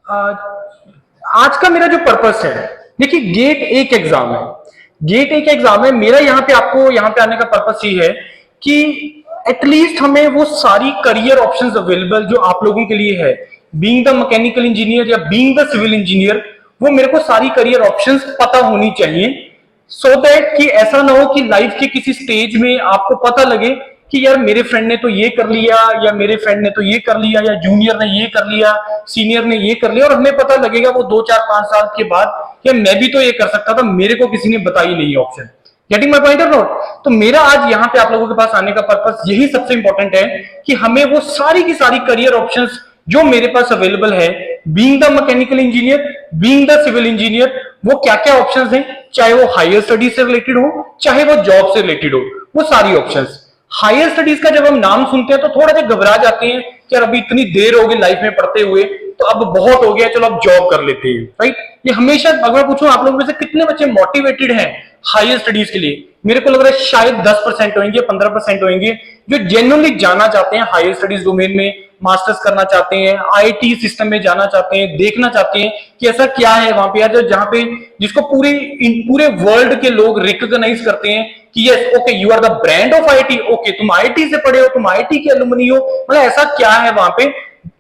आज का मेरा जो पर्पस है, देखिए गेट एक एग्जाम है। गेट एक एग्जाम है मेरा। यहाँ पे आपको यहाँ पे आने का पर्पस ये है कि एटलीस्ट हमें वो सारी करियर ऑप्शंस अवेलेबल जो आप लोगों के लिए है, बीइंग द मैकेनिकल इंजीनियर या बीइंग द सिविल इंजीनियर, वो मेरे को सारी करियर ऑप्शंस पता होनी चाहिए। सो दैट कि ऐसा ना हो कि लाइफ के किसी स्टेज में आपको पता लगे कि यार मेरे फ्रेंड ने तो ये कर लिया, या मेरे फ्रेंड ने तो ये कर लिया, या जूनियर ने ये कर लिया, सीनियर ने ये कर लिया, और हमें पता लगेगा वो 2 4 5 साल के बाद कि मैं भी तो ये कर सकता था, मेरे को किसी ने बताई नहीं ऑप्शन। गेटिंग माई पॉइंट और नोट। तो मेरा आज यहाँ पे आप लोगों के पास आने का पर्पस यही सबसे इंपॉर्टेंट है कि हमें वो सारी की सारी करियर ऑप्शंस जो मेरे पास अवेलेबल है, being the mechanical engineer, being the civil engineer, वो क्या क्या ऑप्शंस हैं, चाहे वो हायर स्टडीज से रिलेटेड हो, चाहे वो जॉब से रिलेटेड हो, वो सारी ऑप्शंस। हायर स्टडीज का जब हम नाम सुनते हैं तो थोड़ा सा घबरा जाते हैं कि यार अभी इतनी देर हो गई लाइफ में पढ़ते हुए, तो अब बहुत हो गया, चलो अब जॉब कर लेते हैं, राइट। ये हमेशा, अगर मैं पूछूं आप लोगों में से कितने बच्चे मोटिवेटेड हैं हायर स्टडीज के लिए, मेरे को लग रहा है शायद 10% होंगे, 15% होंगे जो जेन्युइनली जाना चाहते हैं हायर स्टडीज डोमेन में, मास्टर्स करना चाहते हैं, आईटी सिस्टम में जाना चाहते हैं, देखना चाहते हैं कि ऐसा क्या है वहां पे यार, जहां पे जिसको पूरे वर्ल्ड के लोग रिकॉग्नाइज करते हैं कि yes okay you are the brand of IT, okay तुम आईटी से पढ़े हो, तुम आईटी के एलुमनी हो, मतलब ऐसा क्या है वहां पे।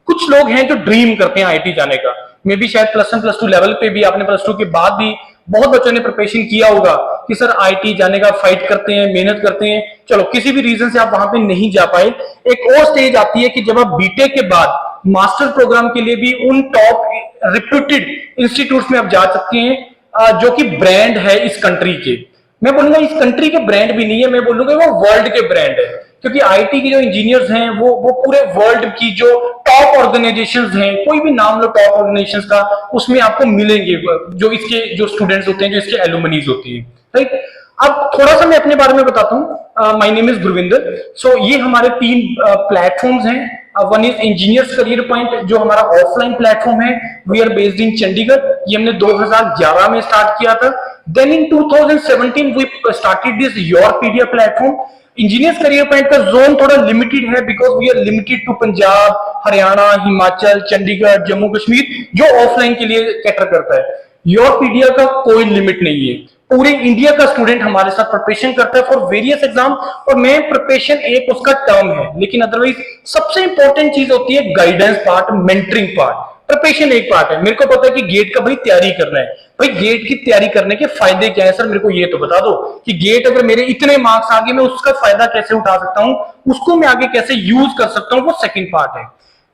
कुछ लोग हैं जो ड्रीम करते हैं आईटी जाने का। मे बी शायद +1 +2 लेवल पे भी, आपने +2 के बाद भी बहुत बच्चों ने प्रिपरेशन किया होगा कि सर आईटी जाने का फाइट करते हैं, मेहनत करते हैं, चलो किसी भी रीजन से आप वहां पे नहीं जा पाए। एक और स्टेज आती है कि जब आप बीटेक के बाद मास्टर प्रोग्राम के लिए भी उन टॉप रिप्यूटेड इंस्टीट्यूट्स में आप जा सकते हैं जो कि ब्रांड है इस कंट्री के। मैं बोलूंगा इस कंट्री के ब्रांड भी नहीं है, मैं बोलूंगा वो वर्ल्ड के ब्रांड है, क्योंकि आईटी के जो इंजीनियर्स हैं वो पूरे वर्ल्ड की जो टॉप ऑर्गेनाइजेशंस हैं, कोई भी नाम लो टॉप ऑर्गेनाइजेशंस का, उसमें आपको मिलेंगे जो इसके जो स्टूडेंट्स होते हैं, जो इसके एलुमनीज होती है, राइट। अब थोड़ा सा मैं अपने बारे में बताता हूँ। My name is Gurvinder. So ये हमारे 3 प्लेटफॉर्म्स हैं। One is engineers career point, जो हमारा ऑफलाइन प्लेटफॉर्म है, we are based in Chandigarh. ये हमने 2011 में स्टार्ट किया था। Then in 2017 we started this Yourpedia platform. Engineers career point का जोन थोड़ा लिमिटेड है because we are limited to Punjab, Haryana, Himachal, Chandigarh, Jammu Kashmir, जो ऑफलाइन के लिए कैटर करता है। योरपीडिया का कोई लिमिट नहीं है, पूरे इंडिया का स्टूडेंट हमारे साथ प्रिपरेशन करता है फॉर वेरियस एग्जाम, और मैं प्रिपरेशन एक उसका टर्म है, लेकिन अदरवाइज सबसे इंपॉर्टेंट चीज होती है guidance part, mentoring part. Preparation एक पार्ट है। मेरे को पता है कि गेट का भाई तैयारी करना है, भाई गेट की तैयारी करने के फायदे क्या है सर, मेरे को ये तो बता दो कि गेट अगर मेरे इतने मार्क्स आगे, मैं उसका फायदा कैसे उठा सकता हूं, उसको मैं आगे कैसे यूज कर सकता हूं, वो सेकंड पार्ट है।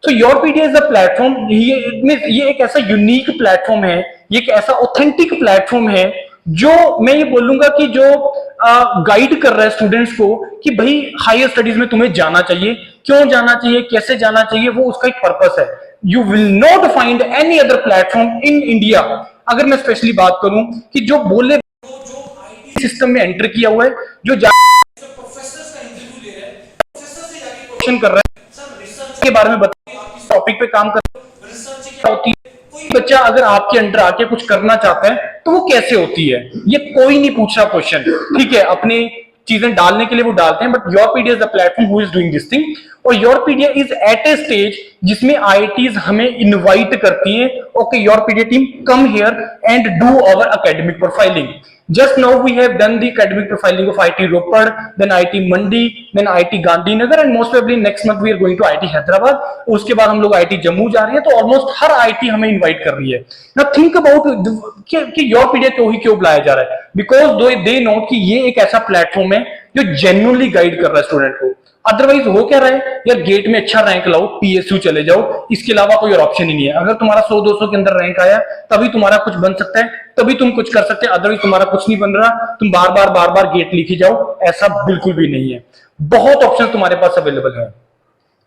तो योरपीडिया इज अ प्लेटफॉर्म, ये एक ऐसा यूनिक प्लेटफॉर्म है, ये एक ऐसा ऑथेंटिक प्लेटफॉर्म है जो मैं ये बोलूंगा कि जो गाइड कर रहा है स्टूडेंट्स को कि भाई हायर स्टडीज में तुम्हें जाना चाहिए, क्यों जाना चाहिए, कैसे जाना चाहिए, वो उसका एक पर्पस है। You will not find any other platform in India. अगर मैं स्पेशली बात करूं कि जो बोले सिस्टम में एंटर किया हुआ है, जो प्रोफेसर्स का इंटरव्यू ले रहा है, प्रोफेसर से जाके क्वेश्चन कर रहा है, सर रिसर्च के बारे में बताइए, आप किस टॉपिक पे काम कर रहे हो, रिसर्च क्या होती है, कोई बच्चा अगर आपके अंडर आके कुछ करना चाहता है तो वो कैसे होती है, ये कोई नहीं पूछ रहा क्वेश्चन, ठीक है। अपनी चीजें डालने के लिए वो डालते हैं, but Yourpedia is the platform who is doing this thing. और Yourpedia is at a stage जिसमें आईआईटीज हमें इनवाइट करती हैं, okay Yourpedia team come here and do our academic profiling. Just now we have done the academic profiling of IIT Ropar, then IIT Mandi, then IIT Gandhinagar, and most probably next month we are going to IIT Hyderabad. उसके बाद हम लोग IIT Jammu जा रहे हैं, तो almost हर IIT हमें invite कर रही है। Now think about कि योरपीडिया क्यों बुलाया जा रहा है, बिकॉज दे नो कि ये एक ऐसा प्लेटफॉर्म है जो जेन्युइनली गाइड कर रहा है स्टूडेंट को। अदरवाइज हो क्या रहा है यार, गेट में अच्छा रैंक लाओ, पीएसयू चले जाओ, इसके अलावा कोई और ऑप्शन ही नहीं है। अगर तुम्हारा 100-200 के अंदर रैंक आया तभी तुम्हारा कुछ बन सकता है, तभी तुम कुछ कर सकते हैं, अदरवाइज तुम्हारा कुछ नहीं बन रहा, तुम बार बार गेट लिखे जाओ, ऐसा बिल्कुल भी नहीं है। बहुत ऑप्शन तुम्हारे पास अवेलेबल है।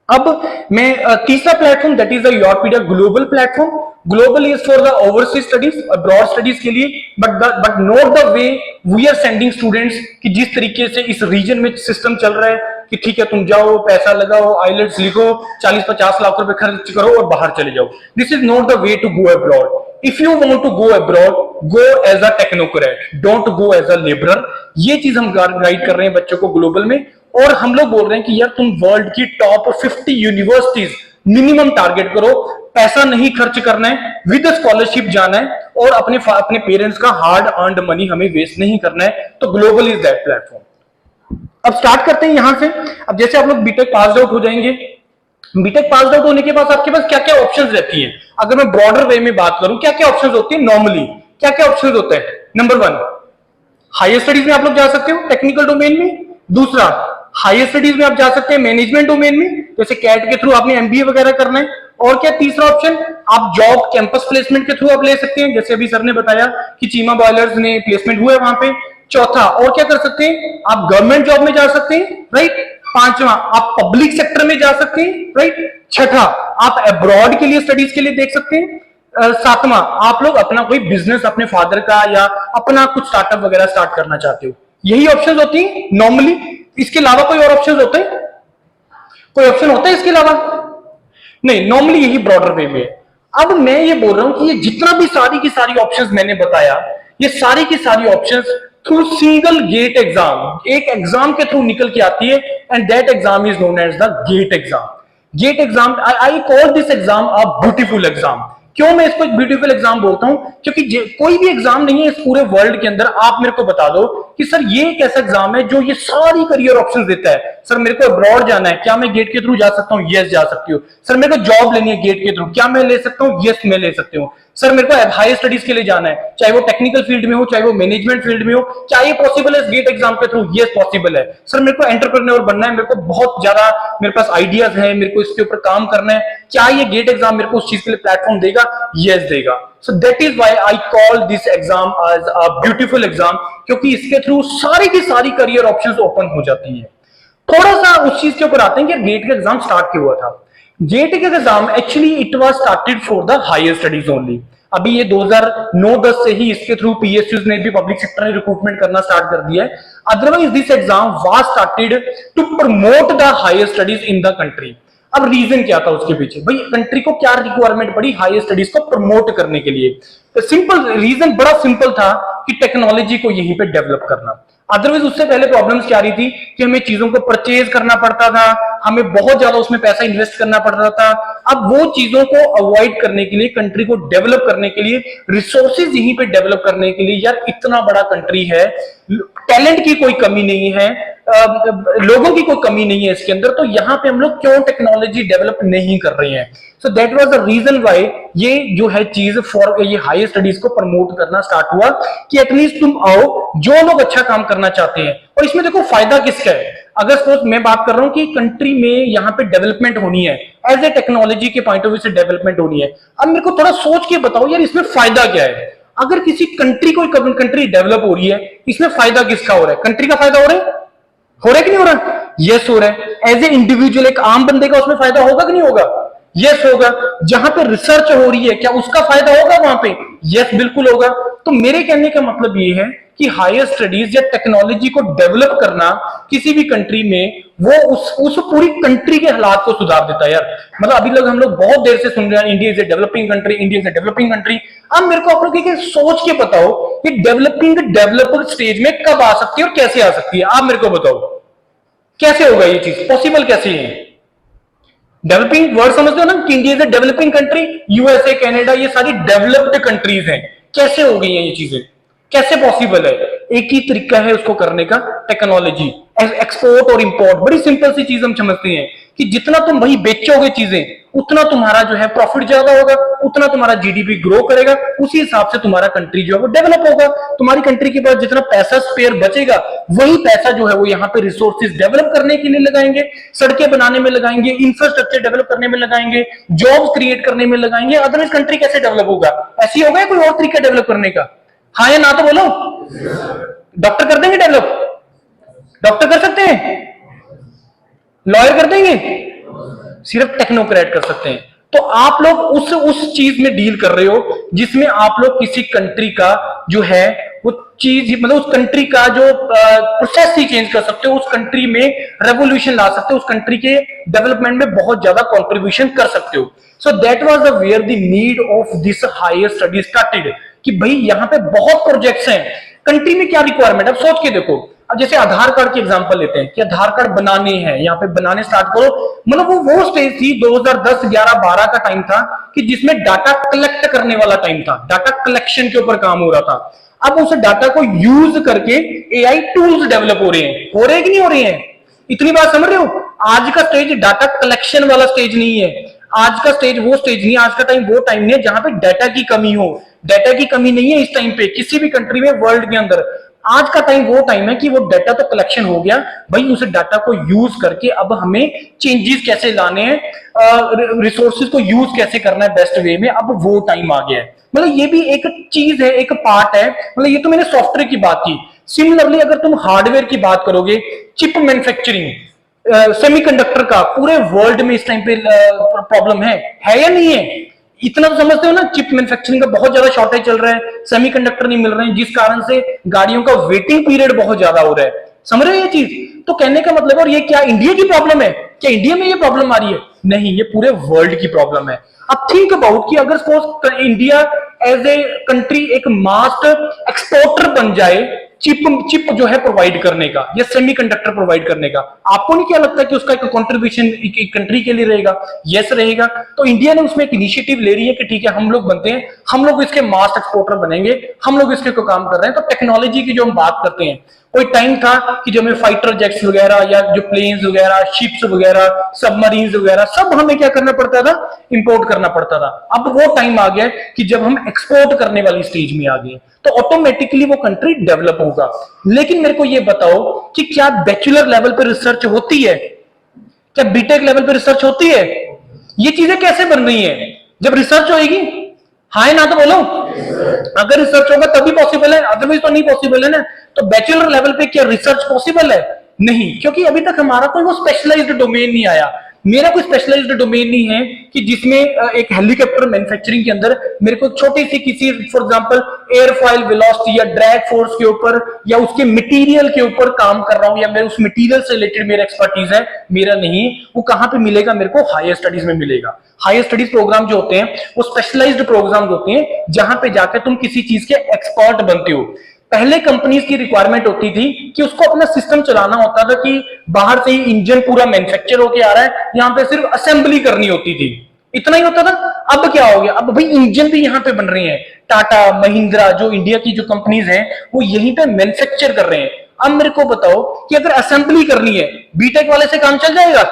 अब मैं तीसरा platform that is the Yourpedia global platform. Global is for the overseas studies, broad studies के लिए, but not the way we are sending students कि जिस तरीके से इस रीजन में सिस्टम चल रहा है कि ठीक है तुम जाओ, पैसा लगाओ, आईलेट्स लिखो, 40-50 लाख रुपए खर्च करो और बाहर चले जाओ। This is not the way to go abroad. If you want to go abroad, go as a technocrat, don't go as a labourer. ये चीज हम गाइड कर रहे हैं बच्चों को ग्लोबल में, और हम लोग बोल रहे हैं कि यार तुम वर्ल्ड की टॉप 50 यूनिवर्सिटीज मिनिमम टारगेट करो, पैसा नहीं खर्च करना है, विद स्कॉलरशिप जाना है और अपने पेरेंट्स का हार्ड अर्नड मनी हमें वेस्ट नहीं करना है। तो ग्लोबल इज दैट प्लेटफॉर्म। अब स्टार्ट करते हैं यहां से। अब जैसे आप लोग बीटेक पास आउट हो जाएंगे, बीटेक पास आउट होने के बाद आपके पास क्या क्या ऑप्शंस रहती हैं, अगर मैं ब्रॉडर वे में बात करूं क्या क्या ऑप्शंस होती है नॉर्मली, क्या क्या ऑप्शंस होते हैं। नंबर 1, हायर स्टडीज में आप लोग जा सकते हो टेक्निकल डोमेन में। दूसरा, हायर स्टडीज में आप जा सकते हैं मैनेजमेंट डोमेन में, जैसे कैट के थ्रू आपने एमबीए वगैरह करना है। और क्या तीसरा ऑप्शन, आप जॉब कैंपस प्लेसमेंट के थ्रू आप ले सकते हैं, जैसे अभी सर ने बताया कि चीमा बॉयलर्स ने प्लेसमेंट हुआ है वहां पे। चौथा, और क्या कर सकते हैं, आप गवर्नमेंट जॉब में जा सकते हैं, राइट। पांचवा, आप पब्लिक सेक्टर में जा सकते हैं, राइट। छठा, आप अब्रॉड के लिए स्टडीज के लिए देख सकते हैं। सातवां, आप लोग अपना कोई बिजनेस अपने फादर का या अपना कुछ स्टार्टअप वगैरह स्टार्ट करना चाहते हो। यही ऑप्शंस होती हैं नॉर्मली। इसके अलावा कोई और ऑप्शंस होते हैं, कोई ऑप्शन होता है इसके अलावा? नहीं, नॉर्मली यही ब्रॉडर वे में। अब मैं ये बोल रहा हूं कि ये जितना भी सारी की सारी ऑप्शंस मैंने बताया, ये सारी की सारी options through single GATE exam, एक एग्जाम के थ्रू निकल के आती है, and that exam is known as the GATE exam. GATE exam, I call this exam a beautiful exam. क्यों मैं इसको एक ब्यूटीफुल एग्जाम बोलता हूं? क्योंकि कोई भी एग्जाम नहीं है इस पूरे वर्ल्ड के अंदर, आप मेरे को बता दो कि सर ये एक ऐसा एग्जाम है जो ये सारी करियर ऑप्शंस देता है। सर मेरे को अब्रॉड जाना है, क्या मैं गेट के थ्रू जा सकता हूं? यस, जा सकती हूँ। सर मेरे को जॉब लेनी है गेट के थ्रू, क्या मैं ले सकता हूँ? यस, मैं ले सकती हूँ। सर मेरे को हायर स्टडीज के लिए जाना है, चाहे वो टेक्निकल फील्ड में हो, चाहे वो मैनेजमेंट फील्ड में हो, क्या ये पॉसिबल है गेट एग्जाम के थ्रू? यस, पॉसिबल है। सर मेरे को एंटरप्रेन्योर बनना है, मेरे को बहुत ज्यादा मेरे पास आइडियाज है, मेरे को इसके ऊपर काम करना है, क्या ये गेट एग्जाम मेरे को उस चीज के लिए प्लेटफॉर्म देगा? यस, देगा। So that is why I call this exam as a beautiful exam, क्योंकि इसके थ्रू सारी की सारी करियर ऑप्शंस ओपन हो जाती है। थोड़ा सा उस चीज के ऊपर आते हैं कि गेट का एग्जाम स्टार्ट क्यों हुआ था। गेट का exam actually it was started for the higher studies only. अभी ये 2009-10 से ही इसके थ्रू पीएसयूज ने भी, पब्लिक सेक्टर ने रिक्रूटमेंट करना स्टार्ट कर दिया है। Otherwise this exam was started to promote the higher studies in the country. अब रीजन क्या था उसके पीछे, भाई कंट्री को क्या रिक्वायरमेंट पड़ी हायर स्टडीज को प्रमोट करने के लिए? सिंपल रीजन, बड़ा सिंपल था कि टेक्नोलॉजी को यहीं पे डेवलप करना। अदरवाइज उससे पहले प्रॉब्लम्स क्या आ रही थी कि हमें चीजों को परचेज करना पड़ता था, हमें बहुत ज्यादा उसमें पैसा इन्वेस्ट करना पड़ता था। अब वो चीजों को अवॉइड करने के लिए, कंट्री को डेवलप करने के लिए, रिसोर्सेज यहीं पे डेवलप करने के लिए, यार इतना बड़ा कंट्री है, टैलेंट की कोई कमी नहीं है, लोगों की कोई कमी नहीं है इसके अंदर, तो यहां पे हम लोग क्यों टेक्नोलॉजी डेवलप नहीं कर रहे हैं? So that was the reason why ये जो है चीज फॉर ये हायर स्टडीज को प्रमोट करना स्टार्ट हुआ कि एटलीस्ट तुम आओ, जो लोग अच्छा काम करना चाहते हैं। और इसमें देखो फायदा किसका है, अगर सपोज मैं बात कर रहा हूं कि कंट्री में यहाँ पे डेवलपमेंट होनी है, एज ए टेक्नोलॉजी के पॉइंट ऑफ व्यू से डेवलपमेंट होनी है। अब मेरे को थोड़ा सोच के बताओ यार इसमें फायदा क्या है? अगर किसी कंट्री, कोई कंट्री डेवलप हो रही है, इसमें फायदा किसका हो रहा है? कंट्री का फायदा हो रहा है? हो रहा है कि नहीं हो रहा? यस, हो रहा है। एज ए इंडिविजुअल, एक आम बंदे का उसमें फायदा होगा कि नहीं होगा? यस, होगा। जहां पे रिसर्च हो रही है, क्या उसका फायदा होगा वहां पे? यस, बिल्कुल होगा। तो मेरे कहने का मतलब ये है कि हायर स्टडीज या टेक्नोलॉजी को डेवलप करना किसी भी कंट्री में, वो उस पूरी कंट्री के हालात को सुधार देता है यार। मतलब अभी लोग, हम लोग बहुत देर से सुन रहे हैं India is a developing country, India is a developing country. अब मेरे को आप लोग सोच के बताओ कि डेवलपर स्टेज में कब आ सकती है और कैसे आ सकती है? आप मेरे को बताओ कैसे होगा ये चीज, पॉसिबल कैसे है? डेवलपिंग वर्ड समझते हो ना कि India is a developing country, USA, Canada, ये सारी डेवलप्ड कंट्रीज हैं। कैसे हो गई हैं ये चीजें, कैसे पॉसिबल है? एक ही तरीका है उसको करने का, टेक्नोलॉजी, एक्सपोर्ट और इंपोर्ट। बड़ी सिंपल सी चीज हम समझते हैं कि जितना तुम वही बेचोगे चीजें, उतना तुम्हारा जो है प्रॉफिट ज्यादा होगा, उतना तुम्हारा जीडीपी ग्रो करेगा, उसी हिसाब से तुम्हारा कंट्री जो है वो डेवलप होगा। तुम्हारी कंट्री के पास जितना पैसा स्पेयर बचेगा, वही पैसा जो है वो यहाँ पे रिसोर्सेज डेवलप करने के लिए लगाएंगे, सड़कें बनाने में लगाएंगे, इंफ्रास्ट्रक्चर डेवलप करने में लगाएंगे, जॉब्स क्रिएट करने में लगाएंगे। अदरवाइज कंट्री कैसे डेवलप होगा? ऐसी होगा कोई और तरीका डेवलप करने का? हाँ या ना तो बोलो। डॉक्टर कर देंगे डेवलप? डॉक्टर कर सकते हैं? लॉयर कर देंगे? सिर्फ टेक्नोक्रेट कर सकते हैं। तो आप लोग उस चीज में डील कर रहे हो जिसमें आप लोग किसी कंट्री का जो है वो चीज, मतलब उस कंट्री का जो प्रोसेस ही चेंज कर सकते हो, उस कंट्री में रेवोल्यूशन ला सकते हो, उस कंट्री के डेवलपमेंट में बहुत ज्यादा कंट्रीब्यूशन कर सकते हो। So that was the where the need of this higher study started, कि भाई यहां पे बहुत प्रोजेक्ट्स हैं, कंट्री में क्या रिक्वायरमेंट। अब सोच के देखो, अब जैसे आधार कार्ड की एग्जांपल लेते हैं कि आधार कार्ड बनाने हैं, यहाँ पे बनाने स्टार्ट करो, मतलब वो स्टेज थी 2010 11 12 का टाइम था कि जिसमें डाटा कलेक्ट करने वाला टाइम था, डाटा कलेक्शन के ऊपर काम हो रहा था। अब उस डाटा को यूज करके एआई टूल्स डेवलप हो रहे हैं कि नहीं हो रहे हैं? इतनी बात समझ रहे हो? आज का स्टेज डाटा कलेक्शन वाला स्टेज नहीं है, आज का स्टेज वो स्टेज नहीं है, आज का टाइम वो टाइम नहीं है जहां पे डाटा की कमी हो। डाटा की कमी नहीं है इस टाइम पे किसी भी कंट्री में वर्ल्ड के अंदर। आज का टाइम वो टाइम है कि वो डाटा तो कलेक्शन हो गया भाई, उस डाटा को यूज करके अब हमें चेंजेस कैसे लाने हैं, रिसोर्सेज को यूज कैसे करना है बेस्ट वे में, अब वो टाइम आ गया है। मतलब ये भी एक चीज है, एक पार्ट है। मतलब ये तो मैंने सॉफ्टवेयर की बात की। सिमिलरली अगर तुम हार्डवेयर की बात करोगे, चिप मैन्युफैक्चरिंग, सेमीकंडक्टर का पूरे वर्ल्ड में इस टाइम पे प्रॉब्लम है या नहीं है? इतना तो समझते हो ना, चिप मैन्युफैक्चरिंग का बहुत ज्यादा शॉर्टेज चल रहा है, सेमीकंडक्टर नहीं मिल रहे हैं, जिस कारण से गाड़ियों का वेटिंग पीरियड बहुत ज्यादा हो रहा है। समझ रहे हो ये चीज? तो कहने का मतलब है, और ये क्या इंडिया की प्रॉब्लम है? क्या इंडिया में ये प्रॉब्लम आ रही है? नहीं, ये पूरे वर्ल्ड की प्रॉब्लम है। अब थिंक अबाउट कि अगर suppose India as a country एक मास्ट एक्सपोर्टर बन जाए चिप जो है प्रोवाइड करने का या सेमीकंडक्टर प्रोवाइड करने का, आपको नहीं क्या लगता कि उसका एक कंट्रीब्यूशन एक कंट्री के लिए रहेगा? यस रहेगा। तो इंडिया ने उसमें एक इनिशिएटिव ले रही है कि ठीक है हम लोग बनते हैं, हम लोग इसके मास्ट एक्सपोर्टर बनेंगे, हम लोग इसके को काम कर रहे हैं। तो टेक्नोलॉजी की जो हम बात करते हैं, कोई टाइम था कि जो हमें फाइटर जेट्स वगैरह या जो प्लेन्स वगैरह, शिप्स वगैरह, सबमरीन्स वगैरह सब हमें क्या करना पड़ता था? इंपोर्ट करना पड़ता था। अब वो टाइम आ गया कि जब हम एक्सपोर्ट करने वाली स्टेज में आ गए, तो ऑटोमेटिकली वो कंट्री डेवलप होगा। लेकिन मेरे को ये बताओ कि क्या बैचलर लेवल पे रिसर्च होती है? क्या बीटेक लेवल पे रिसर्च होती है? ये चीजें कैसे बन रही हैं? जब रिसर्च होएगी, हाँ ना तो बोलो। अगर रिसर्च होगा तभी पॉसिबल है, अदरवाइज तो नहीं पॉसिबल है ना। तो बैचलर लेवल पे क्या रिसर्च पॉसिबल है? नहीं, क्योंकि अभी तक हमारा कोई वो स्पेशलाइज्ड डोमेन नहीं आया। मेरा कोई स्पेशलाइज्ड डोमेन नहीं है कि जिसमें एक हेलीकॉप्टर मैन्युफैक्चरिंग के अंदर मेरे को छोटी सी किसी फॉर एग्जांपल एयरफॉइल वेलोसिटी या ड्रैग फोर्स के ऊपर या उसके मटेरियल के ऊपर काम कर रहा हूं, या मेरे उस मटेरियल से रिलेटेड मेरा एक्सपर्टीज है। मेरा नहीं, वो कहां पे मिलेगा? मेरे को हायर स्टडीज में मिलेगा। हायर स्टडीज प्रोग्राम जो होते हैं वो स्पेशलाइज्ड प्रोग्राम होते हैं जहां पे जाकर तुम किसी चीज के एक्सपर्ट बनते हो। पहले कंपनीज की रिक्वायरमेंट होती थी कि उसको अपना सिस्टम चलाना होता था कि बाहर से ही इंजन पूरा मैन्युफैक्चर होके आ रहा है, यहां पे सिर्फ असेंबली करनी होती थी, इतना ही होता था। अब क्या हो गया? अब भाई इंजन भी यहां पे बन रही हैं। टाटा, महिंद्रा, जो इंडिया की जो कंपनीज हैं वो यहीं पे मैन्युफैक्चर कर रहे हैं। अब मेरे को बताओ कि अगर असेंबली करनी है, बीटेक वाले से काम चल जाएगा?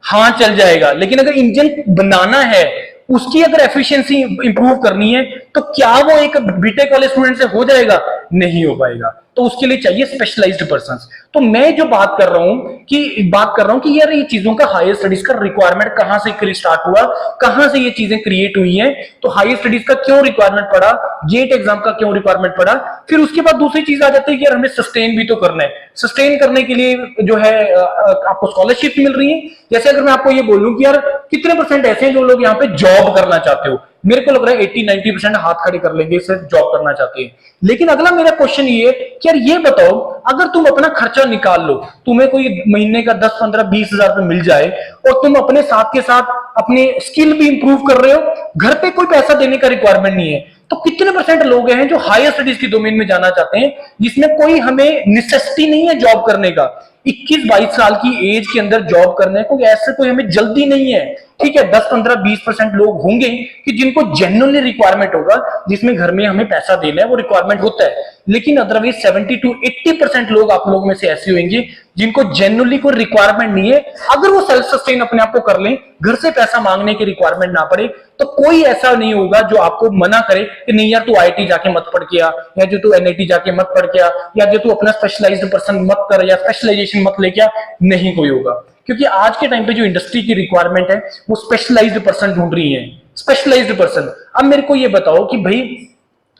हाँ चल जाएगा। लेकिन अगर इंजन बनाना है, उसकी अगर एफिशिएंसी इंप्रूव करनी है, तो क्या वो एक बीटेक वाले स्टूडेंट से हो जाएगा? नहीं हो पाएगा। तो उसके लिए चाहिए स्पेशलाइज्ड पर्संस। तो मैं जो बात कर रहा हूं कि यार ये चीजों का हायर स्टडीज का रिक्वायरमेंट कहां से स्टार्ट हुआ, कहां से ये चीजें क्रिएट हुई हैं, तो हायर स्टडीज का क्यों रिक्वायरमेंट पड़ा, गेट एग्जाम का क्यों रिक्वायरमेंट पड़ा। फिर उसके बाद दूसरी चीज आ जाती है कि यार हमें सस्टेन भी तो करना है। सस्टेन करने के लिए जो है आपको स्कॉलरशिप मिल रही है। जैसे अगर मैं आपको ये बोलूं कि यार कितने परसेंट ऐसे हैं जो लोग यहाँ पे जॉब करना चाहते हो, मेरे को लग रहा है 80-90% हाथ खड़े कर लेंगे, सिर्फ जॉब करना चाहते हैं। लेकिन अगला मेरा क्वेश्चन ये है कि यार ये बताओ, अगर तुम अपना खर्चा निकाल लो, तुम्हें कोई महीने का 10, 15, 20 हजार रुपए मिल जाए और तुम अपने साथ के साथ अपने स्किल भी इंप्रूव कर रहे हो, घर पे कोई पैसा देने का रिक्वायरमेंट नहीं है, तो कितने परसेंट लोग हैं जो हायर स्टडीज की डोमेन में जाना चाहते हैं जिसमें कोई हमें नेसेसिटी नहीं है जॉब करने का? 21-22 साल की एज के अंदर जॉब करने को ऐसे कोई हमें जल्दी नहीं है। ठीक है, 10, 15, 20% लोग होंगे कि जिनको जेन्युइनली रिक्वायरमेंट होगा, जिसमें घर में हमें पैसा देना है वो रिक्वायरमेंट होता है। लेकिन अदरवाइज 70-80% लोग आप लोगों में से ऐसे होंगे जिनको जेन्युइनली कोई रिक्वायरमेंट नहीं है। अगर वो सेल्फ सस्टेन अपने आप को कर लें, घर से पैसा मांगने की रिक्वायरमेंट ना पड़े, तो कोई ऐसा नहीं होगा जो आपको मना करे कि नहीं यार तू आईआईटी जाके मत पढ़ के आ, या जो तू एनआईटी जाके मत पढ़ के आ, या जो तू अपना स्पेशलाइज्ड पर्सन मत कर या स्पेशलाइजेशन मत लेके आ। नहीं कोई होगा, क्योंकि आज के टाइम पे जो इंडस्ट्री की रिक्वायरमेंट है वो स्पेशलाइज्ड पर्सन ढूंढ रही है, स्पेशलाइज्ड पर्सन। अब मेरे को ये बताओ कि भाई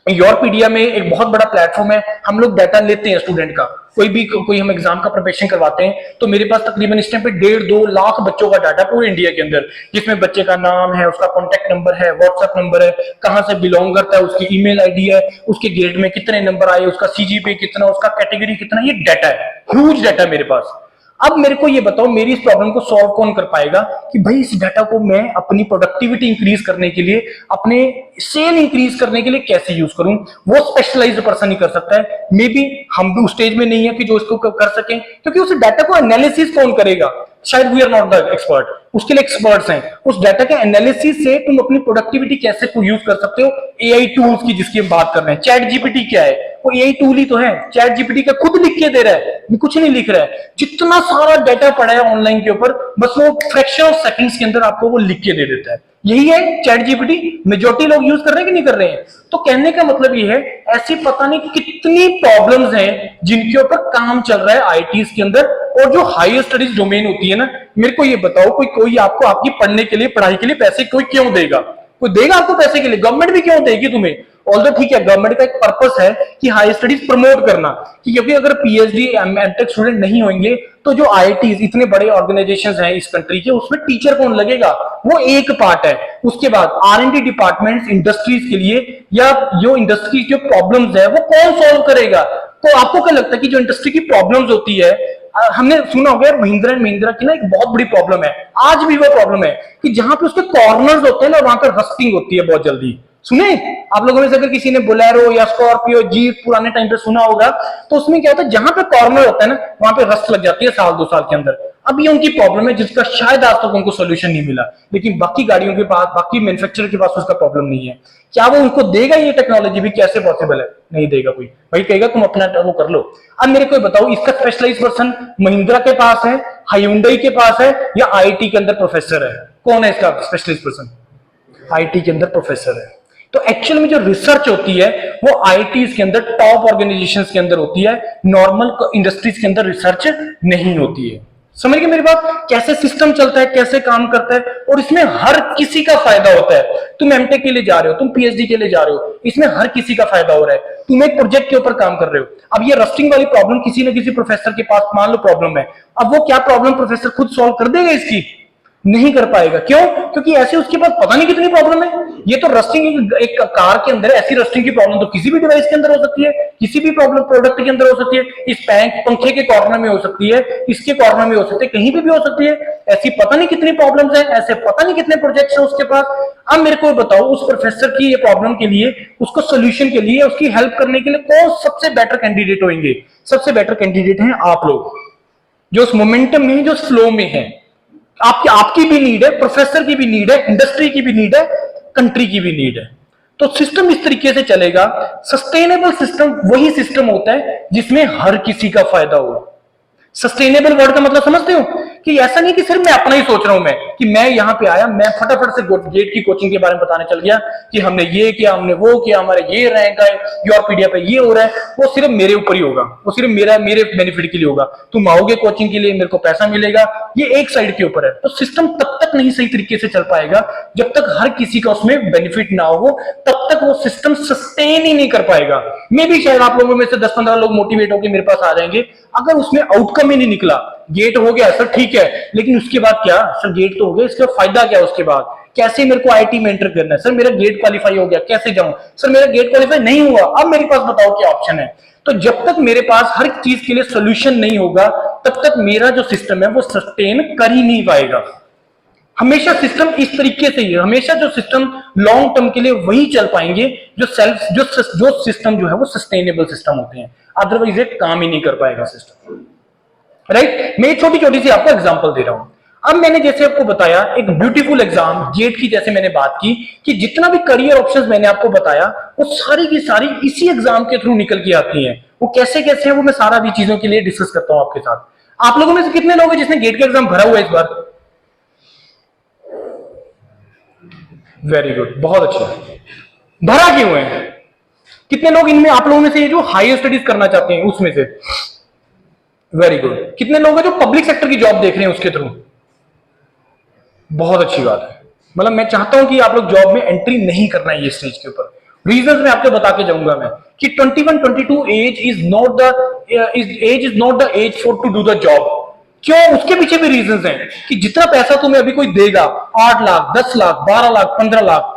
योरपीडिया में एक बहुत बड़ा प्लेटफॉर्म है, हम लोग डाटा लेते हैं स्टूडेंट का, कोई हम एग्जाम का प्रिपरेशन करवाते हैं, तो मेरे पास तकरीबन इस टाइम पे 1.5-2 लाख बच्चों का डाटा पूरे इंडिया के अंदर, जिसमें बच्चे का नाम है, उसका कॉन्टेक्ट नंबर है, व्हाट्सएप नंबर है, कहां से बिलोंग करता है, उसकी ईमेल आईडी है, उसके ग्रेड में कितने नंबर आए, उसका सीजीपीए कितना, उसका कैटेगरी कितना, ये डाटा है, ह्यूज डाटा मेरे पास। अब मेरे को ये बताओ, मेरी इस प्रॉब्लम को सॉल्व कौन कर पाएगा कि भाई इस डाटा को मैं अपनी प्रोडक्टिविटी इंक्रीज करने के लिए, अपने सेल इंक्रीज करने के लिए कैसे यूज करूं? वो स्पेशलाइज्ड पर्सन ही कर सकता है। मे बी हम भी उस स्टेज में नहीं है कि जो इसको कर सकें, क्योंकि उस डाटा को एनालिसिस कौन करेगा? शायद we are not the expert, उसके लिए एक्सपर्ट्स हैं। उस डाटा के एनालिसिस से तुम अपनी प्रोडक्टिविटी कैसे यूज कर सकते हो? एआई टूल्स की जिसकी हम बात कर रहे हैं, चैट जीपीटी क्या है? वो एआई टूल ही तो है। चैट जीपीटी का खुद लिख के दे रहा है, कुछ नहीं लिख रहा है। जितना सारा डाटा पड़ा है ऑनलाइन के ऊपर, बस वो फ्रैक्शन ऑफ सेकंड्स के अंदर आपको वो लिख के दे देता है। यही है चैट जीपीटी। मेजॉरिटी लोग यूज कर रहे हैं कि नहीं कर रहे हैं? तो कहने का मतलब ये है, ऐसी पता नहीं कितनी प्रॉब्लम्स हैं जिनके ऊपर काम चल रहा है आईटीज के अंदर। और जो हायर स्टडीज डोमेन होती है ना, मेरे को ये बताओ, कोई आपको आपकी पढ़ने के लिए, पढ़ाई के लिए पैसे कोई क्यों देगा? कोई देगा आपको पैसे के लिए? गवर्नमेंट भी क्यों देगी तुम्हें? ऑल्दो ठीक है, गवर्नमेंट का एक पर्पस है कि हायर स्टडीज प्रमोट करना, कि क्योंकि अगर पीएचडी एमटेक स्टूडेंट नहीं होंगे तो जो आईआईटीज, इतने बड़े ऑर्गेनाइजेशंस हैं इस कंट्री के, उसमें टीचर कौन लगेगा? वो एक पार्ट है। उसके बाद आर&डी डिपार्टमेंट्स इंडस्ट्रीज के लिए, या जो इंडस्ट्री जो प्रॉब्लम्स है वो कौन सॉल्व करेगा? तो आपको क्या लगता है कि जो इंडस्ट्री की प्रॉब्लम्स होती है, हमने सुना होगा महिंद्रा एंड महिंद्रा की ना एक बहुत बड़ी प्रॉब्लम है, आज भी वो प्रॉब्लम है कि जहां पे उसके कॉर्नर्स होते हैं ना, वहां पर रस्टिंग होती है बहुत जल्दी। सुने आप लोगों में से अगर किसी ने बोलेरो या स्कॉर्पियो, जीप पुराने टाइम पे सुना होगा, तो उसमें क्या होता है, जहां पे कॉर्नर होता है ना, वहां पे रस्ट लग जाती है साल 2 साल के अंदर। अब ये उनकी प्रॉब्लम है जिसका शायद आज तक उनको सोल्यूशन नहीं मिला, लेकिन बाकी गाड़ियों के पास, बाकी मैन्युफैक्चरर के पास उसका प्रॉब्लम नहीं है। क्या वो उनको देगा ये टेक्नोलॉजी भी? कैसे पॉसिबल है? नहीं देगा कोई। भाई कहेगा तुम अपना वो कर लो। अब मेरे को बताओ, इसका स्पेशलाइज्ड पर्सन महिंद्रा के पास है, हायुंडई के पास है, या आईटी के अंदर प्रोफेसर है? कौन है इसका स्पेशलिस्ट पर्सन? आईटी के अंदर प्रोफेसर है। तो एक्चुअल में जो रिसर्च होती है वो आईटीज के अंदर, टॉप ऑर्गेनाइजेशंस के अंदर होती है, नॉर्मल इंडस्ट्रीज के अंदर रिसर्च नहीं होती है। समझ गए मेरी बात? कैसे सिस्टम चलता है, कैसे काम करता है, और इसमें हर किसी का फायदा होता है। तुम एमटेक के लिए जा रहे हो, तुम पीएचडी के लिए जा रहे हो, इसमें हर किसी का फायदा हो रहा है। तुम एक प्रोजेक्ट के ऊपर काम कर रहे हो, अब ये रस्टिंग वाली प्रॉब्लम किसी न किसी प्रोफेसर के पास मान लो प्रॉब्लम है, अब वो क्या प्रॉब्लम प्रोफेसर खुद सॉल्व कर देगा इसकी? नहीं कर पाएगा। क्यों? क्योंकि ऐसे उसके पास पता नहीं कितनी प्रॉब्लम है। ये तो रस्टिंग एक कार के अंदर, ऐसी रस्टिंग की प्रॉब्लम तो किसी भी डिवाइस के अंदर हो सकती है, किसी भी प्रॉब्लम प्रोडक्ट के अंदर हो सकती है। इस पंखे के कॉर्नर में हो सकती है, इसके कॉर्नर में हो सकती है, कहीं भी हो सकती है। ऐसी पता नहीं कितनी प्रॉब्लम्स है, ऐसे पता नहीं कितने प्रोजेक्ट्स है उसके पास। अब मेरे को बताओ, उस प्रोफेसर की ये प्रॉब्लम के लिए, उसको सोल्यूशन के लिए, उसकी हेल्प करने के लिए कौन सबसे बेटर कैंडिडेट होंगे? सबसे बेटर कैंडिडेट हैं आप लोग, जो उस मोमेंटम में, जो फ्लो में है। आपकी भी नीड है, प्रोफेसर की भी नीड है, इंडस्ट्री की भी नीड है, कंट्री की भी नीड है। तो सिस्टम इस तरीके से चलेगा। सस्टेनेबल सिस्टम वही सिस्टम होता है जिसमें हर किसी का फायदा हो। सस्टेनेबल वर्ड का मतलब समझते हो? कि ऐसा नहीं कि सिर्फ मैं अपना ही सोच रहा हूं, मैं कि मैं यहां पे आया, मैं फटाफट से गेट की कोचिंग के बारे में बताने चल गया कि हमने ये किया, हमने वो किया, हमारे ये रैंक है, योरपीडिया पे ये हो रहा है। वो सिर्फ मेरे ऊपर ही होगा, वो सिर्फ मेरे बेनिफिट के लिए होगा। तुम आओगे कोचिंग के लिए, मेरे को पैसा मिलेगा, ये एक साइड के ऊपर है। तो सिस्टम तब तक नहीं सही तरीके से चल पाएगा जब तक हर किसी का उसमें बेनिफिट ना हो, तब तक वो सिस्टम सस्टेन ही नहीं कर पाएगा। मे भी शायद आप लोगों में से 10-15 लोग मोटिवेट होकर मेरे पास आ जाएंगे, अगर उसमें आउटकम ही नहीं निकला। गेट हो गया सर, ठीक है, लेकिन उसके बाद क्या? सर गेट तो हो गया, इसका फायदा क्या? उसके बाद कैसे मेरे को आईटी में एंटर करना है? सर मेरा गेट क्वालिफाई हो गया, कैसे जाऊं? सर मेरा गेट क्वालिफाई नहीं हुआ, अब मेरे पास बताओ क्या ऑप्शन है? तो जब तक मेरे पास हर चीज के लिए सोल्यूशन नहीं होगा, तब तक मेरा जो सिस्टम है वो सस्टेन कर ही नहीं पाएगा। हमेशा सिस्टम इस तरीके से ही है, हमेशा जो सिस्टम लॉन्ग टर्म के लिए वही चल पाएंगे जो सिस्टम जो है वो सस्टेनेबल सिस्टम होते हैं, अदरवाइज एक काम ही नहीं कर पाएगा सिस्टम। राइट? मैं छोटी छोटी सी आपको एग्जांपल दे रहा हूं। अब मैंने जैसे आपको बताया, एक ब्यूटीफुल एग्जाम गेट की, जैसे मैंने बात की कि जितना भी करियर ऑप्शंस मैंने आपको बताया वो सारी की सारी इसी एग्जाम के थ्रू निकल के आती हैं। वो कैसे कैसे है वो मैं सारा भी चीजों के लिए डिस्कस करता हूं आपके साथ। आप लोगों में से कितने लोग हैं जिसने गेट का एग्जाम भरा हुआ है इस बार? वेरी गुड, बहुत अच्छा। भरा क्यों है? कितने लोग इनमें, आप लोगों में से ये जो हायर स्टडीज करना चाहते हैं उसमें से? Very good. कितने लोग हैं जो पब्लिक सेक्टर की जॉब देख रहे हैं उसके थ्रू? बहुत अच्छी बात है। मतलब मैं चाहता हूं कि आप लोग जॉब में एंट्री नहीं करना है ये स्टेज के ऊपर। रीजंस मैं आपको बता के जाऊंगा मैं कि 21-22 age is not the age for to do the job. क्यों? उसके पीछे भी रीजंस हैं कि जितना पैसा तुम्हें अभी कोई देगा, 8 लाख, 10 लाख, 12 लाख, 15 लाख,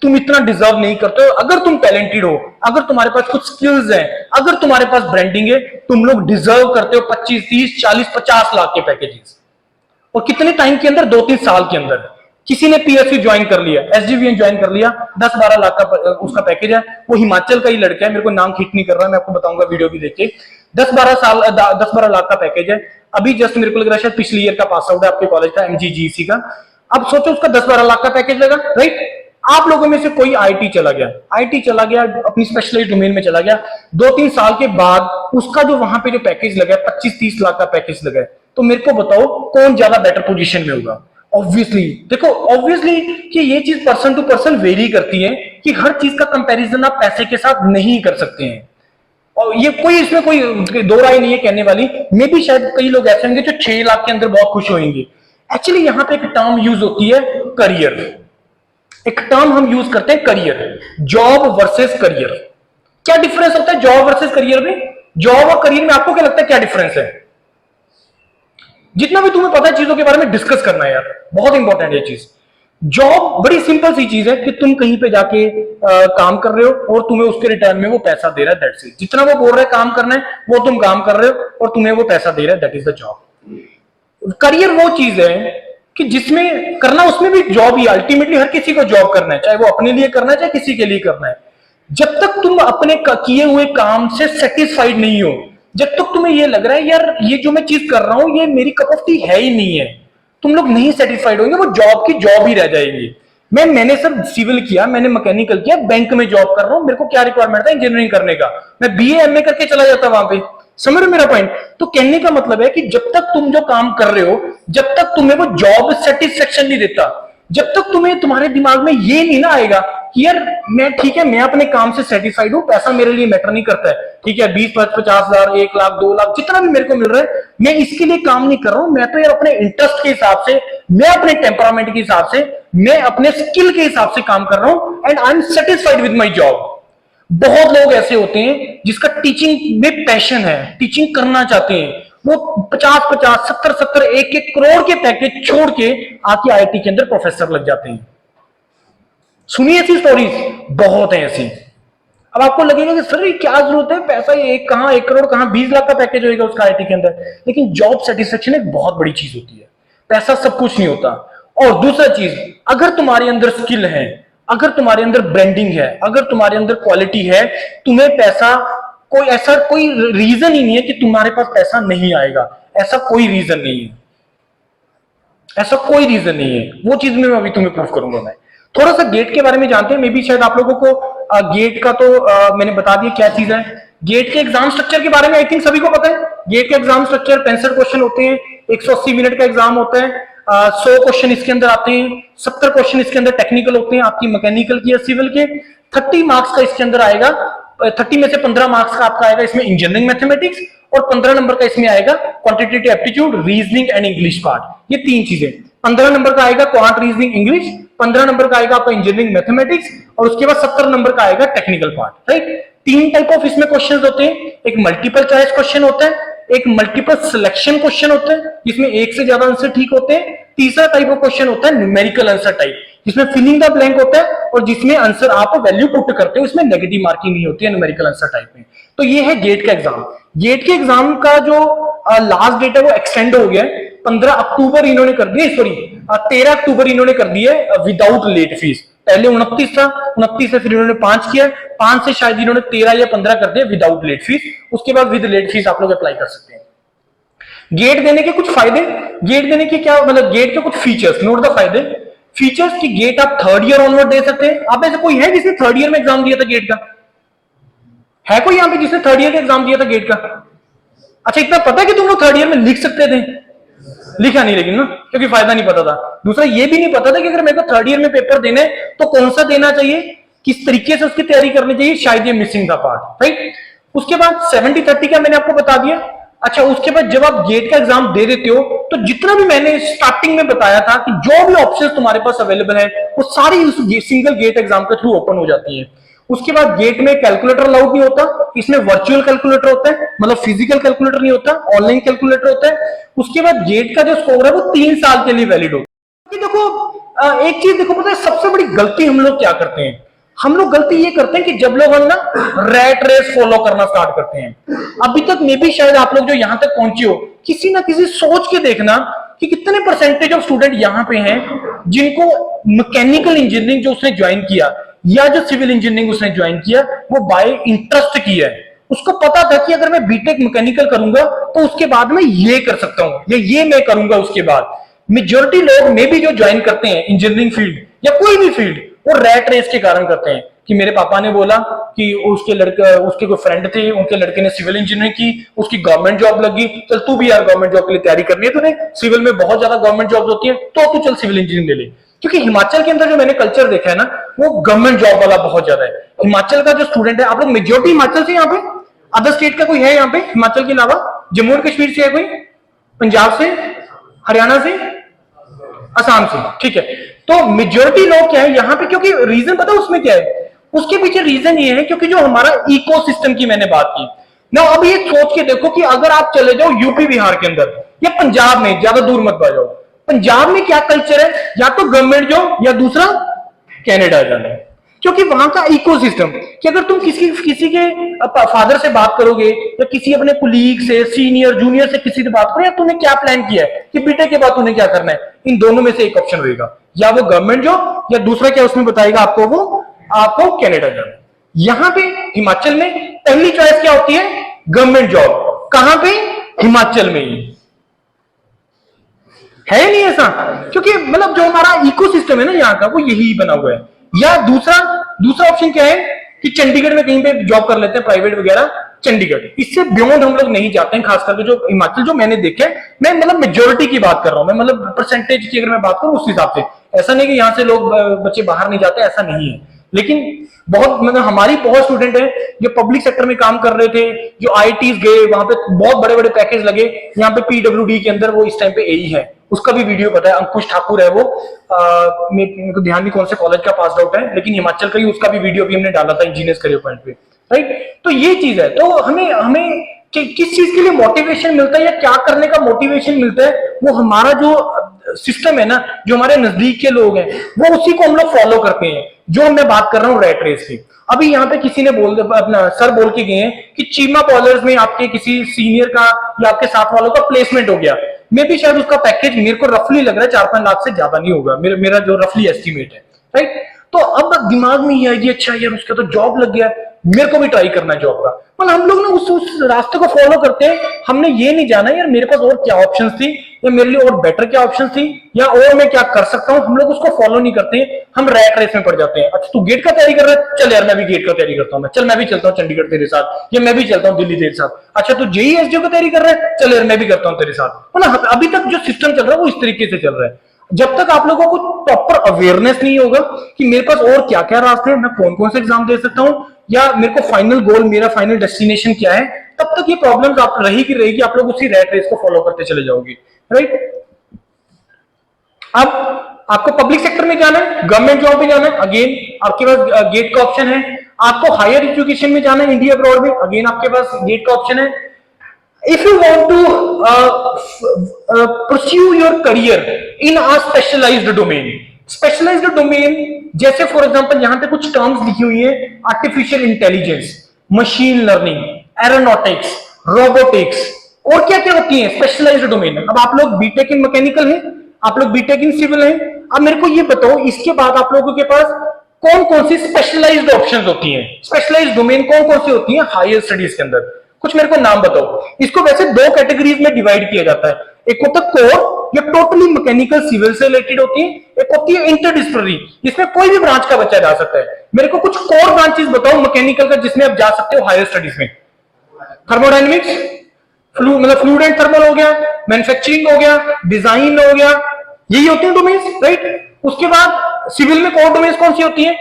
तुम इतना डिजर्व नहीं करते हो। अगर तुम टैलेंटेड हो, अगर तुम्हारे पास कुछ स्किल्स हैं, अगर तुम्हारे पास ब्रांडिंग है, तुम लोग डिजर्व करते हो 25, 30, 40, 50 लाख के पैकेजेस। और कितने टाइम के अंदर? 2-3 साल के अंदर। किसी ने पीएसयू ज्वाइन कर लिया, एसजीवीएन ज्वाइन कर लिया, 10-12 लाख का उसका पैकेज है। वो हिमाचल का ही लड़का है, मेरे को नाम हिट नहीं कर रहा, मैं आपको बताऊंगा वीडियो भी देखे। 10-12 लाख का पैकेज है। अभी जस्ट मेरे को लग रहा है शायद पिछले ईयर का पास आउट है आपके कॉलेज का, एमजीजीसी का। अब सोचो उसका 10-12 लाख का पैकेज लगा, राइट। आप लोगों में से कोई आईटी चला गया, अपनी स्पेशलाइज्ड डोमेन में चला गया। 2-3 साल के बाद उसका जो वहां पे जो पैकेज लगा, 25-30 लाख का पैकेज लगा, तो मेरे को बताओ कौन ज्यादा बेटर पोजीशन में होगा? ऑब्वियसली देखो, ऑब्वियसली कि ये चीज पर्सन टू पर्सन वेरी करती है, कि हर चीज का कंपैरिजन आप पैसे के साथ नहीं कर सकते हैं। और ये कोई इसमें कोई दो राय नहीं है कहने वाली। मे भी शायद कई लोग ऐसे होंगे जो 6 लाख के अंदर बहुत खुश होंगे। एक्चुअली यहां पे एक टर्म यूज होती है, करियर। एक टर्म हम यूज करते हैं, करियर। Job versus career. क्या डिफरेंस होता है जॉब वर्सेस करियर में? जॉब और करियर में आपको क्या लगता है क्या डिफरेंस है? जितना भी तुम्हें पता है चीजों के बारे में डिस्कस करना है यार, बहुत इंपॉर्टेंट है चीज। जॉब बड़ी सिंपल सी चीज है कि तुम कहीं पे जाके काम कर रहे हो और तुम्हें उसके रिटर्न में वो पैसा दे रहा है, दैट्स इट। जितना वो बोल रहा है काम करना है, वो तुम काम कर रहे हो और तुम्हें वो पैसा दे रहा है, that is the job. Career वो चीज है कि जिसमें करना, उसमें भी जॉब ही, अल्टीमेटली हर किसी को जॉब करना है, चाहे वो अपने लिए करना है चाहे किसी के लिए करना है। जब तक तुम अपने किए हुए काम से सेटिस्फाइड नहीं हो, जब तक तुम्हें ये लग रहा है यार ये जो मैं चीज कर रहा हूं ये मेरी कप ऑफ टी है ही नहीं है, तुम लोग नहीं सेटिस्फाइड होंगे, वो जॉब की जॉब ही रह जाएगी। मैंने सर सिविल किया, मैंने मैकेनिकल किया, बैंक में जॉब कर रहा हूं, मेरे को क्या रिक्वायरमेंट था इंजीनियरिंग करने का, मैं बीए एमए करके चला जाता वहां पे। समझ रहे मेरा पॉइंट? तो कहने का मतलब है कि जब तक तुम जो काम कर रहे हो, जब तक तुम्हें वो जॉब सेटिस्फेक्शन नहीं देता, जब तक तुम्हें तुम्हारे दिमाग में ये नहीं ना आएगा कि यार मैं ठीक है, मैं अपने काम से सेटिस्फाइड हूं, पैसा मेरे लिए मैटर नहीं करता है, ठीक है 20-50 हजार, 1 लाख, 2 लाख, जितना भी मेरे को मिल रहा है, मैं इसके लिए काम नहीं कर रहा हूं, मैं तो यार अपने इंटरेस्ट के हिसाब से, मैं अपने टेम्परामेंट के हिसाब से, मैं अपने स्किल के हिसाब से काम कर रहा हूं and I am satisfied with my job. बहुत लोग ऐसे होते हैं जिसका टीचिंग में पैशन है, टीचिंग करना चाहते हैं, वो 50-50, 70-70, 1-1 करोड़ के पैकेज छोड़ के आके आईटी के अंदर प्रोफेसर लग जाते हैं। सुनिए ऐसी स्टोरीज बहुत है ऐसी। अब आपको लगेगा कि सर ये क्या जरूरत है, पैसा ये 1 करोड़ कहां 20 लाख का पैकेज होगा उसका आईटी के अंदर। लेकिन जॉब सेटिस्फेक्शन एक बहुत बड़ी चीज होती है, पैसा सब कुछ नहीं होता। और दूसरा चीज, अगर तुम्हारे अंदर स्किल है, अगर तुम्हारे अंदर ब्रांडिंग है, अगर तुम्हारे अंदर क्वालिटी है, तुम्हें पैसा, कोई ऐसा कोई रीजन ही नहीं है कि तुम्हारे पास पैसा नहीं आएगा, ऐसा कोई रीजन नहीं है, ऐसा कोई रीजन नहीं है। वो चीज में अभी तुम्हें प्रूफ करूंगा। मैं थोड़ा सा गेट के बारे में जानते हैं, मे बी शायद आप लोगों को गेट का तो मैंने बता दिया क्या चीज है। गेट के एग्जाम स्ट्रक्चर के बारे में आई थिंक सभी को पता है। गेट के एग्जाम स्ट्रक्चर 65 क्वेश्चन होते हैं, 180 मिनट का एग्जाम होता है, 100 क्वेश्चन इसके अंदर आते हैं, 70 क्वेश्चन इसके अंदर टेक्निकल होते हैं, आपकी मैकेनिकल की या सिविल के। 30 मार्क्स का इसके अंदर आएगा, 30 में से 15 मार्क्स का आपका आएगा इसमें इंजीनियरिंग मैथमेटिक्स, और 15 नंबर का इसमें आएगा quantitative aptitude, reasoning and English part. ये 3 चीजें। 15 नंबर का आएगा क्वांट, रीजनिंग, इंग्लिश, 15 नंबर का आएगा आपका इंजीनियरिंग मैथमेटिक्स, और उसके बाद 70 नंबर का आएगा technical part, right. 3 type of इसमें क्वेश्चंस होते हैं, एक मल्टीपल चॉइस क्वेश्चन होता है, एक मल्टीपल सिलेक्शन क्वेश्चन होता है जिसमें एक से ज्यादा आंसर ठीक होते हैं, तीसरा टाइप ऑफ क्वेश्चन होता है न्यूमेरिकल आंसर टाइप, जिसमें फिलिंग द ब्लैंक होता है और जिसमें आंसर आप वैल्यू पुट करते हो, इसमें नेगेटिव मार्किंग नहीं होती है न्यूमेरिकल आंसर टाइप में। तो ये है गेट का एग्जाम। गेट के एग्जाम का जो लास्ट डेट है वो एक्सटेंड हो गया है, 15 अक्टूबर इन्होंने कर दिया, सॉरी 13 अक्टूबर इन्होंने कर दिया विदाउट लेट फीस। पहले 29 था, 29 से फिर इन्होंने 5 किया, 5 से शायद इन्होंने 13 या 15 कर दिया विदाउट लेट फीस। उसके बाद विद लेट फीस आप लोग अप्लाई कर सकते हैं। गेट देने के कुछ फायदे, गेट देने के क्या मतलब, गेट के कुछ फीचर्स, नोट द फायदे। फीचर्स की गेट आप 3rd ईयर ऑनवर्ड दे सकते हैं। आप में से कोई है जिसने 3rd ईयर में एग्जाम दिया था गेट का? है कोई यहां पे जिसने 3rd ईयर का एग्जाम दिया था गेट का? अच्छा, इतना पता है कि तुम लोग 3rd ईयर में लिख सकते थे? लिखा नहीं लेकिन ना, क्योंकि फायदा नहीं पता था। दूसरा ये भी नहीं पता था कि अगर मेरे को 3rd ईयर में पेपर देने तो कौन सा देना चाहिए, किस तरीके से उसकी तैयारी करनी चाहिए, शायद ये मिसिंग था पार्ट, राइट। उसके बाद 70-30 का मैंने आपको बता दिया। अच्छा, उसके बाद जब आप गेट का एग्जाम दे देते हो तो जितना भी मैंने स्टार्टिंग में बताया था कि जो भी ऑप्शंस तुम्हारे पास अवेलेबल है वो सारी उस सिंगल गेट एग्जाम के थ्रू ओपन हो जाती है। उसके बाद गेट में कैलकुलेटर अलाउड नहीं होता, इसमें वर्चुअल कैलकुलेटर होता है, मतलब फिजिकल कैलकुलेटर नहीं होता, ऑनलाइन कैलकुलेटर होता है। उसके बाद गेट का जो स्कोर है वो 3 साल के लिए वैलिड होता है। देखो एक चीज देखो, पता है सबसे बड़ी गलती हम लोग क्या करते हैं? हम लोग गलती ये करते हैं कि जब लोग हम ना रैट रेस फॉलो करना स्टार्ट करते हैं, अभी तक मे भी शायद आप लोग जो यहां तक पहुंचे हो, किसी ना किसी सोच के देखना कि कितने परसेंटेज ऑफ स्टूडेंट यहां पे हैं जिनको मैकेनिकल इंजीनियरिंग जो उसने ज्वाइन किया या जो सिविल इंजीनियरिंग उसने ज्वाइन किया वो बाय इंटरेस्ट किया है। उसको पता था कि अगर मैं बीटेक मैकेनिकल करूंगा तो उसके बाद मैं ये कर सकता हूं या ये मैं करूंगा उसके बाद। मेजोरिटी लोग में भी जो ज्वाइन करते हैं इंजीनियरिंग फील्ड या कोई भी फील्ड, वो रैट रेस के कारण करते हैं कि मेरे पापा ने बोला कि उसके लड़के, उसके कोई फ्रेंड थे, उनके लड़के ने सिविल इंजीनियरिंग की, उसकी गवर्नमेंट जॉब लगी, चल तू भी यार गवर्नमेंट जॉब के लिए तैयारी करनी है तूने, सिविल में बहुत ज्यादा गवर्नमेंट जॉब होती है तो तू चल सिविल इंजीनियरिंग ले ले। क्योंकि हिमाचल के अंदर जो मैंने कल्चर देखा है ना, वो गवर्नमेंट जॉब वाला बहुत ज्यादा है। हिमाचल का जो स्टूडेंट है, आप लोग मेजोरिटी हिमाचल से यहाँ पे, अदर स्टेट का कोई है यहाँ पे हिमाचल के अलावा? जम्मू और कश्मीर से है कोई? पंजाब से? हरियाणा से? असम से? ठीक है। तो मेजोरिटी लोग क्या है यहाँ पे, क्योंकि रीजन पता है उसमें क्या है? उसके पीछे रीजन ये है क्योंकि जो हमारा इकोसिस्टम की मैंने बात की ना, अब ये सोच के देखो कि अगर आप चले जाओ यूपी बिहार के अंदर या पंजाब में, ज्यादा दूर मत जाओ, पंजाब में क्या कल्चर है? या तो गवर्नमेंट जॉब या दूसरा कनाडा जाना है। क्योंकि वहां का इकोसिस्टम, कि अगर तुम किसी के फादर से बात करोगे या किसी अपने कुलीग से, सीनियर जूनियर से किसी से बात करो, या तूने क्या प्लान किया है कि बीटेक के बाद तूने क्या करना है, इन दोनों में से एक ऑप्शन रहेगा, या वो गवर्नमेंट जॉब या दूसरा क्या उसमें बताएगा आपको, वो आपको कनाडा जाना है। यहां पे हिमाचल में पहली चॉइस क्या होती है? Government job. कहां पे? हिमाचल में ही है नहीं ऐसा, क्योंकि मतलब जो हमारा इकोसिस्टम है ना यहाँ का, वो यही बना हुआ है। या दूसरा ऑप्शन क्या है कि चंडीगढ़ में कहीं पे जॉब कर लेते हैं प्राइवेट वगैरह, चंडीगढ़। इससे बियॉन्ड हम लोग नहीं जाते हैं, खास करके जो हिमाचल जो मैंने देखे, मैं मतलब मेजोरिटी की बात कर रहा हूं, मैं मतलब परसेंटेज की अगर मैं बात करूं उस हिसाब से। ऐसा नहीं कि यहाँ से लोग बच्चे बाहर नहीं जाते, ऐसा नहीं है, लेकिन बहुत मतलब हमारी बहुत स्टूडेंट है जो पब्लिक सेक्टर में काम कर रहे थे, जो आईटीज गए, वहां पे बहुत बड़े बड़े पैकेज लगे। यहाँ पे पीडब्ल्यूडी के अंदर वो इस टाइम पे एई है, उसका भी वीडियो पता है, अंकुश ठाकुर है वो, मेरे को ध्यान नहीं कौन से कॉलेज का पास आउट है, लेकिन हिमाचल का ही, उसका भी वीडियो भी हमने डाला था इंजीनियर्स करियर पॉइंट पे, राइट। तो ये चीज है, तो हमें किस चीज के लिए मोटिवेशन मिलता है या क्या करने का मोटिवेशन मिलता है, वो हमारा जो सिस्टम है ना, जो हमारे नजदीक के लोग हैं, वो उसी को हम लोग फॉलो करते हैं। जो मैं बात कर रहा हूँ रैट रेस की, अभी यहाँ पे किसी ने अपना सर बोल के गए हैं कि चीमा पॉलर्स में आपके किसी सीनियर का या आपके साथ वालों का प्लेसमेंट हो गया, मे भी शायद उसका पैकेज मेरे को रफली लग रहा है 4-5 लाख से ज्यादा नहीं होगा, मेरा जो रफली एस्टिमेट है, राइट। तो अब दिमाग में ये आएगी, अच्छा यार उसका तो जॉब लग गया, मेरे को भी ट्राई करना है जॉब का। मतलब हम लोग ना उस रास्ते को फॉलो करते हैं, हमने ये नहीं जाना यार मेरे पास और क्या ऑप्शंस थी, या मेरे लिए और बेटर क्या ऑप्शंस थी, या और मैं क्या कर सकता हूं, हम लोग उसको फॉलो नहीं करते हैं, हम रैट रेस में पड़ जाते हैं। अच्छा तू गेट का तैयारी कर रहा है, चल यार मैं भी गेट का तैयारी करता हूं, चल मैं भी चलता हूं चंडीगढ़ तेरे साथ, या मैं भी चलता हूं दिल्ली तेरे साथ। अच्छा तू जेईई एसडीओ का तैयारी कर रहा है, चल यार मैं भी करता हूं तेरे साथ। मतलब अभी तक जो सिस्टम चल रहा है वो इस तरीके से चल रहा है। जब तक आप लोगों को प्रॉपर अवेयरनेस नहीं होगा कि मेरे पास और क्या क्या रास्ते हैं, मैं कौन कौन से एग्जाम दे सकता हूं, या मेरे को फाइनल गोल, मेरा फाइनल डेस्टिनेशन क्या है, तब तक ये प्रॉब्लम्स आप रहेगी, आप लोग उसी रैट रेस को फॉलो करते चले जाओगे, राइट। अब आपको पब्लिक सेक्टर में जाना है, गवर्नमेंट जॉब में जाना है, अगेन आपके पास गेट का ऑप्शन है। आपको हायर एजुकेशन में जाना है इंडिया अब्रॉड में, अगेन आपके पास गेट का ऑप्शन है। If you want to pursue your career in a specialized domain, specialized domain जैसे फॉर एग्जांपल यहाँ पे कुछ टर्म्स लिखी हुई है, artificial intelligence, machine learning, aeronautics, robotics, और क्या क्या होती है स्पेशलाइज्ड डोमेन। अब आप लोग बीटेक इन मैकेनिकल हैं, आप लोग बीटेक इन सिविल हैं, अब मेरे को ये बताओ इसके बाद आप लोगों के पास कौन कौन सी स्पेशलाइज्ड ऑप्शंस होती हैं, स्पेशलाइज्ड डोमेन कौन कौन सी होती हैं हायर स्टडीज के अंदर, कुछ मेरे को नाम बताओ। इसको वैसे 2 कैटेगरीज में डिवाइड किया जाता है, एक होता है कोर, जो टोटली मैकेनिकल सिविल से रिलेटेड होती है, एक होती है इंटरडिसिप्लिनरी, जिसमें कोई भी ब्रांच का बच्चा जा सकता है। मेरे को कुछ कोर ब्रांचेस बताओ मैकेनिकल का जिसमें आप जा सकते हो हायर स्टडीज में। थर्मोडायनेमिक्स, मतलब फ्लूइड एंड थर्मल हो गया, मैन्युफैक्चरिंग हो गया, डिजाइन हो गया, यही होती है डोमेन्स, राइट। उसके बाद सिविल में कोर डोमेन्स कौन सी होती है?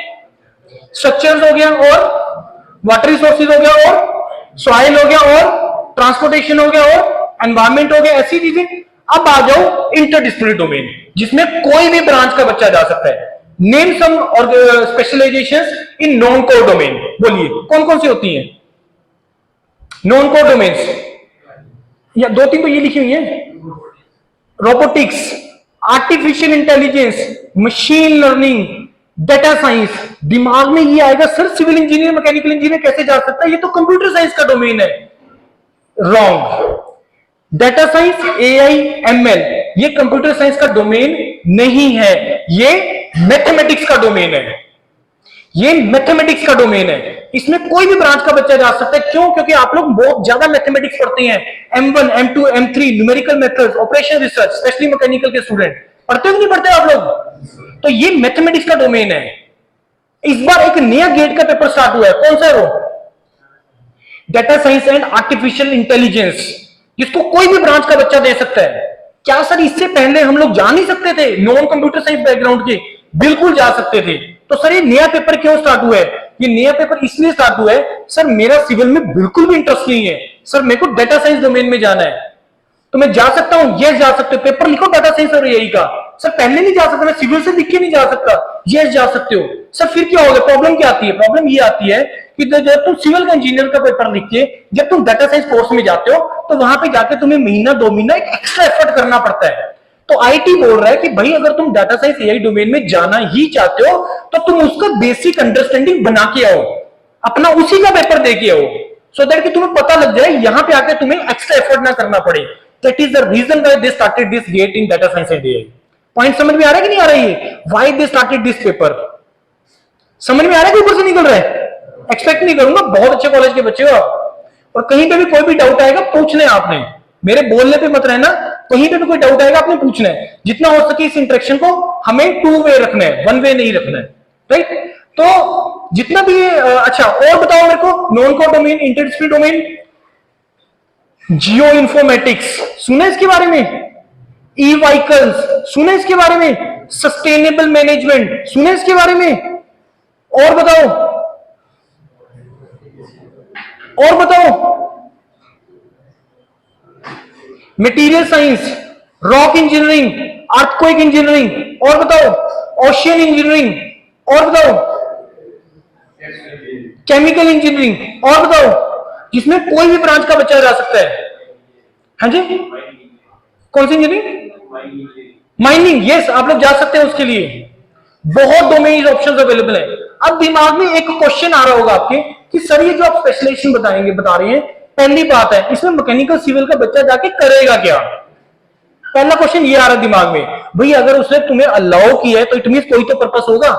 स्ट्रक्चर्स हो गया, और वाटर रिसोर्सेज हो गया, और सॉइल हो गया, और ट्रांसपोर्टेशन हो गया, और एनवायरमेंट हो गया, ऐसी चीजें। अब आ जाओ इंटरडिसिप्लिनरी डोमेन, जिसमें कोई भी ब्रांच का बच्चा जा सकता है। नेम सम और specialisations in non core domain, बोलिए कौन कौन सी होती हैं नॉन कोर डोमेन्स? या 2-3 तो ये लिखी हुई है, robotics, artificial intelligence, machine learning, data science, दिमाग में ये आएगा sir civil engineer mechanical engineer कैसे जा सकता है, ये तो कंप्यूटर साइंस का डोमेन है। Wrong. Data science, AI, ML ये कंप्यूटर साइंस का डोमेन नहीं है, ये मैथमेटिक्स का डोमेन है। ये मैथमेटिक्स का डोमेन है, इसमें कोई भी ब्रांच का बच्चा जा सकता है। क्यों? क्योंकि आप लोग बहुत ज्यादा मैथमेटिक्स पढ़ते हैं, M1, M2, M3, numerical methods, operation research, specially mechanical के स्टूडेंट पढ़ते हो कि नहीं पढ़ते आप लोग? तो ये मैथमेटिक्स का डोमेन है। इस बार एक नया गेट का पेपर स्टार्ट हुआ है, कौन सा है वो? Data science and artificial intelligence, जिसको कोई भी ब्रांच का बच्चा दे सकता है। क्या सर इससे पहले हम लोग जा नहीं सकते थे? नॉन कंप्यूटर साइंस बैकग्राउंड के बिल्कुल जा सकते थे। तो सर ये नया पेपर क्यों स्टार्ट हुआ है? ये नया पेपर इसलिए स्टार्ट हुआ है सर मेरा सिविल में बिल्कुल भी इंटरेस्ट नहीं है, सर मेरे को डेटा साइंस डोमेन में जाना है। तो मैं जा सकता हूं? यस जा सकते हो, पेपर लिखो डेटा साइंस और एआई का। सर पहले नहीं जा सकता, मैं सिविल से लिख के नहीं जा सकता। यस जा सकते हो। सर फिर क्या होगा? प्रॉब्लम क्या आती है? प्रॉब्लम ये आती है कि जब तुम सिविल का इंजीनियर का पेपर लिख के जब तुम डेटा साइंस कोर्स में जाते हो तो वहां पे जाके तुम्हें महीना 2 महीना एक एक्स्ट्रा एफर्ट करना पड़ता है। तो आईटी बोल रहा है कि भाई अगर तुम डाटा साइंस एआई डोमेन में जाना ही चाहते हो तो तुम उसका बेसिक अंडरस्टैंडिंग बना के आओ, अपना उसी का पेपर दे के आओ, सो दैट कि तुम्हें पता लग जाए, यहां पे आके तुम्हें एक्स्ट्रा एफर्ट ना करना पड़े। That is the reason why they started this GATE in data science and AI. Point समझ में आ रहा है कि नहीं आ रहा है? Why they started this paper समझ में आ रहा है कि ऊपर से निकल रहा है? एक्सपेक्ट नहीं करूंगा, बहुत अच्छे कॉलेज के बच्चे हो आप। और कहीं पे भी कोई भी डाउट आएगा पूछने आपने, मेरे बोलने पे मत रहना, कहीं पे भी कोई डाउट आएगा आपने पूछना है। जितना हो सके इस इंटरेक्शन को हमें 2 वे रखना है, 1 वे नहीं रखना है, राइट? तो जितना भी अच्छा और बताओ मेरे को, non core domain, interdisciplinary domain, geo informatics सुना इसके बारे में? ई व्हीकल्स सुना इसके बारे में? सस्टेनेबल मैनेजमेंट सुना इसके बारे में? और बताओ, और बताओ। Material science, rock engineering, earthquake engineering, और बताओ, ओशियन इंजीनियरिंग, और बताओ, केमिकल इंजीनियरिंग, और बताओ, जिसमें कोई भी ब्रांच का बच्चा जा सकता है। हाँ जी, कौन सी इंजीनियरिंग? माइनिंग, यस आप लोग जा सकते हैं उसके लिए। बहुत डोमेन ऑप्शंस अवेलेबल है। अब दिमाग में एक क्वेश्चन आ रहा होगा आपके कि सर ये जो आप स्पेशलाइजेशन बता रहे हैं, पहली बात है इसमें मैकेनिकल सिविल का बच्चा जाके करेगा क्या? पहला क्वेश्चन ये आ रहा है दिमाग में, भाई अगर उसने तुम्हें अलाउ किया है तो इट मींस कोई तो पर्पस होगा,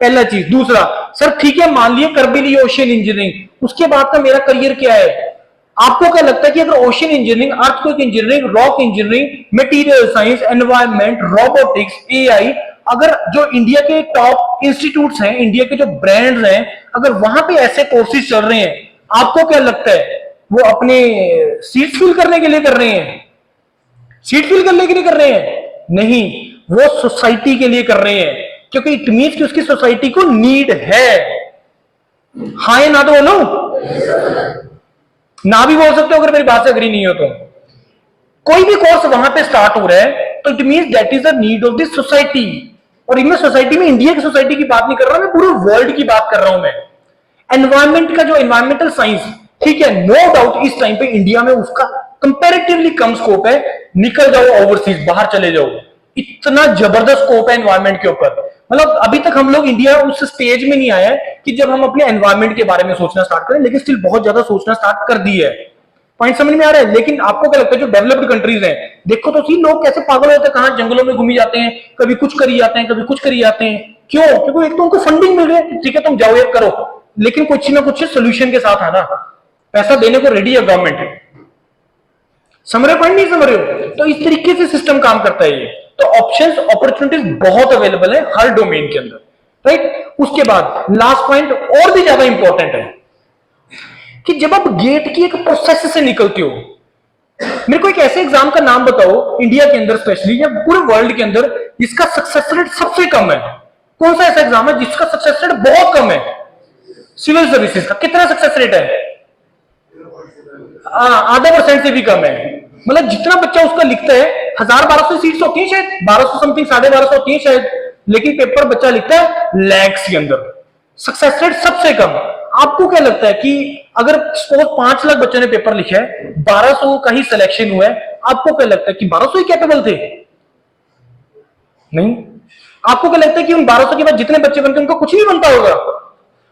पहला चीज। दूसरा, सर ठीक है मान लिए कर भी लिए ओशियन इंजीनियरिंग, उसके बाद का मेरा करियर क्या है? आपको क्या लगता है कि अगर ocean engineering, earthquake engineering, rock engineering, material science, environment, robotics, AI, अगर जो इंडिया के टॉप इंस्टीट्यूट्स हैं, इंडिया के जो ब्रांड्स हैं, अगर वहां पे ऐसे कोर्सेज चल रहे हैं, आपको क्या लगता है वो अपने सीट फिल करने के लिए कर रहे हैं? सीट फिल करने के लिए कर रहे हैं? नहीं, वो सोसाइटी के लिए कर रहे हैं, क्योंकि इट मींस कि उसकी सोसाइटी को नीड है। हाँ या ना तो बोलो, ना भी बोल सकते हो अगर मेरी बात से अग्री नहीं हो तो। कोई भी कोर्स वहां पे स्टार्ट हो रहा है तो it means that is the need of this society. और इनमें सोसाइटी में इंडिया की सोसाइटी की बात नहीं कर रहा, मैं पूरे वर्ल्ड की बात कर रहा हूं। मैं एनवायरमेंट का जो एनवायरमेंटल साइंस, ठीक है, नो डाउट इस टाइम पे इंडिया में उसका कंपैरेटिवली कम स्कोप है। निकल जाओ ओवरसीज, बाहर चले जाओ, इतना जबरदस्त स्कोप है एनवायरमेंट के ऊपर। मतलब अभी तक हम लोग इंडिया उस स्टेज में नहीं आया है कि जब हम अपने एनवायरमेंट के बारे में सोचना स्टार्ट करें, लेकिन स्टिल बहुत ज्यादा सोचना स्टार्ट कर दी है। पॉइंट समझ में आ रहा है? लेकिन आपको क्या लगता है जो डेवलप्ड कंट्रीज हैं, देखो तो सही लोग कैसे पागल होते हैं, कहां जंगलों में घूमी जाते हैं, कभी कुछ करी जाते हैं, कभी कुछ करी जाते हैं। क्यों? क्योंकि एक तो उनको फंडिंग मिल रही है, ठीक है तुम जाओ ये करो, लेकिन कुछ ना कुछ सोल्यूशन के साथ आना, पैसा देने को रेडी है गवर्नमेंट। समझ रहे पॉइंट? नहीं समझ रहे हो? तो इस तरीके से सिस्टम काम करता है ये। तो ऑप्शंस, अपॉर्चुनिटीज बहुत अवेलेबल है हर डोमेन के अंदर, राइट? उसके बाद लास्ट पॉइंट और भी ज्यादा इंपॉर्टेंट है कि जब आप गेट की एक प्रोसेस से निकलते हो, मेरे को एक ऐसे एग्जाम का नाम बताओ इंडिया के अंदर स्पेशली या पूरे वर्ल्ड के अंदर जिसका सक्सेस रेट सबसे कम है। कौन सा ऐसा एग्जाम है जिसका सक्सेस रेट बहुत कम है? सिविल सर्विसेज का कितना सक्सेस रेट है? आधा % से भी कम है। मतलब जितना बच्चा उसका लिखता है, 1000-1200 सीट्स होती है शायद, 1200 समथिंग, 1250 होती है शायद, लेकिन पेपर बच्चा लिखता है लैक्स के अंदर, सक्सेस रेट सबसे कम। आपको क्या लगता है कि अगर सपोज 5 लाख बच्चों ने पेपर लिखा है, 1200 का ही सिलेक्शन हुआ है, आपको क्या लगता है कि 1200 ही कैपेबल थे? नहीं। आपको क्या लगता है कि उन 1200 के बाद जितने बच्चे बनते हैं उनको कुछ नहीं बनता होगा?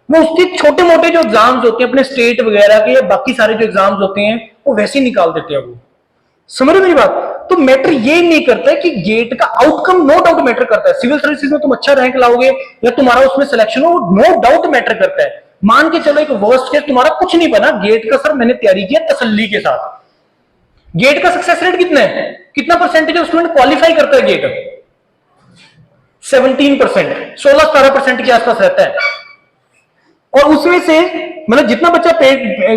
वो उसके छोटे मोटे जो एग्जाम्स होते हैं अपने स्टेट वगैरह के या बाकी सारे जो एग्जाम्स होते हैं वो वैसे ही निकाल देते हैं। वो समझ रहे मेरी बात? तो मैटर ये नहीं करता है कि गेट का आउटकम नो डाउट मैटर करता है। सिविल सर्विसेज में तुम अच्छा रैंक लाओगे या तुम्हारा उसमें सिलेक्शन हो, नो डाउट मैटर करता है। मान के चलो एक वर्स्ट केस तुम्हारा कुछ नहीं बना गेट का, सर मैंने तैयारी किया तसल्ली के साथ, गेट का सक्सेस रेट कितना है, कितना परसेंटेज ऑफ स्टूडेंट क्वालिफाई करता है गेट? 17%, 16-17% के आसपास रहता है। और उसमें से मतलब जितना बच्चा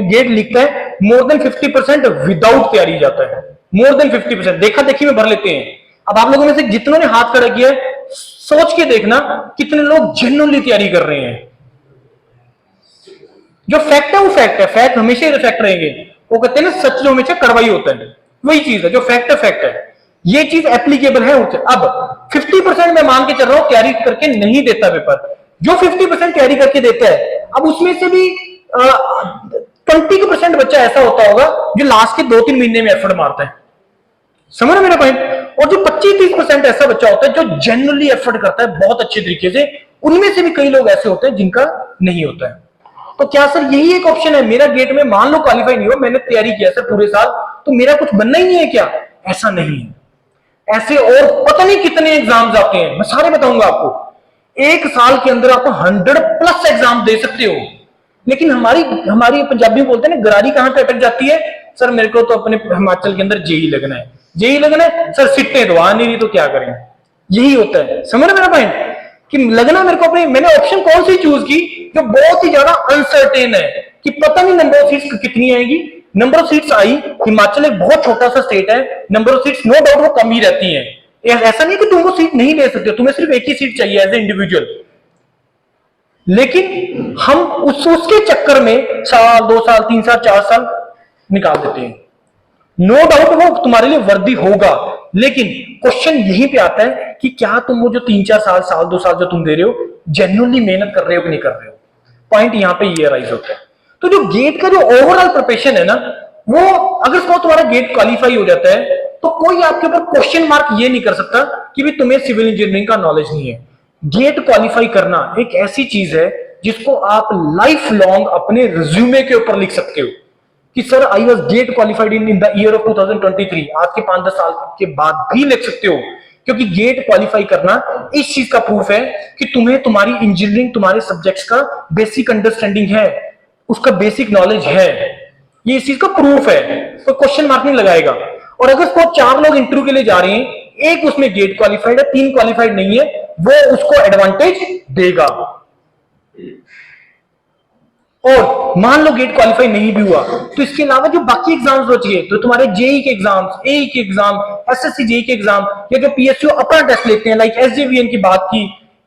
गेट लिखता है मोर देन 50% विदाउट तैयारी जाता है, मोर देन 50%। देखा देखी में भर लेते हैं। अब आप लोगों में से जितनों ने हाथ खड़ा किया है सोच के देखना कितने लोग जेन्युइनली तैयारी कर रहे हैं। जो फैक्ट है वो फैक्ट है, फैक्ट हमेशा फैक्ट रहेंगे। वो कहते हैं ना सच जो हमेशा कड़वा ही होता है, वही चीज है जो फैक्ट है फैक्ट है। ये चीज एप्लीकेबल है उसे। अब 50% मैं मान के चल रहा हूं तैयारी करके नहीं देता पेपर, जो 50% तैयारी करके देता है अब उसमें से भी 20% बच्चा ऐसा होता होगा जो लास्ट के 2-3 महीने में एफर्ट मारता है। समझ रहे मेरा पॉइंट? और जो 25-30% ऐसा बच्चा होता है जो जेन्युइनली एफर्ट करता है बहुत अच्छे तरीके से, उनमें से भी कई लोग ऐसे होते हैं जिनका नहीं होता है। तो क्या सर यही एक ऑप्शन है मेरा गेट में मान लो क्वालिफाई नहीं हो, मैंने तैयारी किया सर पूरे साल, तो मेरा कुछ बनना ही नहीं है क्या? ऐसा नहीं है। ऐसे और पता नहीं कितने एग्जाम्स आते हैं, मैं सारे बताऊंगा आपको। एक साल के अंदर आपको 100+ एग्जाम दे सकते हो। लेकिन हमारी पंजाबी में बोलते हैं ना गरारी कहां पे अटक जाती है, सर मेरे को तो अपने हिमाचल के अंदर जेई लगना है, जेई लगना है सर, सीटें तो आ नहीं रही तो क्या करें। यही होता है। समझ रहे मेरा पॉइंट कि लगना मेरे को अपने, मैंने ऑप्शन कौन सी चूज की जो बहुत ही ज्यादा अनसर्टेन है कि पता नहीं नंबर ऑफ सीट्स कितनी आएगी। नंबर ऑफ सीट्स आई, हिमाचल एक बहुत छोटा सा स्टेट है, number of seats no doubt वो कम ही रहती है। ऐसा नहीं कि तुम वो सीट नहीं ले सकते, तुम्हें सिर्फ एक ही सीट चाहिए एज ए इंडिविजुअल। लेकिन हम उसके चक्कर में साल 2 साल 3 साल 4 साल निकाल देते हैं। नो डाउट वो तुम्हारे लिए वर्दी होगा, लेकिन क्वेश्चन यहीं पे आता है कि क्या तुम वो जो 3-4 साल 2 साल जो तुम दे रहे हो जेन्युइनली मेहनत कर रहे हो कि नहीं कर रहे हो। पॉइंट यहां पे ये राइज होता है। तो जो गेट का जो ओवरऑल प्रिपरेशन है ना, वो अगर सो तुम्हारा गेट क्वालिफाई हो जाता है तो कोई आपके ऊपर क्वेश्चन मार्क ये नहीं कर सकता कि भी तुम्हें सिविल इंजीनियरिंग का नॉलेज नहीं है। गेट क्वालिफाई करना एक ऐसी चीज है जिसको आप लाइफ लॉन्ग अपने रिज्यूमे के ऊपर लिख सकते हो कि sir I was get qualified in the year of 2023। आज के 5-10 साल के बाद भी लिख सकते हो, क्योंकि गेट क्वालिफाई करना इस चीज का प्रूफ है कि तुम्हें तुम्हारी इंजीनियरिंग तुम्हारे सब्जेक्ट्स का बेसिक अंडरस्टैंडिंग है, उसका बेसिक नॉलेज है, ये इस चीज का प्रूफ है। तो क्वेश्चन मार्क नहीं लगाएगा। और अगर उसको 4 लोग इंटरव्यू के लिए जा रहे हैं, एक उसमें गेट क्वालिफाइड है 3 क्वालिफाइड नहीं है, वो उसको एडवांटेज देगा। और मान लो गेट क्वालिफाई नहीं भी हुआ तो इसके अलावा जो बाकी एग्जाम्स बचे तो तुम्हारे जेई के एग्जाम्स, एई के एग्जाम, एसएससी जेई के एग्जाम या जो पीएसयू अपना टेस्ट लेते हैं लाइक एसजेवीएन की बात की,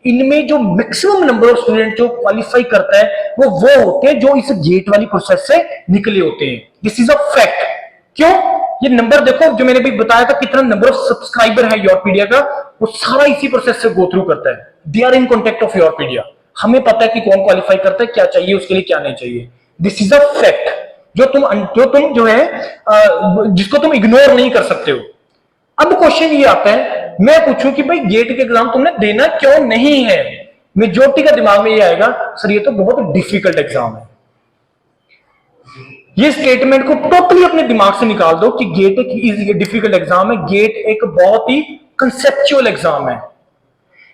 इनमें जो मैक्सिमम नंबर ऑफ स्टूडेंट जो क्वालिफाई करता है वो होते हैं जो इस गेट वाली प्रोसेस से निकले होते हैं। This is a fact. क्यों? ये नंबर देखो जो मैंने भी बताया था कितना नंबर ऑफ सब्सक्राइबर है योरपीडिया का, वो सारा इसी प्रोसेस से गो थ्रू करता है। They are in contact of Yourpedia. हमें पता है कि कौन क्वालिफाई करता है, क्या चाहिए उसके लिए, क्या नहीं चाहिए। दिस इज अ फैक्ट जो तुम जो है जिसको तुम इग्नोर नहीं कर सकते हो। अब क्वेश्चन ये आता है, मैं पूछूं कि भाई गेट के एग्जाम तुमने देना क्यों नहीं है? मेजॉरिटी का दिमाग में ये आएगा सर ये तो बहुत डिफिकल्ट एग्जाम है। ये स्टेटमेंट को टोटली अपने दिमाग से निकाल दो कि गेट एक डिफिकल्ट एग्जाम है। गेट एक बहुत ही कंसेप्चुअल एग्जाम है।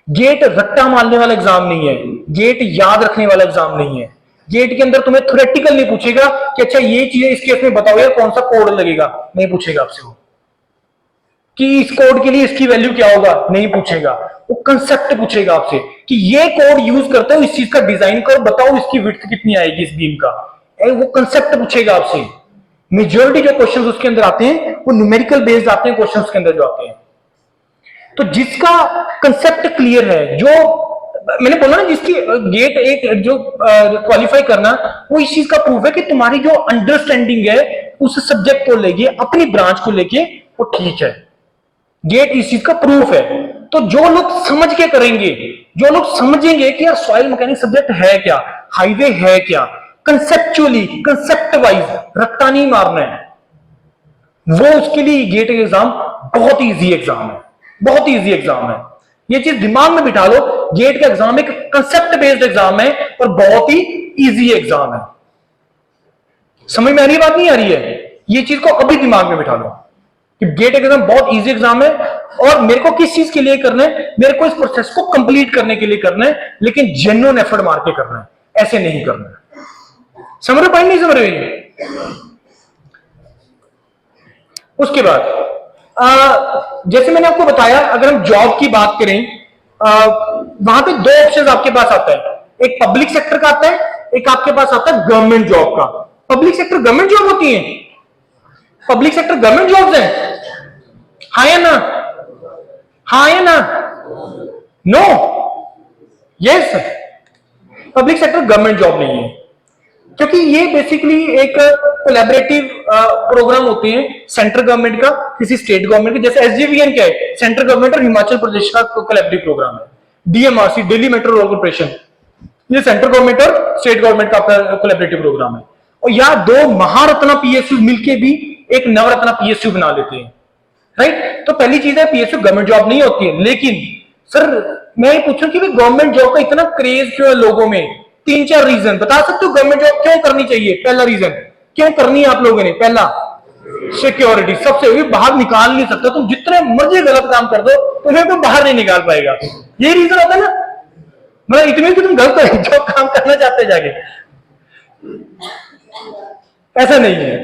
गेट रट्टा मारने वाला एग्जाम नहीं है, गेट याद रखने वाला एग्जाम नहीं है। गेट के अंदर तुम्हें थ्योरेटिकल नहीं पूछेगा कि अच्छा ये चीजें इस केस में बताओ यार कौन सा कोड लगेगा, नहीं पूछेगा आपसे वो कि इस कोड के लिए इसकी वैल्यू क्या होगा, नहीं पूछेगा। वो कंसेप्ट पूछेगा आपसे कि ये कोड यूज करते हो, इस चीज का डिजाइन करो, बताओ इसकी विड्थ कितनी आएगी इस बीम का। वो कंसेप्ट पूछेगा आपसे। मेजॉरिटी जो क्वेश्चंस उसके अंदर आते हैं वो न्यूमेरिकल बेस्ड आते हैं क्वेश्चंस के अंदर जो आते हैं। तो जिसका कंसेप्ट क्लियर है, जो मैंने बोला ना जिसकी गेट एक जो क्वालिफाई करना, वो इस चीज का प्रूफ है कि तुम्हारी जो अंडरस्टैंडिंग है उस सब्जेक्ट को लेके, अपनी ब्रांच को लेके, वो ठीक है। गेट इस चीज का प्रूफ है। तो जो लोग समझ के करेंगे, जो लोग समझेंगे कि यार सॉइल मैकेनिक्स सब्जेक्ट है क्या, हाईवे है क्या, कंसेप्चुअली कंसेप्ट वाइज रट्टा नहीं मारना है, वो उसके लिए गेट एग्जाम बहुत ही इजी एग्जाम है, बहुत ही इजी एग्जाम है। ये चीज दिमाग में बिठा लो, गेट का एग्जाम एक कंसेप्ट बेस्ड एग्जाम है और बहुत ही इजी एग्जाम है। समझ में आ रही है बात, नहीं आ रही है? ये चीज को अभी दिमाग में बिठा लो कि गेट एग्जाम बहुत इजी एग्जाम है और मेरे को किस चीज के लिए करना है, मेरे को इस प्रोसेस को कंप्लीट करने के लिए करना है, लेकिन जेन्युइन एफर्ट मार के करना है, ऐसे नहीं करना है। समझ रहे पॉइंट, नहीं समझ रहे? उसके बाद जैसे मैंने आपको बताया, अगर हम जॉब की बात करें, वहां पे दो ऑप्शन आपके पास आता है, एक पब्लिक सेक्टर का आता है, एक आपके पास आता है गवर्नमेंट जॉब का। पब्लिक सेक्टर गवर्नमेंट जॉब होती है, पब्लिक सेक्टर गवर्नमेंट जॉब्स है, हाँ या ना? हाँ या ना? No? Yes, public sector government job नहीं है, क्योंकि ये बेसिकली एक कोलैबोरेटिव प्रोग्राम होते हैं सेंट्रल गवर्नमेंट का किसी स्टेट गवर्नमेंट का। जैसे एसजीवीएन क्या है, सेंट्रल गवर्नमेंट और हिमाचल प्रदेश का कोलैबोरेटिव प्रोग्राम है। DMRC, Delhi metro rail corporation, ये सेंट्रल गवर्नमेंट और स्टेट गवर्नमेंट का कोलैबोरेटिव प्रोग्राम है। और यहाँ दो महारत्ना पीएसयू मिलके भी एक नवरत्ना पीएसयू बना लेते हैं, राइट? तो पहली चीज है, पीएसयू गवर्नमेंट जॉब नहीं होती है। लेकिन सर मैं ये पूछूं कि गवर्नमेंट जॉब का इतना क्रेज क्यों है लोगों में? 3-4 रीजन बता सकते हो गवर्नमेंट जॉब क्यों करनी चाहिए। पहला रीजन क्यों करनी है आप लोगों ने, पहला सिक्योरिटी। सबसे भी बाहर निकाल नहीं सकता, तुम जितने मर्जी गलत काम कर दो तुम्हें कोई बाहर नहीं निकाल पाएगा। ये रीजन होता है ना, मतलब इतने कि तुम गलत जो काम करना चाहते जाके, ऐसा नहीं है।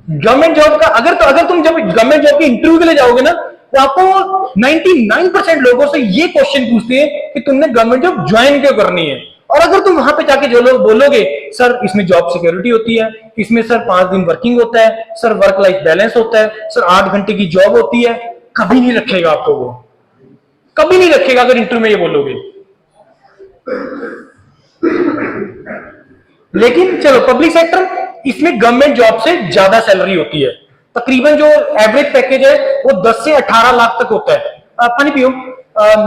गवर्नमेंट जॉब का अगर तुम जब गवर्नमेंट जॉब के इंटरव्यू के लिए जाओगे ना, तो आपको 99% लोगों से ये क्वेश्चन पूछते हैं कि तुमने गवर्नमेंट जॉब ज्वाइन क्यों करनी है। और अगर तुम वहां पे जाके जो लोग बोलोगे सर इसमें जॉब सिक्योरिटी होती है, इसमें सर 5 दिन वर्किंग होता है, सर वर्क लाइफ बैलेंस होता है, सर 8 घंटे की जॉब होती है, कभी नहीं रखेगा आपको, वो कभी नहीं रखेगा अगर इंटरव्यू में ये बोलोगे। लेकिन चलो पब्लिक सेक्टर, इसमें गवर्नमेंट जॉब से ज्यादा सैलरी होती है। तकरीबन जो एवरेज पैकेज है वो 10 से 18 लाख तक होता है। पानी पियो।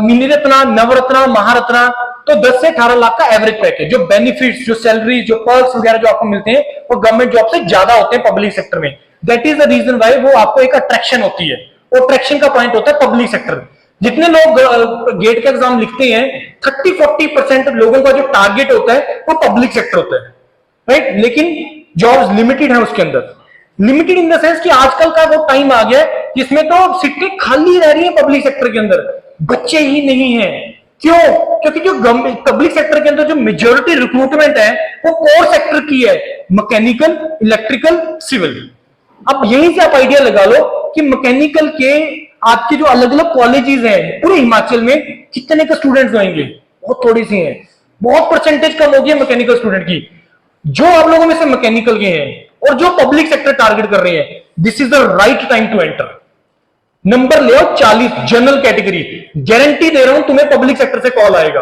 मिनी रत्ना, नवरत्ना, महारत्ना, तो 10 से 18 लाख का एवरेज पैकेज। जो बेनिफिट्स, जो सैलरी, जो पर्क्स वगैरह जो आपको मिलते हैं वो गवर्नमेंट जॉब से ज्यादा होते हैं पब्लिक सेक्टर में। That is the reason why वो आपको एक अट्रैक्शन होती है। वो अट्रैक्शन का पॉइंट होता है पब्लिक सेक्टर। जितने लोग गेट का एग्जाम लिखते हैं 30-40% लोगों का जो टारगेट होता है वो पब्लिक सेक्टर होता है, राइट? लेकिन जॉब्स लिमिटेड है उसके अंदर। लिमिटेड इन द सेंस कि आजकल का वो टाइम आ गया है जिसमें तो सीटें खाली रह रही है पब्लिक सेक्टर के अंदर, बच्चे ही नहीं है। क्यों? क्योंकि जो पब्लिक सेक्टर के अंदर जो मेजॉरिटी रिक्रूटमेंट है वो कोर सेक्टर की है, मैकेनिकल, इलेक्ट्रिकल, सिविल। अब यहीं से आप आइडिया लगा लो कि मैकेनिकल के आपके जो अलग अलग कॉलेजेस हैं पूरे हिमाचल में कितने का स्टूडेंट्स होंगे? बहुत थोड़ी सी हैं, बहुत परसेंटेज कम होगी मैकेनिकल स्टूडेंट की। जो आप लोगों में से मैकेनिकल के हैं और जो पब्लिक सेक्टर टारगेट कर रहे हैं, this is the right time to enter. Number ले आओ 40 जनरल कैटेगरी, गारंटी दे रहा हूं तुम्हें पब्लिक सेक्टर से कॉल आएगा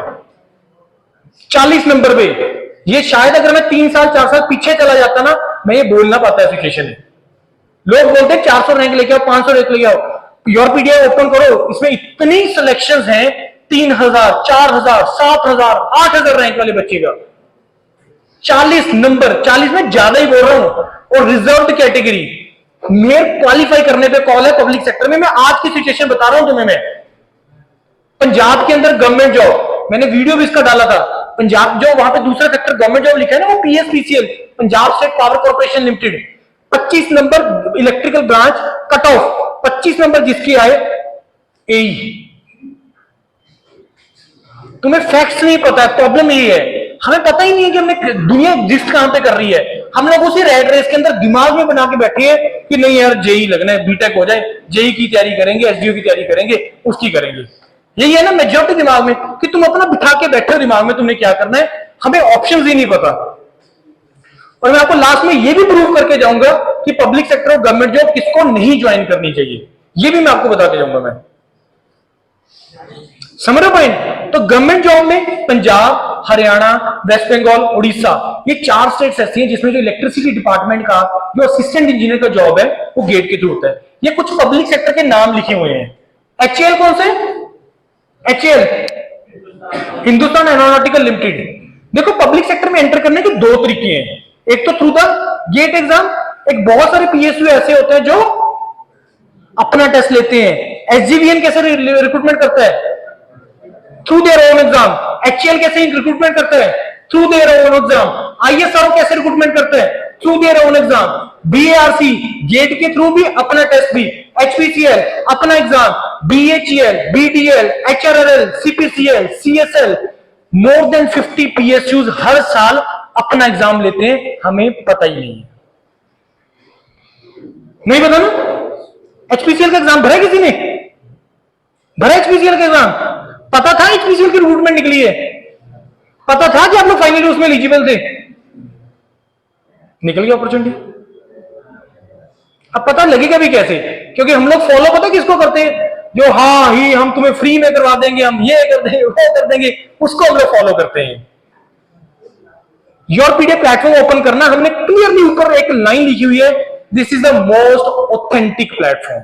40 नंबर पे। ये शायद अगर मैं 3 साल 4 साल पीछे चला जाता ना, मैं ये बोल ना पाता सिचुएशन में। लोग बोलते हैं 400 रैंक लेके आओ, 500 रैंक लेके आओ। योर पीडीएफ ओपन करो, इसमें इतनी सिलेक्शंस हैं, 3000, 4000, 7000, 8000 रैंक वाले बच्चे का 40 नंबर, 40 में ज्यादा ही बोल रहा हूं। और रिजर्व्ड कैटेगरी मेयर क्वालिफाई करने पे कॉल है पब्लिक सेक्टर में। मैं आज की सिचुएशन बता रहा हूं तुम्हें। मैं पंजाब के अंदर गवर्नमेंट जॉब, मैंने वीडियो भी इसका डाला था। पंजाब जो वहां पे दूसरा सेक्टर गवर्नमेंट जॉब लिखा है ना, वो PSPCL, Punjab state power corporation limited, 25 number electrical branch cut off, 25 number जिसकी आए एई। तुम्हें फैक्ट्स नहीं पता है, प्रॉब्लम यही है। हमें पता ही नहीं है कि हमें दुनिया जिस कहां पे कर रही है। हम लोग उसी रेड रेस के अंदर दिमाग में बना के बैठे हैं कि नहीं यार जेई लगना है, बीटेक हो जाए, जेई की तैयारी करेंगे, एसडीओ की तैयारी करेंगे, उसकी करेंगे। यही है ना मेजॉरिटी दिमाग में कि तुम अपना बिठा के बैठे हो दिमाग में तुमने क्या करना है। हमें ऑप्शंस ही नहीं पता। और मैं आपको लास्ट में ये भी प्रूव करके जाऊंगा कि पब्लिक सेक्टर और गवर्नमेंट जॉब किसको नहीं ज्वाइन करनी चाहिए, ये भी मैं आपको बताते जाऊंगा। मैं समझ रहे पॉइंट? तो गवर्नमेंट जॉब में पंजाब, हरियाणा, वेस्ट बंगाल, उड़ीसा, ये 4 स्टेट्स ऐसी हैं जिसमें जो इलेक्ट्रिसिटी डिपार्टमेंट का जो असिस्टेंट इंजीनियर का जॉब है वो गेट के थ्रू होता है। ये कुछ पब्लिक सेक्टर के नाम लिखे हुए हैं। एचएएल कौन से? HAL Hindustan aeronautical limited. देखो पब्लिक सेक्टर में एंटर करने के 2 तरीके हैं। एक तो थ्रू द गेट एग्जाम, एक बहुत सारे पीएसयू ऐसे होते हैं जो अपना टेस्ट लेते हैं। एसजीवीएन कैसे रिक्रूटमेंट करता है? Through their own exam. HCL कैसे रिक्रूटमेंट करते हैं? Through their own exam. ISRO कैसे रिक्रूटमेंट करते हैं? Through their own exam. BARC GATE के थ्रू भी अपना टेस्ट भी, HPCL अपना exam, BHEL, BDL, HRRL, CPCL, CSL, more than 50 PSUs हर साल अपना एग्जाम लेते हैं, हमें पता ही नहीं है। नहीं पता ना? HPCL का एग्जाम भरा किसी ने? भरा HPCL का एग्जाम? पता था HPCL की रिक्रूटमेंट निकली है? पता था कि आप लोग फाइनली उसमें एलिजिबल थे? निकल गई अपॉर्चुनिटी। अब पता लगेगा भी कैसे? क्योंकि हम लोग फॉलो पता किसको करते हैं? जो हाँ ही हम तुम्हें फ्री में करवा देंगे, हम ये कर देंगे, वो कर देंगे, उसको हम लोग फॉलो करते हैं। योर पीडीएफ प्लेटफॉर्म ओपन करना, हमने क्लियरली ऊपर एक लाइन लिखी हुई है, this is the most authentic platform.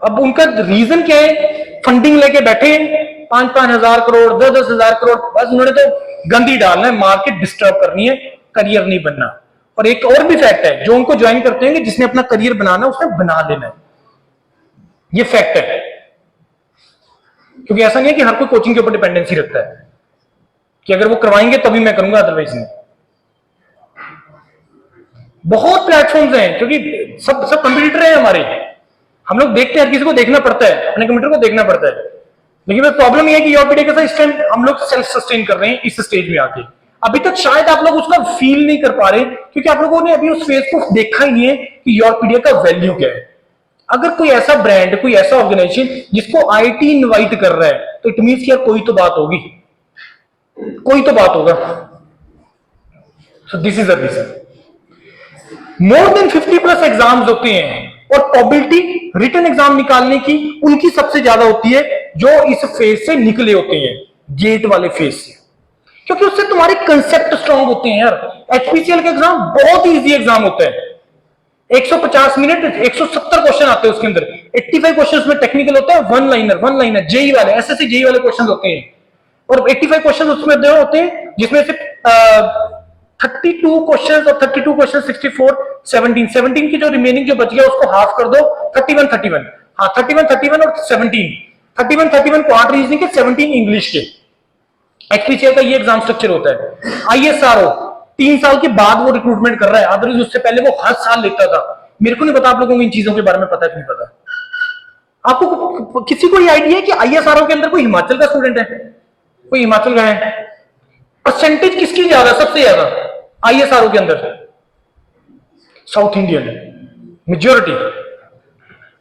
अब उनका रीजन क्या है? फंडिंग लेके बैठे 5-5 हजार करोड़, 10-10 हजार करोड़, बस उन्होंने तो गंदी डालना है, मार्केट डिस्टर्ब करनी है, करियर नहीं बनना। और एक और भी फैक्ट है, जो उनको ज्वाइन करते हैं कि जिसने अपना करियर बनाना उसने बना लेना है, ये फैक्ट है। क्योंकि ऐसा नहीं है कि हर कोई कोचिंग के ऊपर डिपेंडेंसी रखता है कि अगर वो करवाएंगे तभी मैं करूंगा, अदरवाइज नहीं। बहुत प्लेटफॉर्म्स हैं, क्योंकि सब कंपटीटर हैं हमारे। हम लोग देखते हैं, हर किसी को देखना पड़ता है, अपने कंप्यूटर को देखना पड़ता है। लेकिन प्रॉब्लम ये है कि योर पीडीएफ के साथ इस टाइम हम लोग सेल्फ सस्टेन कर रहे हैं इस स्टेज में आके। अभी तक शायद आप लोग उसका फील नहीं कर पा रहे, क्योंकि आप लोगों ने अभी उस फेज को देखा ही नहीं है कि योर पीडीएफ का वैल्यू क्या है। अगर कोई ऐसा ब्रांड, कोई ऐसा ऑर्गेनाइजेशन जिसको आईटी इनवाइट कर रहा है, तो इट मींस कि यार कोई तो बात होगी, कोई तो बात होगा। So this is the reason. More than 50+ exams होते हैं, और प्रोबेबिलिटी रिटन एग्जाम निकालने की उनकी सबसे ज्यादा होती है जो इस फेज से निकले होते हैं, गेट वाले फेज से, क्योंकि उससे तुम्हारे कंसेप्ट स्ट्रांग होते हैं यार। HPCL का एग्जाम बहुत इजी एग्जाम होता है, 150 मिनट 170 क्वेश्चन आते हैं उसके अंदर, 85 क्वेश्चन उसमें टेक्निकल होता है, वन लाइनर जेई वाले, SSC जेई वाले क्वेश्चन होते हैं, और 85 क्वेश्चन उसमें होते हैं, जिसमें से 32 क्वेश्चन और 32 क्वेश्चन 64 17 की जो रिमेनिंग जो बच गया उसको हाफ कर दो, 31 हाँ 31 और 17 31 क्वांट रीजनिंग के, 17 इंग्लिश के। HPCL का ये एग्जाम स्ट्रक्चर होता है। ISRO 3 साल के बाद वो रिक्रूटमेंट कर रहा है, अदरवाइज उससे पहले वो हर साल लेता था। मेरे को नहीं पता आप लोगों को इन चीजों के बारे में पता है कि नहीं पता। आपको किसी को ये आइडिया है कि ISRO के अंदर कोई हिमाचल का स्टूडेंट है? कोई हिमाचल का है? परसेंटेज किसकी ज्यादा, सबसे ज्यादा ISRO के अंदर? South Indian majority.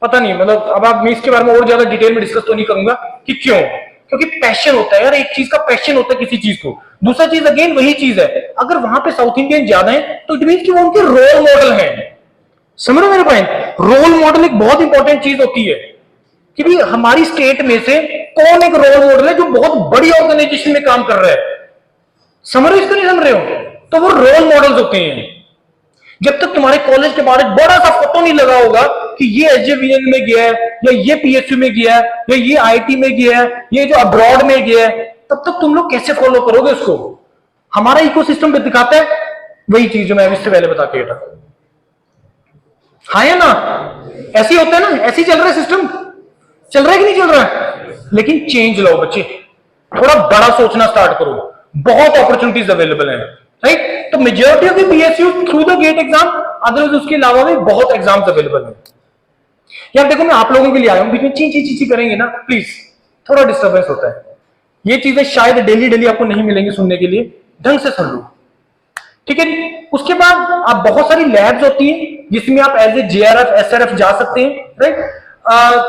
पता नहीं, मतलब अब आप मैं इसके बारे में और ज्यादा डिटेल में डिस्कस तो नहीं करूंगा कि क्यों, क्योंकि पैशन होता है यार, एक चीज का पैशन होता है किसी चीज को। दूसरा चीज अगेन वही चीज है, अगर वहां पे साउथ इंडियन ज्यादा है तो इट मीन कि वो उनके रोल मॉडल हैं। समझ रहे हो मेरे पॉइंट? रोल मॉडल एक बहुत इंपॉर्टेंट चीज होती है कि भी हमारी स्टेट में से कौन एक रोल मॉडल है जो बहुत बड़ी ऑर्गेनाइजेशन में काम कर रहा है। समझ रहे हो इसको? नहीं समझ रहे हो? तो वो रोल मॉडल्स होते हैं। जब तक तुम्हारे कॉलेज के बारे में बड़ा सा फोटो नहीं लगा होगा कि ये SJVN में गया है, या ये PSU में गया है, या ये IIT में गया है, ये जो अब्रॉड में गया है, तब तक तुम लोग कैसे फॉलो करोगे उसको? हमारा इकोसिस्टम पे दिखाता है वही चीज जो मैं इससे पहले बता के हटा। हाँ या ना? ऐसे ही होता है ना, ऐसे ही चल रहा है सिस्टम, चल रहा है कि नहीं चल रहा है? लेकिन चेंज लाओ बच्चे, थोड़ा बड़ा सोचना स्टार्ट करो, बहुत अपॉर्चुनिटीज अवेलेबल है, राइट? तो majority of the PSU through the GATE exam, otherwise उसके अलावा भी बहुत एग्जाम्स अवेलेबल है। यार देखो, मैं आप लोगों के लिए आया हूं, बीच में ची ची ची ची करेंगे ना प्लीज, थोड़ा डिस्टर्बेंस होता है। ये चीजें शायद डेली आपको नहीं मिलेंगी सुनने के लिए, ढंग से सुन लो, ठीक है? उसके बाद आप बहुत सारी लैब्स होती हैं जिसमें आप एज ए JRF SRF जा सकते हैं, राइट?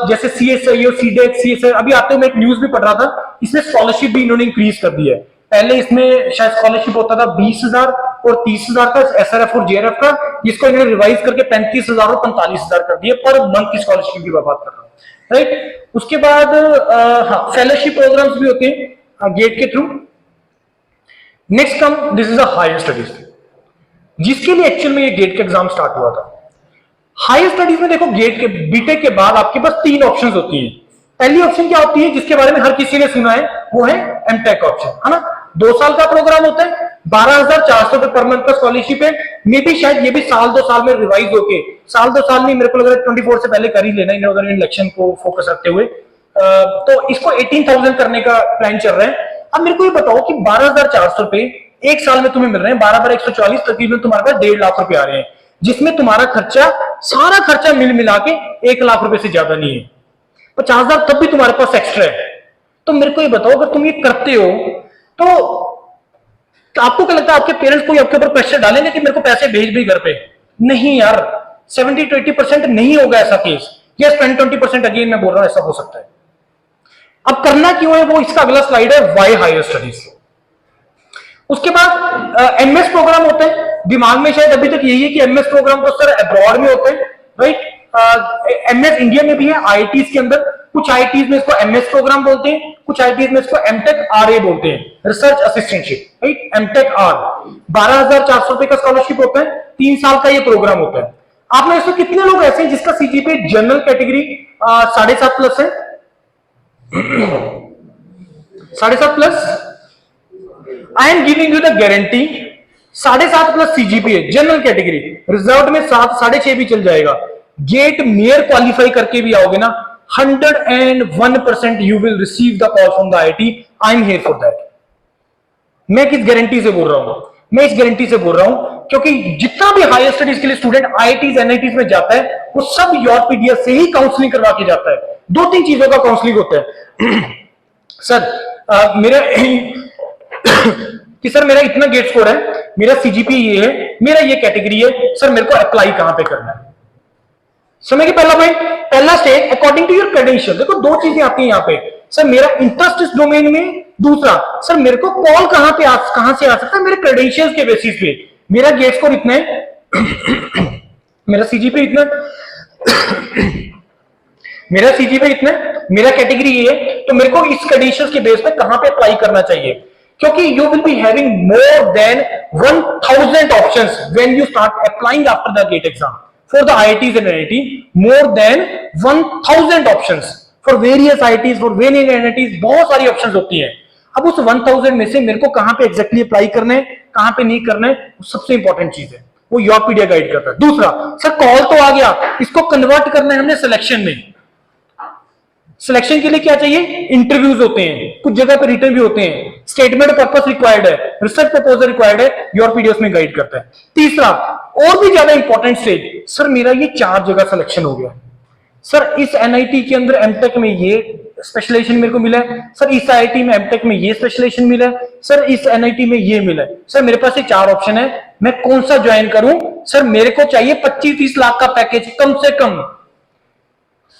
जैसे CSIO, CDEC, CSI। अभी आते हुए मैं एक न्यूज भी पढ़ रहा था, इसमें स्कॉलरशिप भी इन्होंने इंक्रीज कर दी है। पहले इसमें शायद स्कॉलरशिप होता था 20,000 और 30,000 का SRF और JRF का, जिसको इन्होंने रिवाइज करके 35,000 और 45,000 कर दिए पर मंथ की स्कॉलरशिप की बात कर रहा हूँ, राइट? उसके बाद हाँ, फेलोशिप प्रोग्राम्स भी होते हैं गेट के through. Next come, this is a higher studies, जिसके लिए एक्चुअल में ये गेट का एग्जाम स्टार्ट हुआ था। हायर स्टडीज में देखो, गेट के बीटेक के बाद आपके पास 3 ऑप्शंस होती हैं। पहली ऑप्शन क्या होती है, जिसके बारे में हर किसी ने सुना है, वो है MTech ऑप्शन, है ना? 2 साल का प्रोग्राम होता है, 12,400 रुपए पर मंथ का स्कॉलरशिप है। मे भी शायद ये भी साल 2 साल में रिवाइज होके, साल 2 साल नहीं, मेरे को लग रहा है 24 से पहले कर ही लेना इन्होंने, इलेक्शन को फोकस रखते हुए। तो इसको 18,000 करने का प्लान चल रहा है। अब मेरे को ये बताओ कि 12,400 रुपए एक साल में तुम्हें मिल रहे हैं, 12,140 तकरीबन तुम्हारे पास 1.5 लाख रुपए आ रहे हैं, जिसमें तुम्हारा खर्चा, सारा खर्चा मिल मिला के 1 लाख रुपए से ज्यादा नहीं है। 50,000 तब भी तुम्हारे पास एक्स्ट्रा है। तो मेरे को ये बताओ अगर तुम ये करते हो तो आपको क्या लगता है आपके पेरेंट्स कोई आपके ऊपर प्रेशर डालेंगे कि मेरे को पैसे भेज भी घर पे? नहीं यार, 70 to 80% नहीं होगा ऐसा केस। यस, 10-20% अगेन मैं बोल रहा हूं ऐसा हो सकता है। अब करना क्यों है वो इसका अगला स्लाइड है, वाई हायर स्टडीज। उसके बाद एमएस प्रोग्राम होते हैं। दिमाग में शायद अभी तक यही है कि एमएस प्रोग्राम तो सर अब्रॉड में होते हैं, राइट। एमएस इंडिया में भी है, आईआईटीज के अंदर। कुछ आईआईटीज में इसको एमएस प्रोग्राम बोलते हैं, कुछ आईआईटीज में इसको एमटेक आरए बोलते हैं, research assistantship, right, MTech R. 12,400 रुपए का स्कॉलरशिप होता है, 3 साल का ये प्रोग्राम होता है। आप में इसमें कितने लोग ऐसे हैं जिसका सीजीपीए जनरल कैटेगरी 7.5 प्लस है? 7.5 plus. I am giving you the guarantee, 7.5 plus CGPA general category, reserve में 7, 6.5 भी चल जाएगा। गेट मेयर क्वालिफाई करके भी आओगे ना, 101% you will receive the call from the IIT. I am here for that. मैं किस गारंटी से बोल रहा हूं? मैं इस गारंटी से बोल रहा हूं क्योंकि जितना भी हायर स्टडीज के लिए स्टूडेंट आईआईटीज एनआईटीज में जाता है वो सब योरपीडिया से ही काउंसलिंग करवा के जाता है। 2-3 चीजों का काउंसलिंग होता है। सर मेरा कि सर मेरा इतना गेट स्कोर है, मेरा सीजीपीए ये है, मेरा ये कैटेगरी है, सर मेरे को अप्लाई कहां पे करना है? समय की पहला पॉइंट, पहला stage according to your credential. देखो 2 चीजें आती हैं यहां पे, सर मेरा इंटरेस्ट इस डोमेन में, दूसरा सर मेरे को कॉल कहां से आ सकता है? मेरे क्रेडेंशियल्स के बेसिस पे। मेरा गेट स्कोर इतना है, मेरा सीजीपीए इतना मेरा सीजीपीए इतना है, मेरा कैटेगरी ये है, तो मेरे को इस क्रेडेंशियल्स के बेस पे कहां पे अप्लाई करना चाहिए? क्योंकि you will be having more than 1000 options when you start applying after the GATE exam for the IITs and NIT, more than 1000 options for various IITs, for various NITs, बहुत सारी options होती हैं। अब उस 1000 में से मेरे को कहां पे एग्जैक्टली अप्लाई करना है, कहां पे नहीं करना है, वो सबसे इंपॉर्टेंट चीज है, वो योरपीडिया गाइड करता है। दूसरा, सर कॉल तो आ गया, इसको कन्वर्ट करना है हमने सिलेक्शन में। सिलेक्शन के लिए क्या चाहिए? इंटरव्यूज होते हैं, कुछ जगह पे रिटर्न भी होते हैं, स्टेटमेंट पर्पस रिक्वायर्ड है, रिसर्च प्रपोजल रिक्वायर्ड है, योरपीडिया में गाइड करता है। तीसरा और भी ज्यादा इंपॉर्टेंट स्टेज, सर मेरा ये 4 जगह सिलेक्शन हो गया, सर इस एनआईटी के अंदर एमटेक में ये स्पेशलाइजेशन मेरे को मिला है, सर इस आईआईटी में एमटेक में ये स्पेशलाइजेशन मिला है, सर इस एनआईटी में ये मिला है, सर मेरे पास ये 4 ऑप्शन है, मैं कौन सा ज्वाइन करूं? सर मेरे को चाहिए 25-30 लाख का पैकेज कम से कम।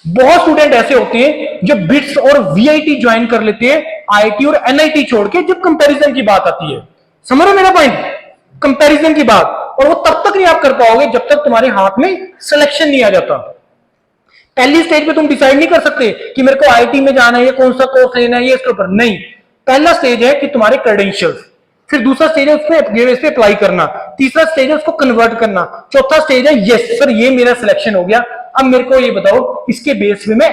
बहुत स्टूडेंट ऐसे होते हैं जो बिट्स और वीआईटी ज्वाइन कर लेते हैं आईआईटी और एनआईटी छोड़ के, जब कंपैरिजन की बात आती है। समझ रहे हो मेरा पॉइंट? कंपैरिजन की बात, और वो तब तक नहीं आप कर पाओगे जब तक तुम्हारे हाथ में सिलेक्शन नहीं आ जाता। पहली स्टेज पे तुम डिसाइड नहीं कर सकते कि मेरे को आईआईटी में जाना है, ये कौन सा कोर्स लेना है, ये इसके ऊपर नहीं। पहला स्टेज है कि तुम्हारे क्रेडेंशियल्स, फिर दूसरा स्टेज है उसमें अप्लाई करना, तीसरा स्टेज है उसको कन्वर्ट करना, चौथा स्टेज है यस सर ये मेरा सिलेक्शन हो गया, अब मेरे को ये बताओ इसके बेस पे मैं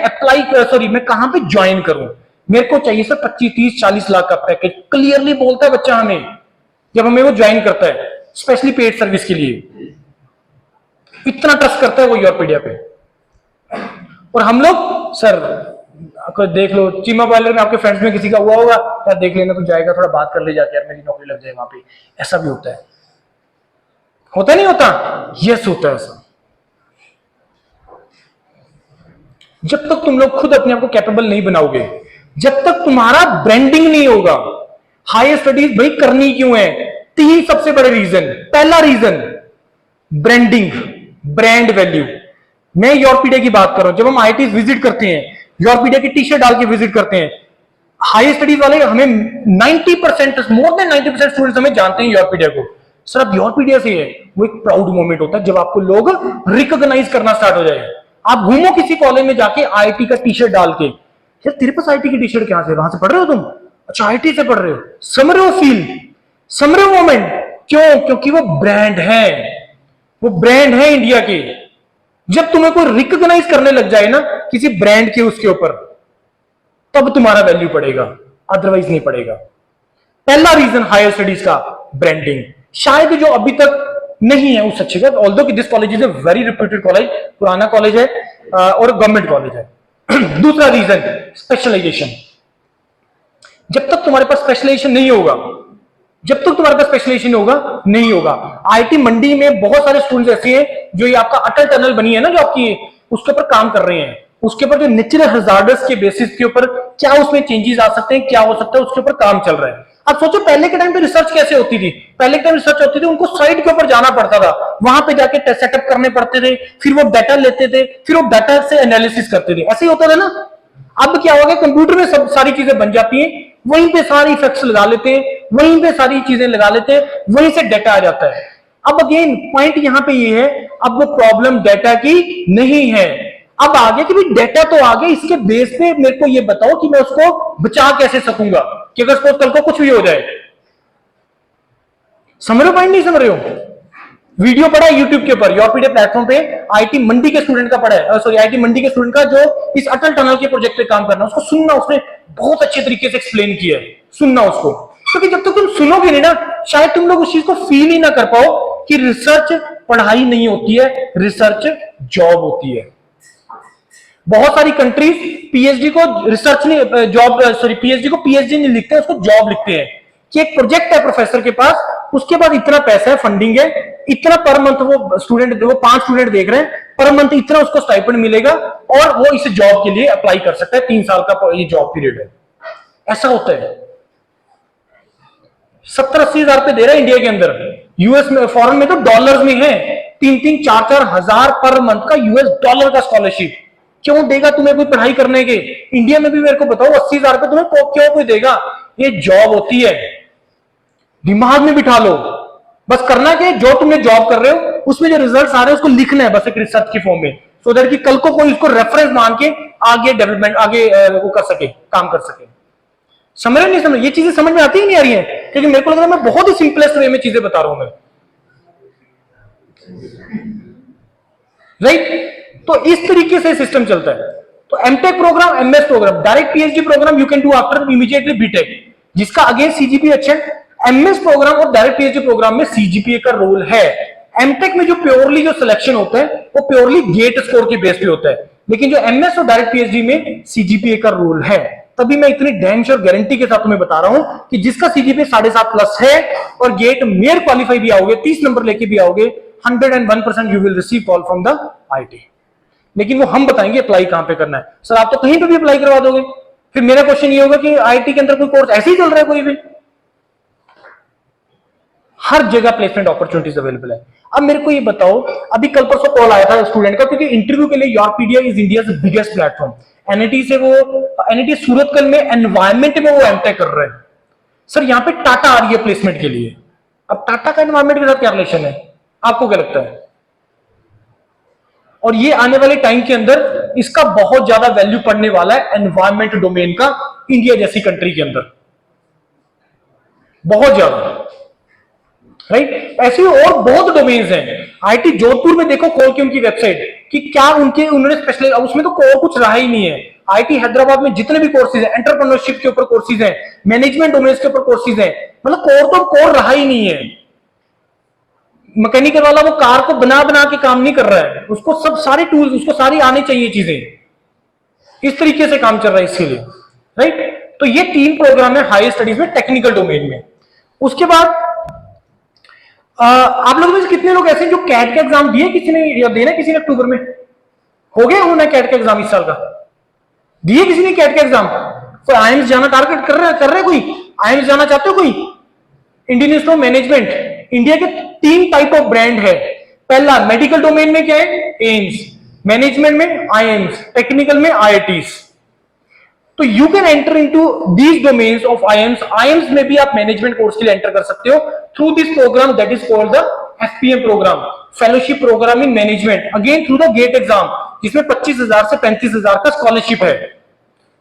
मैं कहां पे ज्वाइन करूं? मेरे को चाहिए सर 25-30-40 लाख का पैकेज। क्लियरली बोलता है बच्चा हमें जब हमें वो ज्वाइन करता है, स्पेशली पेड सर्विस के लिए इतना ट्रस्ट करता है वो योरपीडिया पे। और हम लोग सर देख लो चीमा बॉयलर में आपके फ्रेंड्स में किसी का हुआ होगा, यार देख लेना तो जाएगा, थोड़ा बात कर ले जाके यार मेरी नौकरी लग जाए वहां पे। ऐसा भी होता नहीं होता? यस होता है ऐसा। जब तक तुम लोग खुद अपने आप को कैपेबल नहीं बनाओगे, जब तक तुम्हारा ब्रांडिंग नहीं होगा, हायर स्टडीज भाई करनी क्यों है? 3 सबसे बड़े रीजन। पहला रीजन ब्रांडिंग, ब्रांड वैल्यू। मैं योरपीडिया की बात कर रहा हूं, जब हम आईआईटी विजिट करते हैं, योरपीडिया की टी शर्ट डाल के विजिट करते हैं, हायर स्टडीज वाले हमें 90%, मोर देन 90% स्टूडेंट्स हमें जानते हैं योरपीडिया को। सर अब योरपीडिया से है, वो एक प्राउड मोमेंट होता है जब आपको लोग रिकॉग्नाइज करना स्टार्ट हो जाए। आप घूमो किसी कॉलेज में जाके आईआईटी का टी शर्ट डाल के, यार तेरे पास आईआईटी की टी शर्ट कहां से? वहां से पढ़ रहे हो तुम? अच्छा आईआईटी से पढ़ रहे हो। समझ रहे हो फील, समझ रहे हो मोमेंट? क्यों? क्योंकि वो ब्रांड है, वो ब्रांड है इंडिया के। जब तुम्हें कोई रिकॉग्नाइज करने लग जाए ना किसी ब्रांड के उसके ऊपर, तब तुम्हारा वैल्यू पड़ेगा, अदरवाइज नहीं पड़ेगा। पहला रीजन हायर स्टडीज का ब्रांडिंग, शायद जो अभी तक नहीं है उस अच्छे का, ऑल्दो कि this college is a very reputed college, पुराना कॉलेज है और गवर्नमेंट कॉलेज है। दूसरा रीजन स्पेशलाइजेशन। जब तक तुम्हारे पास स्पेशलाइजेशन नहीं होगा, जब तक तुम्हारे पास स्पेशलाइजेशन होगा नहीं होगा। आईटी मंडी में बहुत सारे स्टूडेंट्स ऐसे हैं जो ये आपका अटल टनल बनी है ना जो आपकी, उसके ऊपर काम कर रहे हैं, उसके ऊपर जो नेचुरल हजार्डस के बेसिस के ऊपर क्या उसमें चेंजेस आ सकते हैं, क्या हो सकता है, उसके ऊपर काम चल रहा है। अब सोचो पहले के टाइम पे रिसर्च कैसे होती थी। पहले के टाइम रिसर्च होती थी, उनको साइट के ऊपर जाना पड़ता था, वहां पे जाके सेटअप करने पड़ते थे, फिर वो डाटा लेते थे, फिर वो डाटा से एनालिसिस करते थे, ऐसे ही होता था ना। अब क्या हो गया, कंप्यूटर में सब सारी चीजें बन जाती हैं, वहीं पे सारी इफेक्ट्स लगा लेते हैं, वहीं पे सारी चीजें लगा लेते हैं, वहीं से डाटा आ जाता है। अब अगेन पॉइंट यहां पे ये है, अब वो प्रॉब्लम डाटा की नहीं है, अब आगे कि भाई डाटा तो आगे, इसके बेस पे मेरे को ये बताओ कि मैं उसको बचा कैसे सकूंगा कि अगर सपोज कल को कुछ भी हो जाए। समझ रहे हो पॉइंट, नहीं समझ रहे हो? वीडियो पड़ा है यूट्यूब के ऊपर, योरपीडिया प्लेटफॉर्म पे, आईटी मंडी के स्टूडेंट का पड़ा है, सॉरी आईटी मंडी के स्टूडेंट का जो इस अटल टनल के प्रोजेक्ट पे काम करना, उसको सुनना, उसने बहुत अच्छे तरीके से एक्सप्लेन किया है, सुनना उसको। क्योंकि जब तक तुम सुनोगे नहीं ना, शायद तुम लोग उस चीज को फील ही ना कर पाओ कि रिसर्च पढ़ाई नहीं होती है, रिसर्च जॉब होती है। बहुत सारी कंट्रीज पीएचडी को रिसर्च नहीं, जॉब, सॉरी पीएचडी को पीएचडी नहीं लिखते हैं, उसको जॉब लिखते हैं कि एक प्रोजेक्ट है प्रोफेसर के पास, उसके बाद इतना पैसा है, फंडिंग है, इतना पर मंथ वो स्टूडेंट, वो 5 स्टूडेंट देख रहे हैं, पर मंथ इतना उसको स्टाइपेंड मिलेगा और वो इस जॉब के लिए अप्लाई कर सकता है, 3 साल का ये जॉब पीरियड है। ऐसा होता है। 70-80 हजार रुपए दे रहा है इंडिया के अंदर, यूएस में, फॉरेन में तो डॉलर्स में है, 3-3, 4-4 हजार पर मंथ का यूएस डॉलर का स्कॉलरशिप। क्यों देगा तुम्हें कोई पढ़ाई करने के? इंडिया में भी मेरे को बताओ 80 हजार रुपए तुम्हें क्यों कोई देगा? ये जॉब होती है, दिमाग में बिठा लो। बस करना क्या, जो तुमने जॉब कर रहे हो उसमें जो रिजल्ट्स आ रहे हैं उसको लिखना है बस एक रिसर्च की फॉर्म में, सो दैट कि कल को कोई इसको रेफरेंस मान के आगे डेवलपमेंट, आगे वो कर सके, काम कर सके। समझ रहे नहीं समझ? ये चीजें समझ में आती ही नहीं आ रही है, क्योंकि मेरे को लग रहा है मैं बहुत ही सिंपलेस्ट वे में चीजें बता रहा हूं मैं, राइट? तो इस तरीके से सिस्टम चलता है। तो MTech programme, MS programme, direct PhD programme you can do after immediately BTech, जिसका अगेन सीजीपीए अच्छा है। एमएस प्रोग्राम और डायरेक्ट पीएचडी प्रोग्राम में सीजीपीए का रोल है। एमटेक में जो प्योरली जो सिलेक्शन होता है वो प्योरली गेट स्कोर के बेस पे होता है, लेकिन जो एमएस और डायरेक्ट पीएचडी में सीजीपीए का रोल है। तभी मैं इतनी डैम श्योर गारंटी के साथ तुम्हें बता रहा हूं कि जिसका सीजीपीए 7.5+ है और गेट मेयर क्वालिफाई भी आओगे, 30 नंबर लेके भी आओगे, 101% you will receive call from the IT. लेकिन वो हम बताएंगे अप्लाई कहां पे करना है। सर आप तो कहीं पे भी अप्लाई करवा दोगे। फिर मेरा क्वेश्चन ये होगा कि आईटी के अंदर कोई कोर्स ऐसे ही चल रहा है कोई भी? हर जगह प्लेसमेंट अपॉर्चुनिटीज अवेलेबल है। अब मेरे को ये बताओ, अभी कल परसों कॉल आया था स्टूडेंट का, क्योंकि इंटरव्यू के लिए Yourpedia is India's biggest platform. NIT से वो, एनआईटी सूरतकल में एनवायरमेंट में वो एमटेक कर रहे हैं। सर यहाँ पे टाटा आ रही है प्लेसमेंट के लिए। अब टाटा का एनवायरमेंट के साथ क्या रिलेशन है, आपको क्या लगता है? और ये आने वाले टाइम के अंदर इसका बहुत ज्यादा वैल्यू पड़ने वाला है एनवायरमेंट डोमेन का, इंडिया जैसी कंट्री के अंदर बहुत ज्यादा, राइट? ऐसे और बहुत डोमेन्स हैं। आईटी जोधपुर में देखो खोल के उनकी वेबसाइट कि क्या उन्होंने स्पेशलाइज, उसमें तो और कुछ रहा ही नहीं है। आईटी हैदराबाद में जितने भी कोर्सेज हैं, एंटरप्रेन्योरशिप के ऊपर कोर्सेज हैं, मैनेजमेंट डोमेन्स के ऊपर कोर्सेज हैं, मतलब कोर तो कोर रहा ही नहीं है। मैकेनिकल वाला वो कार को बना बना के काम नहीं कर रहा है, उसको सब सारे टूल्स, उसको सारी आने चाहिए चीजें। इस तरीके से काम चल रहा है इसके लिए, राइट? तो ये 3 प्रोग्राम है हायर स्टडीज में, टेक्निकल डोमेन में। उसके बाद आप लोगों में से कितने लोग ऐसे जो कैट का एग्जाम दिए, किसी ने या देना किसी ने अक्टूबर में? हो गया उन्होंने कैट का एग्जाम इस साल का? दिए किसी ने कैट का एग्जाम? कोई आईएमएस जाना टारगेट कर रहे कोई? आईएमएस जाना चाहते हो कोई? Indian institute of management, India के 3 टाइप ऑफ ब्रांड है। पहला मेडिकल डोमेन में क्या है? एम्स, मैनेजमेंट में आईएम्स, टेक्निकल में आईआईटीज। तो you can enter into these domains of IIMs. IIMs में भी आप मैनेजमेंट कोर्स के लिए एंटर कर सकते हो through this programme that is called the FPM programme, fellowship programme in management, again through the GATE exam, जिसमें 25,000 से 35,000 का स्कॉलरशिप है।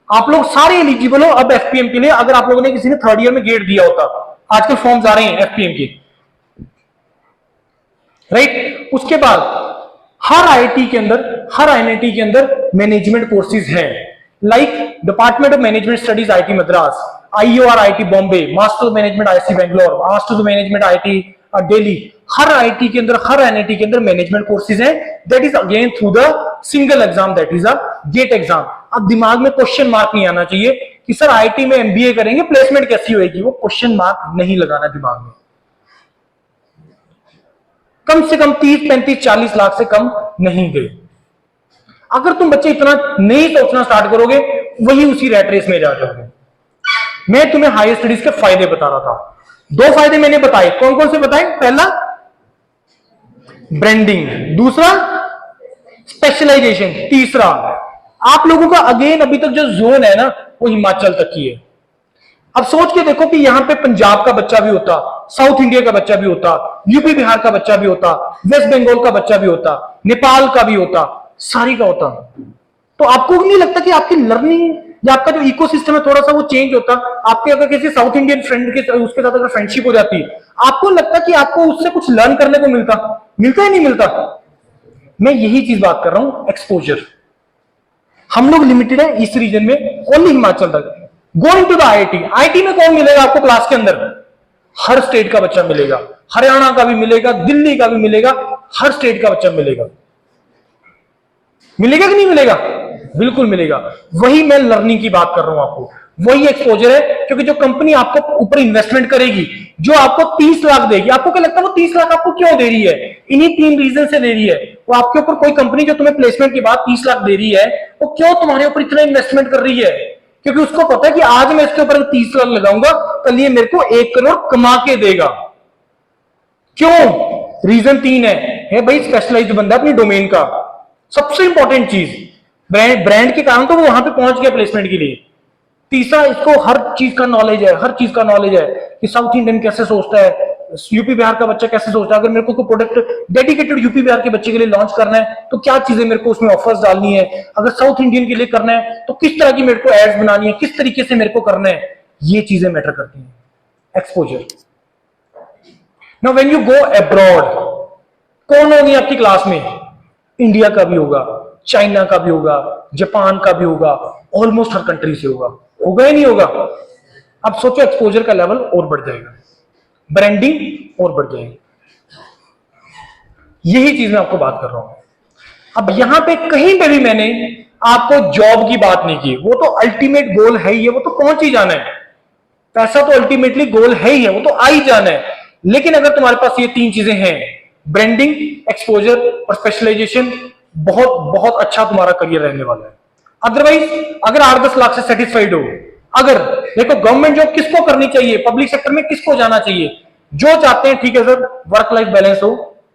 आप लोग सारे एलिजिबल हो अब एफपीएम के लिए, अगर आप लोगों ने किसी ने 3rd ईयर में गेट दिया होता। आजकल फॉर्म्स आ रहे हैं एफपीएम के, राइट? उसके बाद हर आईआईटी के अंदर, हर आईआईटी के अंदर मैनेजमेंट कोर्सेज हैं, like department of management studies IIT Madras, IOR IIT Bombay, master of management IIT Bangalore, master of management IIT Delhi. हर आईटी के अंदर, हर एनआईटी के अंदर मैनेजमेंट कोर्सेज हैं, that is again through the single exam, that is a GATE exam. अब दिमाग में क्वेश्चन मार्क नहीं आना चाहिए कि सर आईटी में एमबीए करेंगे प्लेसमेंट कैसी होगी, वो क्वेश्चन मार्क नहीं लगाना दिमाग में। कम से कम 30, 35, 40 लाख से कम नहीं गए। अगर तुम बच्चे इतना नहीं सोचना स्टार्ट करोगे, वही उसी रैट रेस में जा जाओगे। मैं तुम्हें हायर स्टडीज के फायदे बता रहा था, 2 फायदे मैंने बताए। कौन कौन से बताए? पहला ब्रांडिंग, दूसरा स्पेशलाइजेशन, तीसरा आप लोगों का अगेन अभी तक जो जोन है ना वो हिमाचल तक की है। अब सोच के देखो कि यहां पे पंजाब का बच्चा भी होता, साउथ इंडिया का बच्चा भी होता, यूपी बिहार का बच्चा भी होता, वेस्ट बंगाल का बच्चा भी होता, नेपाल का भी होता, सारी का होता, तो आपको नहीं लगता कि आपकी लर्निंग या आपका जो इकोसिस्टम है थोड़ा सा वो चेंज होता? आपके अगर किसी साउथ इंडियन फ्रेंड के उसके साथ अगर फ्रेंडशिप हो जाती, आपको लगता कि आपको उससे कुछ लर्न करने को मिलता ही नहीं मिलता। मैं यही चीज बात कर रहा हूं, एक्सपोजर। हम लोग लिमिटेड है इस रीजन में, ओनली हिमाचल तक। Going to the IIT, IIT में कौन मिलेगा आपको क्लास के अंदर? हर स्टेट का बच्चा मिलेगा, हरियाणा का भी मिलेगा, दिल्ली का भी मिलेगा, हर स्टेट का बच्चा मिलेगा। मिलेगा कि नहीं मिलेगा? बिल्कुल मिलेगा। वही मैं लर्निंग की बात कर रहा हूं आपको, वही एक्सपोजर है। क्योंकि जो कंपनी आपको ऊपर इन्वेस्टमेंट करेगी, जो आपको 30 लाख देगी, आपको क्या लगता है वो 30 लाख आपको क्यों दे रही है? इन्हीं 3 रीजन से दे रही है। वो आपके ऊपर कोई कंपनी जो तुम्हें प्लेसमेंट के बाद 30 लाख दे रही है, वो क्यों तुम्हारे ऊपर इतना इन्वेस्टमेंट कर रही है? क्योंकि उसको पता है कि आज मैं इसके ऊपर 30 लाख लगाऊंगा, कल ये मेरे को 1 करोड़ कमा के देगा। क्यों? रीजन 3 है भाई, स्पेशलाइज्ड बंदा अपनी डोमेन का। सबसे इंपॉर्टेंट चीज ब्रांड के कारण तो वो वहां पे पहुंच गया प्लेसमेंट के लिए। तीसरा, इसको हर चीज का नॉलेज है, हर चीज का नॉलेज है कि साउथ इंडियन कैसे सोचता है, यूपी बिहार का बच्चा कैसे सोचता है। अगर मेरे को कोई प्रोडक्ट डेडिकेटेड यूपी बिहार के बच्चे के लिए लॉन्च करना है तो क्या चीजें मेरे को उसमें ऑफर्स डालनी है, अगर साउथ इंडियन के लिए करना है तो किस तरह की मेरे को एड्स बनानी है, किस तरीके से मेरे को करना है, ये चीजें मैटर करती हैं। Exposure. Now when you go abroad, कौन होगी आपकी क्लास में? इंडिया का भी होगा, चाइना का भी होगा, जापान का भी होगा, ऑलमोस्ट हर कंट्री से होगा ही नहीं होगा? अब सोचो, एक्सपोजर का लेवल और बढ़ जाएगा, ब्रांडिंग और बढ़ जाएगी। यही चीज मैं आपको बात कर रहा हूं। अब यहां पे कहीं पे भी मैंने आपको जॉब की बात नहीं की, वो तो अल्टीमेट गोल है ही है, वो तो पहुंच ही जाना है। पैसा तो अल्टीमेटली गोल है ही है, वो तो आ ही जाना है। लेकिन अगर तुम्हारे पास ये 3 चीजें हैं, ब्रांडिंग, एक्सपोजर और स्पेशलाइजेशन, बहुत बहुत अच्छा तुम्हारा करियर रहने वाला है। अदरवाइज अगर 8-10 लाख से सेटिस्फाइड हो, अगर देखो गवर्नमेंट जॉब किसको करनी चाहिए, पब्लिक सेक्टर में किसको जाना चाहिए? जो चाहते हैं ठीक है सर, वर्क लाइफ बैलेंस हो,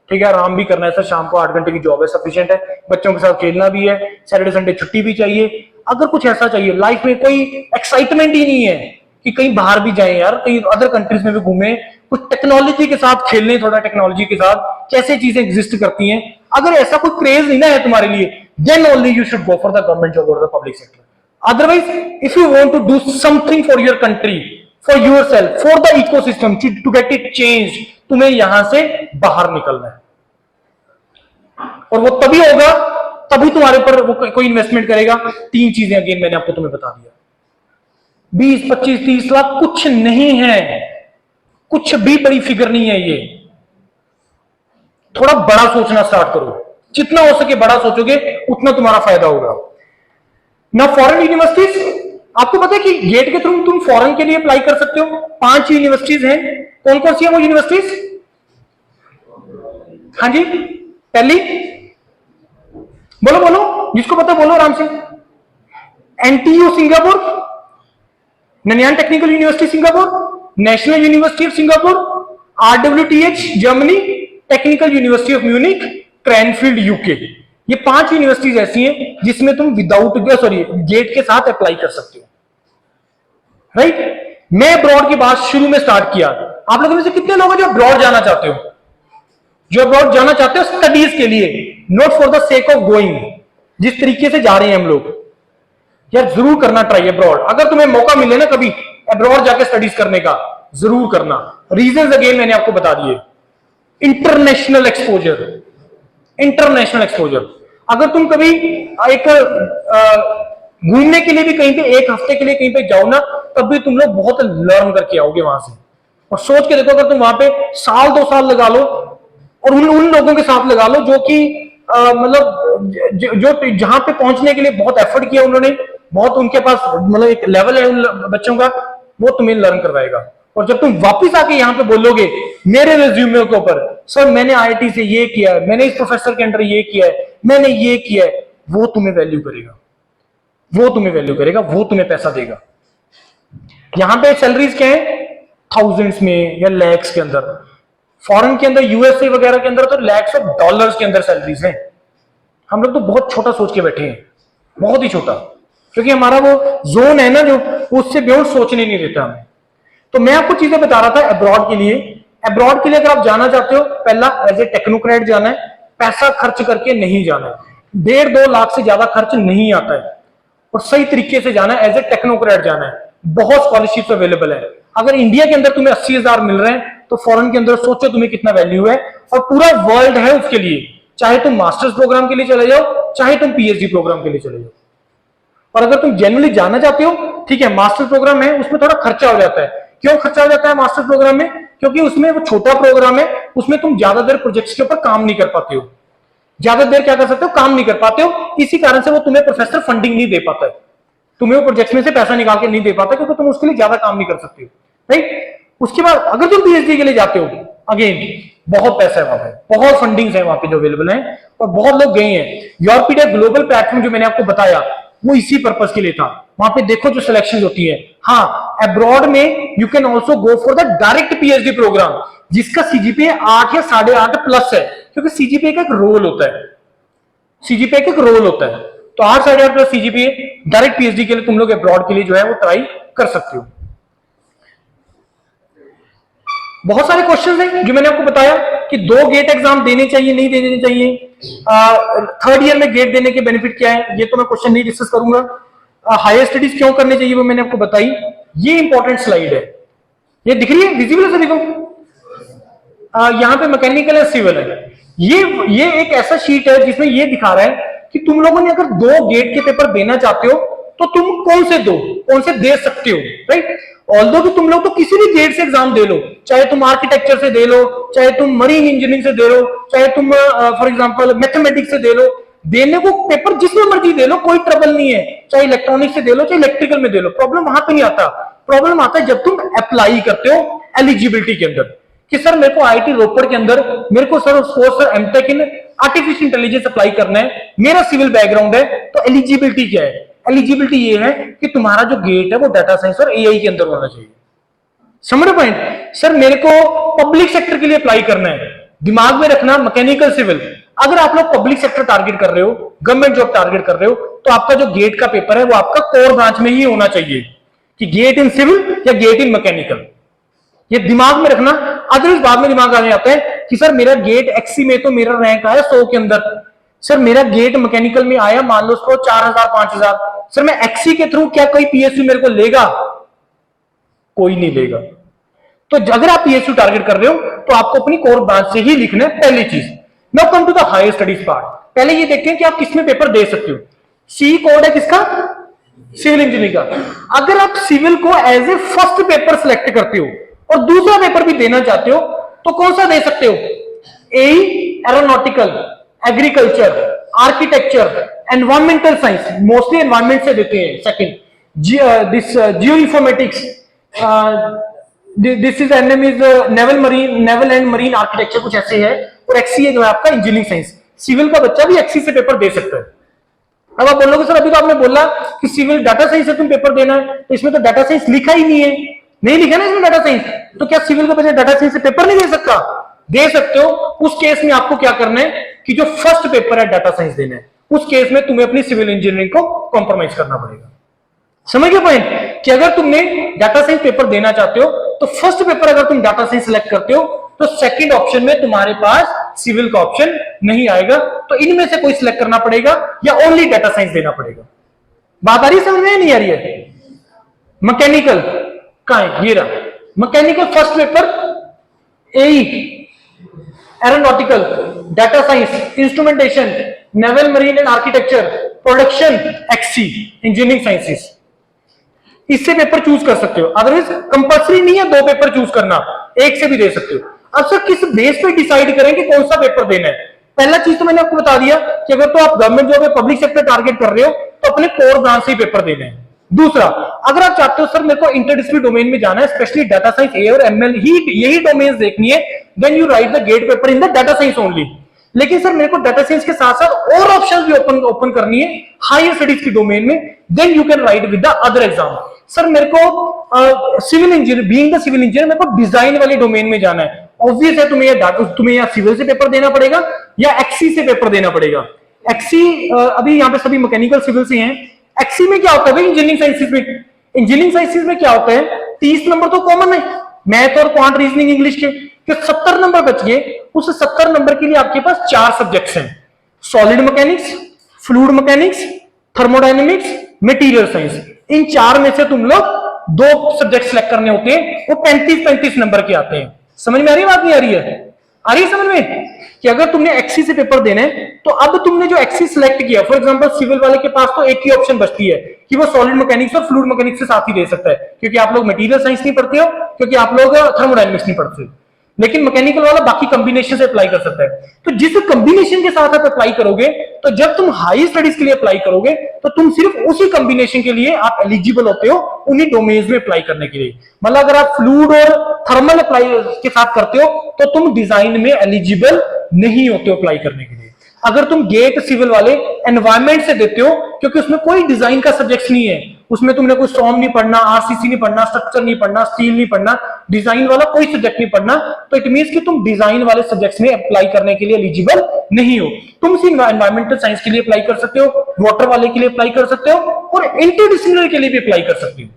ठीक है, आराम भी करना है सर, शाम को 8 घंटे की जॉब है, सफिशिएंट है, बच्चों के साथ खेलना भी है, सैटरडे संडे छुट्टी भी चाहिए। अगर कुछ ऐसा चाहिए लाइफ में, कोई एक्साइटमेंट ही नहीं है कि कहीं बाहर भी जाए यार, कहीं अदर कंट्रीज में भी घूमे, कुछ टेक्नोलॉजी के साथ खेलने, थोड़ा टेक्नोलॉजी के साथ कैसे चीजें एग्जिस्ट करती हैं, अगर ऐसा कोई क्रेज नहीं ना है तुम्हारे लिए, then only you should go for the government job और the public sector. Otherwise, if you want to do something for your country, for yourself, for the ecosystem, to get it changed, तुम्हें यहां से बाहर निकलना है। और वो तभी होगा, तभी तुम्हारे ऊपर वो कोई इन्वेस्टमेंट करेगा। 3 चीजें अगेन मैंने आपको तुम्हें बता दिया। 20, 25, 30 लाख कुछ नहीं है, कुछ भी बड़ी फिगर नहीं है ये। थोड़ा बड़ा सोचना स्टार्ट करो, जितना हो सके बड़ा सोचोगे उतना तुम्हारा फायदा होगा ना। फॉरेन यूनिवर्सिटीज, आपको पता है कि गेट के थ्रू तुम फॉरेन के लिए अप्लाई कर सकते हो। 5 यूनिवर्सिटीज हैं। कौन कौन सी है वो यूनिवर्सिटीज? हाँ जी, पहली बोलो बोलो, जिसको पता बोलो आराम से। NTU Singapore, Nanyang technical university Singapore, national university of Singapore, RWTH Germany, technical university of Munich, Cranfield UK. ये 5 यूनिवर्सिटीज ऐसी हैं जिसमें तुम विदाउट गेट के साथ अप्लाई कर सकते हो, राइट। मैं अब्रॉड की बात शुरू में स्टार्ट किया। आप लोगों में से कितने लोग हैं जो अब्रॉड जाना चाहते हो? जो अब्रॉड जाना चाहते हो स्टडीज के लिए, not for the sake of going. जिस तरीके से जा रहे हैं हम लोग, यार जरूर करना ट्राई अब्रॉड। अगर तुम्हें मौका मिले ना कभी अब्रॉड जाके स्टडीज करने का, जरूर करना। रीजंस अगेन मैंने आपको बता दिए। International exposure, international exposure. अगर तुम कभी एक घूमने के लिए भी कहीं पे 1 हफ्ते के लिए कहीं पे जाओ ना, तब भी तुम लोग बहुत लर्न करके आओगे वहां से। और सोच के देखो, अगर तुम वहां पे साल 2 साल लगा लो और उन लोगों के साथ लगा लो जो कि मतलब जो जहां पे पहुंचने के लिए बहुत एफर्ट किया उन्होंने, बहुत उनके पास मतलब एक लेवल है उन बच्चों का, वो तुम्हें लर्न करवाएगा। और जब तुम वापस आके यहाँ पे बोलोगे मेरे रिज्यूमे के ऊपर, सर मैंने आईआईटी से ये किया है, मैंने इस प्रोफेसर के अंडर ये किया है, मैंने ये किया है, वो तुम्हें वैल्यू करेगा, वो तुम्हें वैल्यू करेगा, वो तुम्हें पैसा देगा। यहां पे सैलरीज क्या है, थाउजेंड्स में या लैक्स के अंदर। फॉरेन के अंदर यूएसए वगैरह के अंदर तो लैक्स ऑफ डॉलर्स के अंदर सैलरीज हैं। हम लोग तो बहुत छोटा सोच के बैठे हैं, बहुत ही छोटा, क्योंकि हमारा वो जोन है ना जो उससे बियॉन्ड सोचने नहीं देता हमें। तो मैं आपको चीजें बता रहा था अब्रॉड के लिए। अब्रॉड के लिए अगर आप जाना चाहते हो, पहला एज ए टेक्नोक्रेट जाना है, पैसा खर्च करके नहीं जाना है, 1.5-2 लाख से ज्यादा खर्च नहीं आता है, और सही तरीके से जाना है, एज ए टेक्नोक्रेट जाना है। बहुत स्कॉलरशिप अवेलेबल है। अगर इंडिया के अंदर तुम्हें 80,000 मिल रहे हैं तो फॉरेन के अंदर सोचो तुम्हें कितना वैल्यू है, और पूरा वर्ल्ड है उसके लिए। चाहे तुम मास्टर्स प्रोग्राम के लिए चले जाओ, चाहे तुम पीएचडी प्रोग्राम के लिए चले जाओ। और अगर तुम जनरली जाना चाहते हो, ठीक है, मास्टर प्रोग्राम है, उसमें थोड़ा खर्चा हो जाता है। क्यों खर्चा हो जाता है मास्टर प्रोग्राम में? क्योंकि उसमें वो छोटा प्रोग्राम है, उसमें तुम ज्यादा देर प्रोजेक्ट्स के ऊपर काम नहीं कर पाते हो, ज्यादा देर क्या कर सकते हो, काम नहीं कर पाते हो। इसी कारण से वो तुम्हें प्रोफेसर फंडिंग नहीं दे पाता है, तुम्हें वो प्रोजेक्ट में से पैसा निकाल के नहीं दे पाता, क्योंकि तुम उसके लिए ज्यादा काम नहीं कर सकते हो, राइट। उसके बाद अगर तुम पीएचडी के लिए जाते हो, अगेन बहुत पैसा है वहां पे, बहुत फंडिंग है वहां पे जो अवेलेबल है, और बहुत लोग गए हैं। यूरोपीडिया ग्लोबल प्लेटफॉर्म जो मैंने आपको बताया, वो इसी पर्पस के लिए था। वहां पे देखो जो सिलेक्शन होती है। हाँ, अब्रॉड में you can also go for the direct PhD programme, जिसका सीजीपीए 8 या 8.5 प्लस है, क्योंकि सीजीपीए का एक रोल होता है, सीजीपीए का एक रोल होता है। तो 8 8.5 प्लस सीजीपीए डायरेक्ट पीएचडी के लिए तुम लोग अब्रॉड के लिए जो है वो ट्राई कर सकते हो। बहुत सारे क्वेश्चंस हैं जो मैंने आपको बताया कि 2 गेट एग्जाम देने चाहिए, नहीं देने चाहिए, 3rd ईयर में गेट देने के बेनिफिट क्या है, ये तो मैं क्वेश्चन नहीं डिस्कस करूंगा। हायर स्टडीज क्यों करनी चाहिए वो मैंने आपको बताई। ये इंपॉर्टेंट स्लाइड है, ये दिख रही है, विजिबल है सभी को? यहाँ पे मैकेनिकल है, सिविल है। ये एक ऐसा शीट है जिसमें ये दिखा रहा है कि तुम लोगों ने अगर 2 गेट के पेपर देना चाहते हो तो तुम कौन से दे सकते हो, राइट। ऑल्दो कि तुम लोग तो किसी भी गेट से एग्जाम दे लो, चाहे तुम आर्किटेक्चर से दे लो, चाहे तुम मरीन इंजीनियरिंग से दे लो, चाहे तुम फॉर एग्जांपल मैथमेटिक्स से दे लो, देने को पेपर जिसमें मर्जी दे लो, कोई ट्रबल नहीं है। चाहे इलेक्ट्रॉनिक्स से दे लो, चाहे इलेक्ट्रिकल में दे लो, प्रॉब्लम वहां पे नहीं आता। प्रॉब्लम आता है जब तुम अप्लाई करते हो एलिजिबिलिटी के अंदर, कि सर मेरे को आईआईटी रोपड़ के अंदर मेरे को sir MTech in artificial intelligence apply करना है, मेरा सिविल बैकग्राउंड है, तो एलिजिबिलिटी क्या है? एलिजिबिलिटी ये है कि तुम्हारा जो गेट है वो डाटा साइंस और एआई के अंदर होना चाहिए। समझ रहे पॉइंट? सर मेरे को पब्लिक सेक्टर के लिए अप्लाई करना है, दिमाग में रखना मैकेनिकल सिविल। अगर आप लोग पब्लिक सेक्टर टारगेट कर रहे हो, गवर्नमेंट जॉब टारगेट कर रहे हो, तो आपका जो गेट का पेपर है वो आपका कोर ब्रांच में ही होना चाहिए, कि गेट इन सिविल या गेट इन मैकेनिकल। ये दिमाग में रखना। अदरवाइज बाद में दिमाग आने आता है कि सर मेरा गेट एक्सी में तो मेरा रैंक आया 100 के अंदर, सर मेरा गेट मैकेनिकल में आया मान लो उसको 4000 5000, सर मैं एक्सी के थ्रू क्या कोई पीएसयू मेरे को लेगा? कोई नहीं लेगा। तो अगर आप पीएसयू टारगेट कर रहे हो तो आपको अपनी कोर ब्रांच से ही लिखना है, पहली चीज। Now come to the higher studies part. पहले ये देखते हैं कि आप किसमें पेपर दे सकते हो। सी कोड है किसका? सिविल इंजीनियरिंग का। अगर आप सिविल को as a first paper select करते हो और दूसरा पेपर भी देना चाहते हो तो कौन सा दे सकते हो? AE, aeronautical, agriculture, architecture, environmental science, mostly environment से देते हैं। Second this geo informatics, this is NM is naval and marine architecture, कुछ ऐसे है। और एक्सी है जो है आपका इंजीनियरिंग साइंस। सिविल का बच्चा भी एक्सी से पेपर दे सकता है। अब आप बोलोगे सर अभी तो आपने बोला कि सिविल डाटा साइंस से तुम पेपर देना है, तो इसमें तो डाटा साइंस लिखा ही नहीं है, नहीं लिखा ना इसमें डाटा साइंस, तो क्या सिविल का बच्चा डाटा साइंस से पेपर नहीं दे सकता? दे सकते हो। उस केस में आपको क्या करना है कि जो फर्स्ट पेपर है डाटा साइंस देना है, उस केस में तुम्हें अपनी सिविल इंजीनियरिंग को कॉम्प्रोमाइज करना पड़ेगा। समझ गए पॉइंट? कि अगर तुमने डाटा साइंस पेपर देना चाहते हो तो फर्स्ट पेपर अगर तुम डाटा साइंस सिलेक्ट करते हो तो सेकंड ऑप्शन में तुम्हारे पास सिविल का ऑप्शन नहीं आएगा, तो इनमें से कोई सिलेक्ट करना पड़ेगा या ओनली डाटा साइंस देना पड़ेगा। बात आ रही है समझ में? नहीं आ रही है? मैकेनिकल कहां है? ये रहा mechanical first paper, AE, aeronautical, data science, instrumentation, naval marine and architecture, production, XE, engineering sciences. इससे पेपर चूज कर सकते हो, अदरवाइज कंपल्सरी नहीं है 2 पेपर चूज करना, एक से भी दे सकते हो। अब सर किस बेस पे डिसाइड करें कि कौन सा पेपर देना है? पहला चीज तो मैंने आपको बता दिया कि अगर तो आप गवर्नमेंट जॉब या पब्लिक सेक्टर टारगेट कर रहे हो तो अपने कोर ब्रांच से ही पेपर देने हैं। दूसरा, अगर आप चाहते हो सर मेरे को इंटरडिसिप्लिनरी डोमेन में जाना है, स्पेशली डाटा साइंस, ए और एमएल ही यही डोमेन्स देखनी है, then you write the GATE paper in the data science only. लेकिन सर मेरे को डाटा साइंस के साथ साथ और ऑप्शंस भी ओपन करनी है हायर स्टडीज की डोमेन में, then you can write with the other exam. Sir मेरे को civil engineer, being the civil engineer मेरे को डिजाइन वाली डोमेन में जाना है। ऑब्वियस है तुम्हें या सिविल से पेपर देना पड़ेगा या एक्सी से पेपर देना पड़ेगा। एक्सी अभी यहाँ पे सभी मैकेनिकल सिविल से हैं। एक्सी में क्या होता है भाई? इंजीनियरिंग साइंसेज में, इंजीनियरिंग साइंसेज में क्या होता है, 30 नंबर तो कॉमन है मैथ और क्वांट रीजनिंग इंग्लिश के, तो 70 नंबर बच गए। उस 70 नंबर के लिए आपके पास 4 सब्जेक्ट्स हैं, solid mechanics, fluid mechanics, thermodynamics, material science. इन 4 में से तुम लोग 2 सब्जेक्ट सिलेक्ट करने होते हैं, वो 35-35 नंबर के आते हैं। समझ में आ रही है बात? नहीं आ रही है? आ रही है समझ में कि अगर तुमने एक्सी से पेपर देना है तो अब तुमने जो एक्सी सिलेक्ट किया, फॉर एग्जांपल सिविल वाले के पास तो एक ही ऑप्शन बचती है कि वो सॉलिड मैकेनिक्स और फ्लूइड मैकेनिक्स से साथ ही दे सकता है, क्योंकि आप लोग मटेरियल साइंस नहीं पढ़ते हो, क्योंकि आप लोग थर्मोडायनेमिक्स नहीं पढ़ते। लेकिन मैकेनिकल वाला बाकी कॉम्बिनेशन से अप्लाई कर सकता है। तो जिस कॉम्बिनेशन के साथ आप अप्लाई करोगे, तो जब तुम हाई स्टडीज के लिए अप्लाई करोगे तो तुम सिर्फ उसी कॉम्बिनेशन के लिए आप एलिजिबल होते हो उन्हीं डोमेन्स में अप्लाई करने के लिए। मतलब अगर आप फ्लूइड और थर्मल अप्लाई के साथ करते हो तो तुम डिजाइन में एलिजिबल नहीं होते हो अप्लाई करने के लिए। अगर तुम गेट सिविल वाले एनवायरमेंट से देते हो, क्योंकि उसमें कोई डिजाइन का सब्जेक्ट नहीं है, उसमें तुमने कोई स्टॉर्म नहीं पढ़ना, आरसीसी नहीं पढ़ना, स्ट्रक्चर नहीं पढ़ना, स्टील नहीं पढ़ना, डिजाइन वाला कोई सब्जेक्ट नहीं पढ़ना, तो इट मींस कि तुम डिजाइन वाले सब्जेक्ट्स में अप्लाई करने के लिए एलिजिबल नहीं हो। तुम सिर्फ एनवायरमेंटल साइंस के लिए अप्लाई कर सकते हो, वाटर वाले के लिए अप्लाई कर सकते हो और इंटरडिसिप्लिनरी के लिए भी अप्लाई कर सकते हो।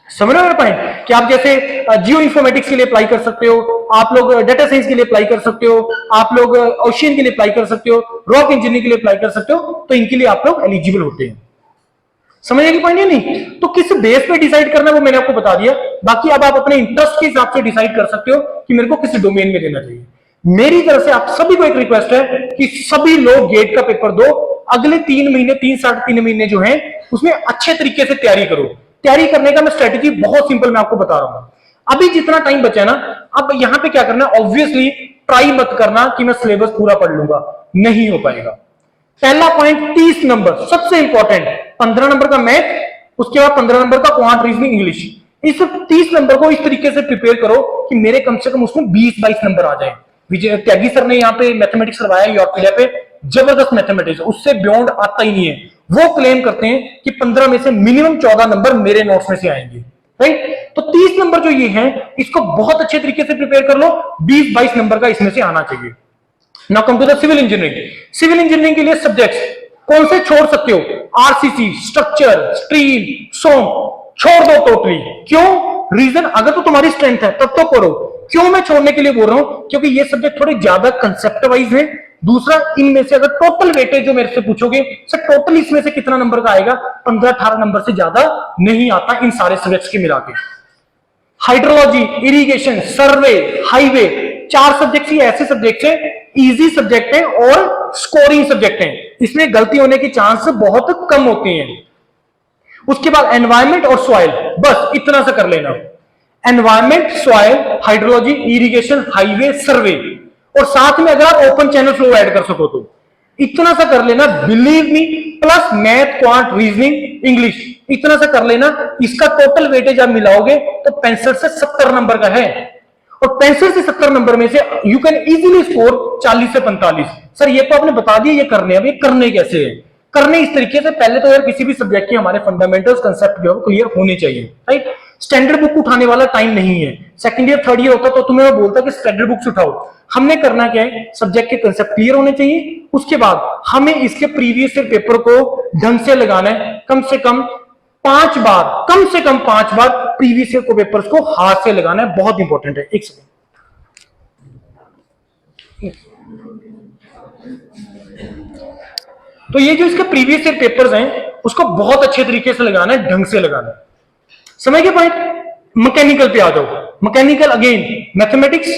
समझ रहे हो मेरा पॉइंट? कि आप जैसे जियो इंफॉर्मेटिक्स के लिए अप्लाई कर सकते हो, आप लोग डेटा साइंस के लिए अप्लाई कर सकते हो, आप लोग ओशियन के लिए अप्लाई कर सकते हो, रॉक इंजीनियरिंग के लिए अप्लाई कर सकते हो, तो इनके लिए आप लोग एलिजिबल होते हैं। समझने की पॉइंट है नहीं? तो किस बेस पे डिसाइड करना वो मैंने आपको बता दिया। बाकी अब आप अपने इंटरेस्ट के हिसाब से डिसाइड कर सकते हो कि मेरे को किस डोमेन में देना चाहिए। मेरी तरफ से आप सभी को एक रिक्वेस्ट है कि सभी लोग गेट का पेपर दो। अगले 3 महीने, 3-3.5 महीने जो है उसमें अच्छे तरीके से तैयारी करो। तैयारी करने का मैं स्ट्रेटेजी बहुत सिंपल मैं आपको बता रहा हूं। अभी जितना टाइम बचा है ना, अब यहां पे क्या करना है, ऑब्वियसली ट्राई मत करना कि मैं सिलेबस पूरा पढ़ लूंगा, नहीं हो पाएगा। पहला पॉइंट 30 नंबर सबसे इंपॉर्टेंट, 15 नंबर का मैथ, उसके बाद 15 नंबर का क्वांट रीजनिंग इंग्लिश। इस 30 नंबर को इस तरीके से प्रिपेयर करो कि मेरे कम से कम उसमें 20-22 नंबर आ जाए। विजय त्यागी सर ने यहाँ पे मैथमेटिक्स करवाया यूरोपिया पे, जबरदस्त मैथमेटिक्स, उससे बियॉन्ड आता ही नहीं है। वो क्लेम करते हैं कि 15 में से मिनिमम 14 नंबर मेरे नोट्स में से आएंगे, राइट? तो 30 नंबर जो ये है इसको बहुत अच्छे तरीके से प्रिपेयर कर लो, 20-22 नंबर का इसमें से आना चाहिए। Now come to the civil engineering. Civil engineering के लिए सब्जेक्ट्स कौन से छोड़ सकते हो? आरसीसी, स्ट्रक्चर, स्टील, सोम छोड़ दो टोटली। क्यों? रीजन, अगर तो तुम्हारी स्ट्रेंथ है तब तो करो। क्यों मैं छोड़ने के लिए बोल रहा हूं? क्योंकि ये सब्जेक्ट थोड़े ज्यादा कंसेप्ट वाइज है। दूसरा, इनमें से अगर टोटल वेटेज जो मेरे से पूछोगे, सर टोटल इसमें से कितना नंबर का आएगा, 15-18 नंबर से ज्यादा नहीं आता इन सारे सब्जेक्ट्स के मिला के। हाइड्रोलॉजी, इरिगेशन, सर्वे, हाईवे, 4 सब्जेक्ट ही ऐसे सब्जेक्ट है, इजी सब्जेक्ट है और स्कोरिंग सब्जेक्ट है। इसमें गलती होने की चांस बहुत कम होते हैं। उसके बाद एनवायरमेंट और सॉइल, बस इतना सा कर लेना। Environment, soil, hydrology, irrigation, highway, survey, और साथ में अगर आप ओपन चैनल फ्लो ऐड कर सको तो इतना सा कर लेना। Believe me, plus math, quant, reasoning, English, इतना सा कर लेना। इसका टोटल वेटेज आप मिलाओगे तो 65 से 70 नंबर का है, और 65 से 70 नंबर में से यू कैन इजीली स्कोर 40 से 45। सर ये तो आपने बता दिया ये करने, अब ये करने कैसे है? करने इस तरीके से, पहले तो यार किसी भी सब्जेक्ट के हमारे फंडामेंटल्स, कंसेप्ट जो है क्लियर होने चाहिए, राइट? स्टैंडर्ड बुक उठाने वाला टाइम नहीं है। सेकंड ईयर, थर्ड ईयर होता तो तुम्हें मैं बोलता कि स्टैंडर्ड बुक्स उठाओ। हमने करना क्या है, सब्जेक्ट के कंसेप्ट क्लियर होने चाहिए। उसके बाद हमें इसके प्रीवियस ईयर पेपर को ढंग से लगाना है। कम से कम 5 बार, कम से कम 5 बार प्रीवियस ईयर को पेपर्स को हाथ से लगाना है, बहुत इंपॉर्टेंट है। एक सेकंड, तो ये जो इसके प्रीवियस ईयर पेपर्स हैं उसको बहुत अच्छे तरीके से लगाना है, ढंग से लगाना है। समझ गए पॉइंट? मैकेनिकल पे आ जाओ। Mechanical again, mathematics,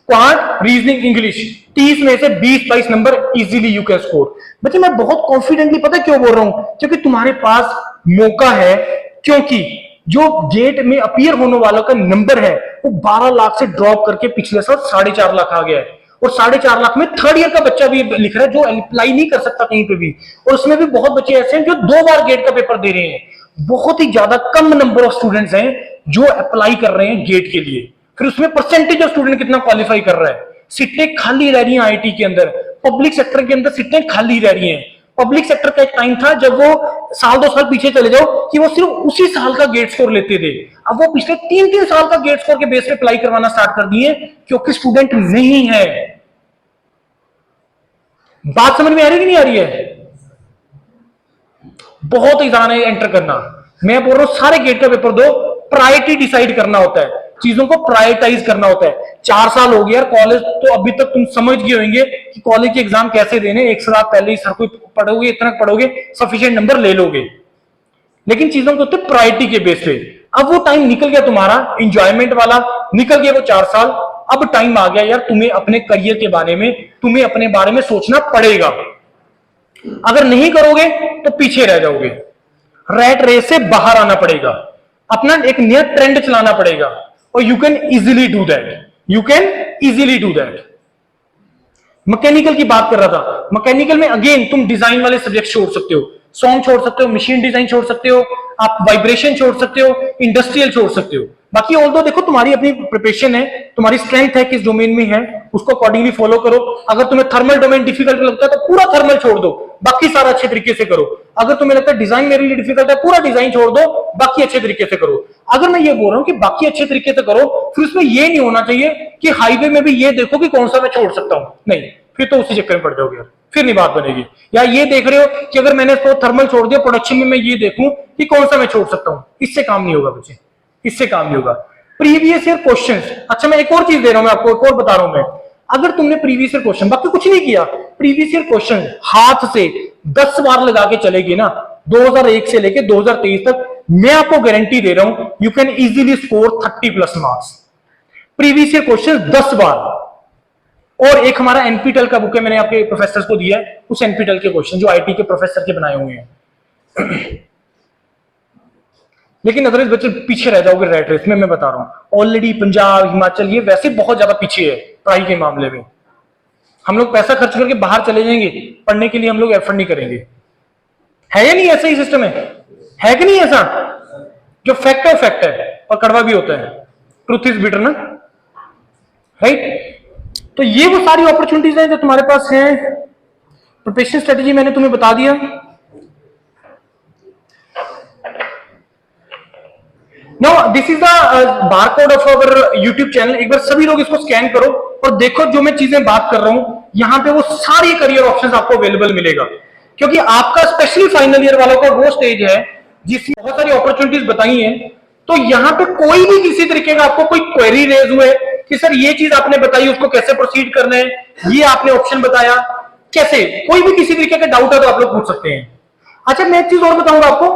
quant, reasoning, English, 30 में से 20-22 number easily you can score. बच्चे मैं बहुत कॉन्फिडेंटली, पता क्यों बोल रहा हूं? क्योंकि तुम्हारे पास मौका है, क्योंकि जो गेट में अपीयर होने वालों का नंबर है वो 12 लाख से ड्रॉप करके पिछले साल 4.5 लाख आ गया है। और 4.5 लाख में थर्ड ईयर का बच्चा भी लिख रहा है जो अप्लाई नहीं कर सकता कहीं पे भी। और उसमें भी बहुत बच्चे ऐसे हैं जो 2 बार गेट का पेपर दे रहे हैं। बहुत ही ज्यादा कम नंबर ऑफ स्टूडेंट्स हैं जो अप्लाई कर रहे हैं गेट के लिए। फिर उसमें परसेंटेज ऑफ स्टूडेंट कितना क्वालिफाई कर रहा है। सीटें खाली रह रही हैं आईटी के अंदर, पब्लिक सेक्टर के अंदर सीटें खाली रह रही हैं। पब्लिक सेक्टर का एक टाइम था जब वो साल 2 साल पीछे चले जाओ कि वो सिर्फ उसी साल का गेट स्कोर लेते थे। अब वो पिछले 3-3 साल का गेट स्कोर के बेस पे अप्लाई करवाना स्टार्ट कर दिए क्योंकि स्टूडेंट नहीं है। बात समझ में आ रही कि नहीं आ रही है? बहुत ही ज्यादा एंटर करना। मैं बोल रहा हूं सारे गेट का पेपर दो, प्रायोरिटी डिसाइड करना होता है, चीजों को प्रायोरिटाइज करना होता है। 4 साल हो गया यार कॉलेज, तो अभी तक तुम समझ गए होंगे कि कॉलेज के एग्जाम कैसे देने। एक साल पहले ही सर को पढ़ोगे, इतना पढ़ोगे, सफिशिएंट नंबर ले लोगे। लेकिन चीजों को होते प्रायोरिटी के बेस पे। अब वो टाइम निकल गया तुम्हारा इंजॉयमेंट वाला, निकल गया वो 4 साल। अब टाइम आ गया यार तुम्हें अपने करियर के बारे में, तुम्हें अपने बारे में सोचना पड़ेगा। अगर नहीं करोगे तो पीछे रह जाओगे। रैट रेस से बाहर आना पड़ेगा, अपना एक नया ट्रेंड चलाना पड़ेगा। और you can easily do that, you can easily do that. Mechanical की बात कर रहा था, मैकेनिकल में अगेन तुम डिजाइन वाले सब्जेक्ट छोड़ सकते हो, सॉन्ग छोड़ सकते हो, मशीन डिजाइन छोड़ सकते हो, आप वाइब्रेशन छोड़ सकते हो, इंडस्ट्रियल छोड़ सकते हो। बाकी ऑल्दो देखो तुम्हारी अपनी प्रिपरेशन है, तुम्हारी स्ट्रेंथ है किस डोमेन में है, उसको अकॉर्डिंगली फॉलो करो। अगर तुम्हें थर्मल डोमेन डिफिकल्ट लगता है तो पूरा थर्मल छोड़ दो, बाकी सारा अच्छे तरीके से करो। अगर तुम्हें लगता है डिजाइन मेरे लिए डिफिकल्ट है, पूरा डिजाइन छोड़ दो, बाकी अच्छे तरीके से करो। अगर मैं ये बोल रहा हूं कि बाकी अच्छे तरीके से करो, फिर उसमें ये नहीं होना चाहिए कि हाईवे में भी ये देखो कि कौन सा मैं छोड़ सकता हूं, नहीं, फिर तो उसी चक्कर में पड़ जाओगे यार, फिर नहीं बात बनेगी। या ये देख रहे हो कि अगर मैंने इसको थर्मल छोड़ दिया, प्रोडक्शन में मैं ये देखूं कि कौन सा मैं छोड़ सकता हूं, इससे काम नहीं होगा बच्चे, इससे काम नहीं होगा। प्रीवियस ईयर क्वेश्चंस, अच्छा मैं एक और चीज दे रहा हूं, मैं आपको एक और बता रहा हूं मैं। अगर तुमने प्रीवियस ईयर क्वेश्चन, बाकी कुछ नहीं किया, प्रीवियस ईयर क्वेश्चन हाथ से 10 बार लगा के चलेगी ना 2001 से लेके 2023 तक, मैं आपको गारंटी दे रहा हूं you can easily score 30+ marks. Previous year question 10 बार। और एक हमारा एनपीटेल का बुक है, मैंने आपके प्रोफेसर को दिया है, उस एनपीटेल के क्वेश्चन जो आईटी के प्रोफेसर के बनाए हुए हैं। लेकिन अदरवाइज बच्चे पीछे रह जाओगे रैट रेस में, मैं बता रहा हूं। ऑलरेडी पंजाब, हिमाचल ये वैसे बहुत ज्यादा पीछे है पढ़ाई के मामले में। हम लोग पैसा खर्च करके बाहर चले जाएंगे पढ़ने के लिए, हम लोग एफर्ट नहीं करेंगे। है या नहीं? ऐसा ही सिस्टम है कि नहीं ऐसा? जो फैक्ट है फैक्ट है, और कड़वा भी होता है, ट्रूथ इज बिटर ना, राइट? तो ये वो सारी अपॉर्चुनिटीज हैं जो तुम्हारे पास हैं। प्रिपरेशन स्ट्रेटेजी मैंने तुम्हें बता दिया। Now this is the barcode of our YouTube channel. एक बार सभी लोग इसको स्कैन करो और देखो जो मैं चीजें बात कर रहा हूं, यहां पे वो सारी करियर ऑप्शंस आपको अवेलेबल मिलेगा। क्योंकि आपका स्पेशली फाइनल ईयर वालों का वो स्टेज है जिसमें बहुत सारी अपॉर्चुनिटीज बताई हैं। तो यहां पे कोई भी किसी तरीके का आपको कोई क्वेरी रेज हुए कि सर ये चीज आपने बताई उसको कैसे प्रोसीड करना है, ये आपने ऑप्शन बताया कैसे, कोई भी किसी तरीके का डाउट है तो आप लोग पूछ सकते हैं। अच्छा मैं एक चीज और बताऊंगा आपको,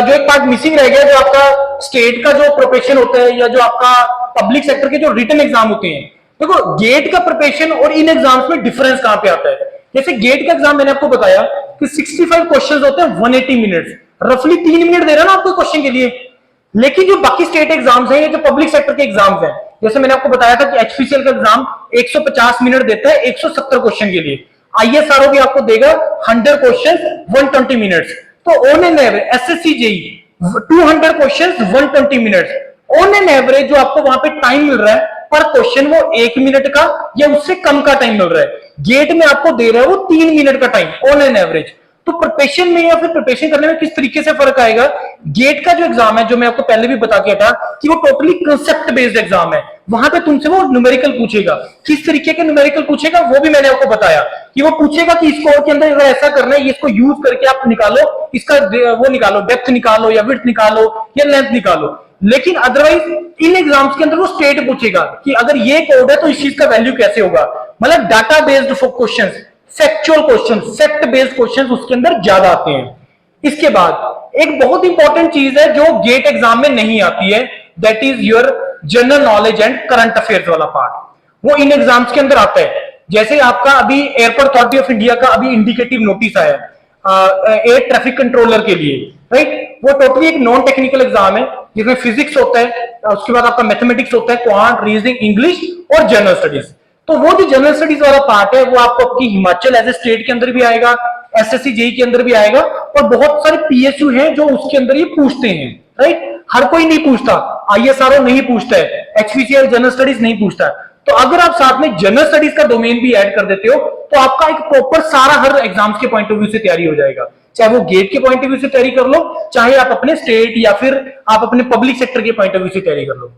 जो एक पार्ट मिसिंग रह गया, जो आपका स्टेट का जो प्रिपरेशन होता है या जो आपका पब्लिक सेक्टर के जो रिटन एग्जाम होते हैं, देखो गेट का प्रिपरेशन और इन एग्जाम्स में डिफरेंस कहां पे आता है। जैसे गेट का एग्जाम मैंने आपको बताया कि 65 क्वेश्चन होते हैं 180 मिनट, रफली 3 मिनट दे रहा है ना आपको क्वेश्चन के लिए। लेकिन जो बाकी स्टेट एग्जाम्स हैं, ये जो पब्लिक सेक्टर के एग्जाम्स हैं, जैसे मैंने आपको बताया था कि एचपीसीएल का एग्जाम 150 मिनट देता है 170 क्वेश्चन के लिए। आईएसआरओ भी आपको देगा 100 क्वेश्चन 120 मिनट्स। तो on an average SSC JE 200 question 120 minutes. On an average जो आपको वहां पे टाइम मिल रहा है पर क्वेश्चन वो 1 मिनट का या उससे कम का टाइम मिल रहा है। गेट में आपको दे रहा है वो 3 मिनट का टाइम ऑन एन एवरेज। तो प्रिपरेशन में या फिर प्रिपरेशन करने में किस तरीके से फर्क आएगा। गेट का जो एग्जाम है, जो मैं आपको पहले भी बता के था कि वो टोटली कंसेप्ट बेस्ड एग्जाम है, वहां पे तुमसे वो न्यूमेरिकल पूछेगा। किस तरीके के न्यूमेरिकल पूछेगा वो भी मैंने आपको बताया कि वो पूछेगा कि स्कोर के अंदर अगर ऐसा करना है, इसको यूज करके आप निकालो, इसका वो निकालो, डेप्थ निकालो या विड्थ निकालो या लेंथ निकालो। लेकिन अदरवाइज इन एग्जाम्स के अंदर वो स्टेट पूछेगा कि अगर ये कोड है तो इस चीज का वैल्यू कैसे होगा। मतलब data based question, factual question, fact based question उसके अंदर ज्यादा आते हैं। इसके बाद एक बहुत इंपॉर्टेंट चीज है जो गेट एग्जाम में नहीं आती है, that is your general knowledge and current affairs वाला पार्ट। वो इन एग्जाम्स के अंदर आता है। जैसे आपका अभी एयरपोर्ट अथॉरिटी ऑफ इंडिया का अभी इंडिकेटिव नोटिस आया एयर ट्रैफिक कंट्रोलर के लिए, राइट? वो टोटली एक नॉन टेक्निकल एग्जाम है जिसमें फिजिक्स होता है, उसके बाद आपका मैथमेटिक्स होता है, क्वांट, रीजनिंग, इंग्लिश और जनरल स्टडीज। तो वो जो जनरल स्टडीज वाला पार्ट है वो आपको आपकी हिमाचल एज ए स्टेट के अंदर भी आएगा, एसएससी जेई के अंदर भी आएगा, और बहुत सारे पीएसयू हैं जो उसके अंदर ये पूछते हैं, राइट। हर कोई नहीं पूछता, आईएसआरओ नहीं पूछता है, एचपीसीएल जनरल स्टडीज नहीं पूछता है। तो अगर आप साथ में जनरल स्टडीज का डोमेन भी ऐड कर देते हो तो आपका एक प्रॉपर सारा हर एग्जाम्स के पॉइंट ऑफ व्यू से तैयारी हो जाएगा। चाहे वो गेट के पॉइंट ऑफ व्यू से तैयारी कर लो, चाहे आप अपने स्टेट या फिर आप अपने पब्लिक सेक्टर के पॉइंट ऑफ व्यू से तैयारी कर लो।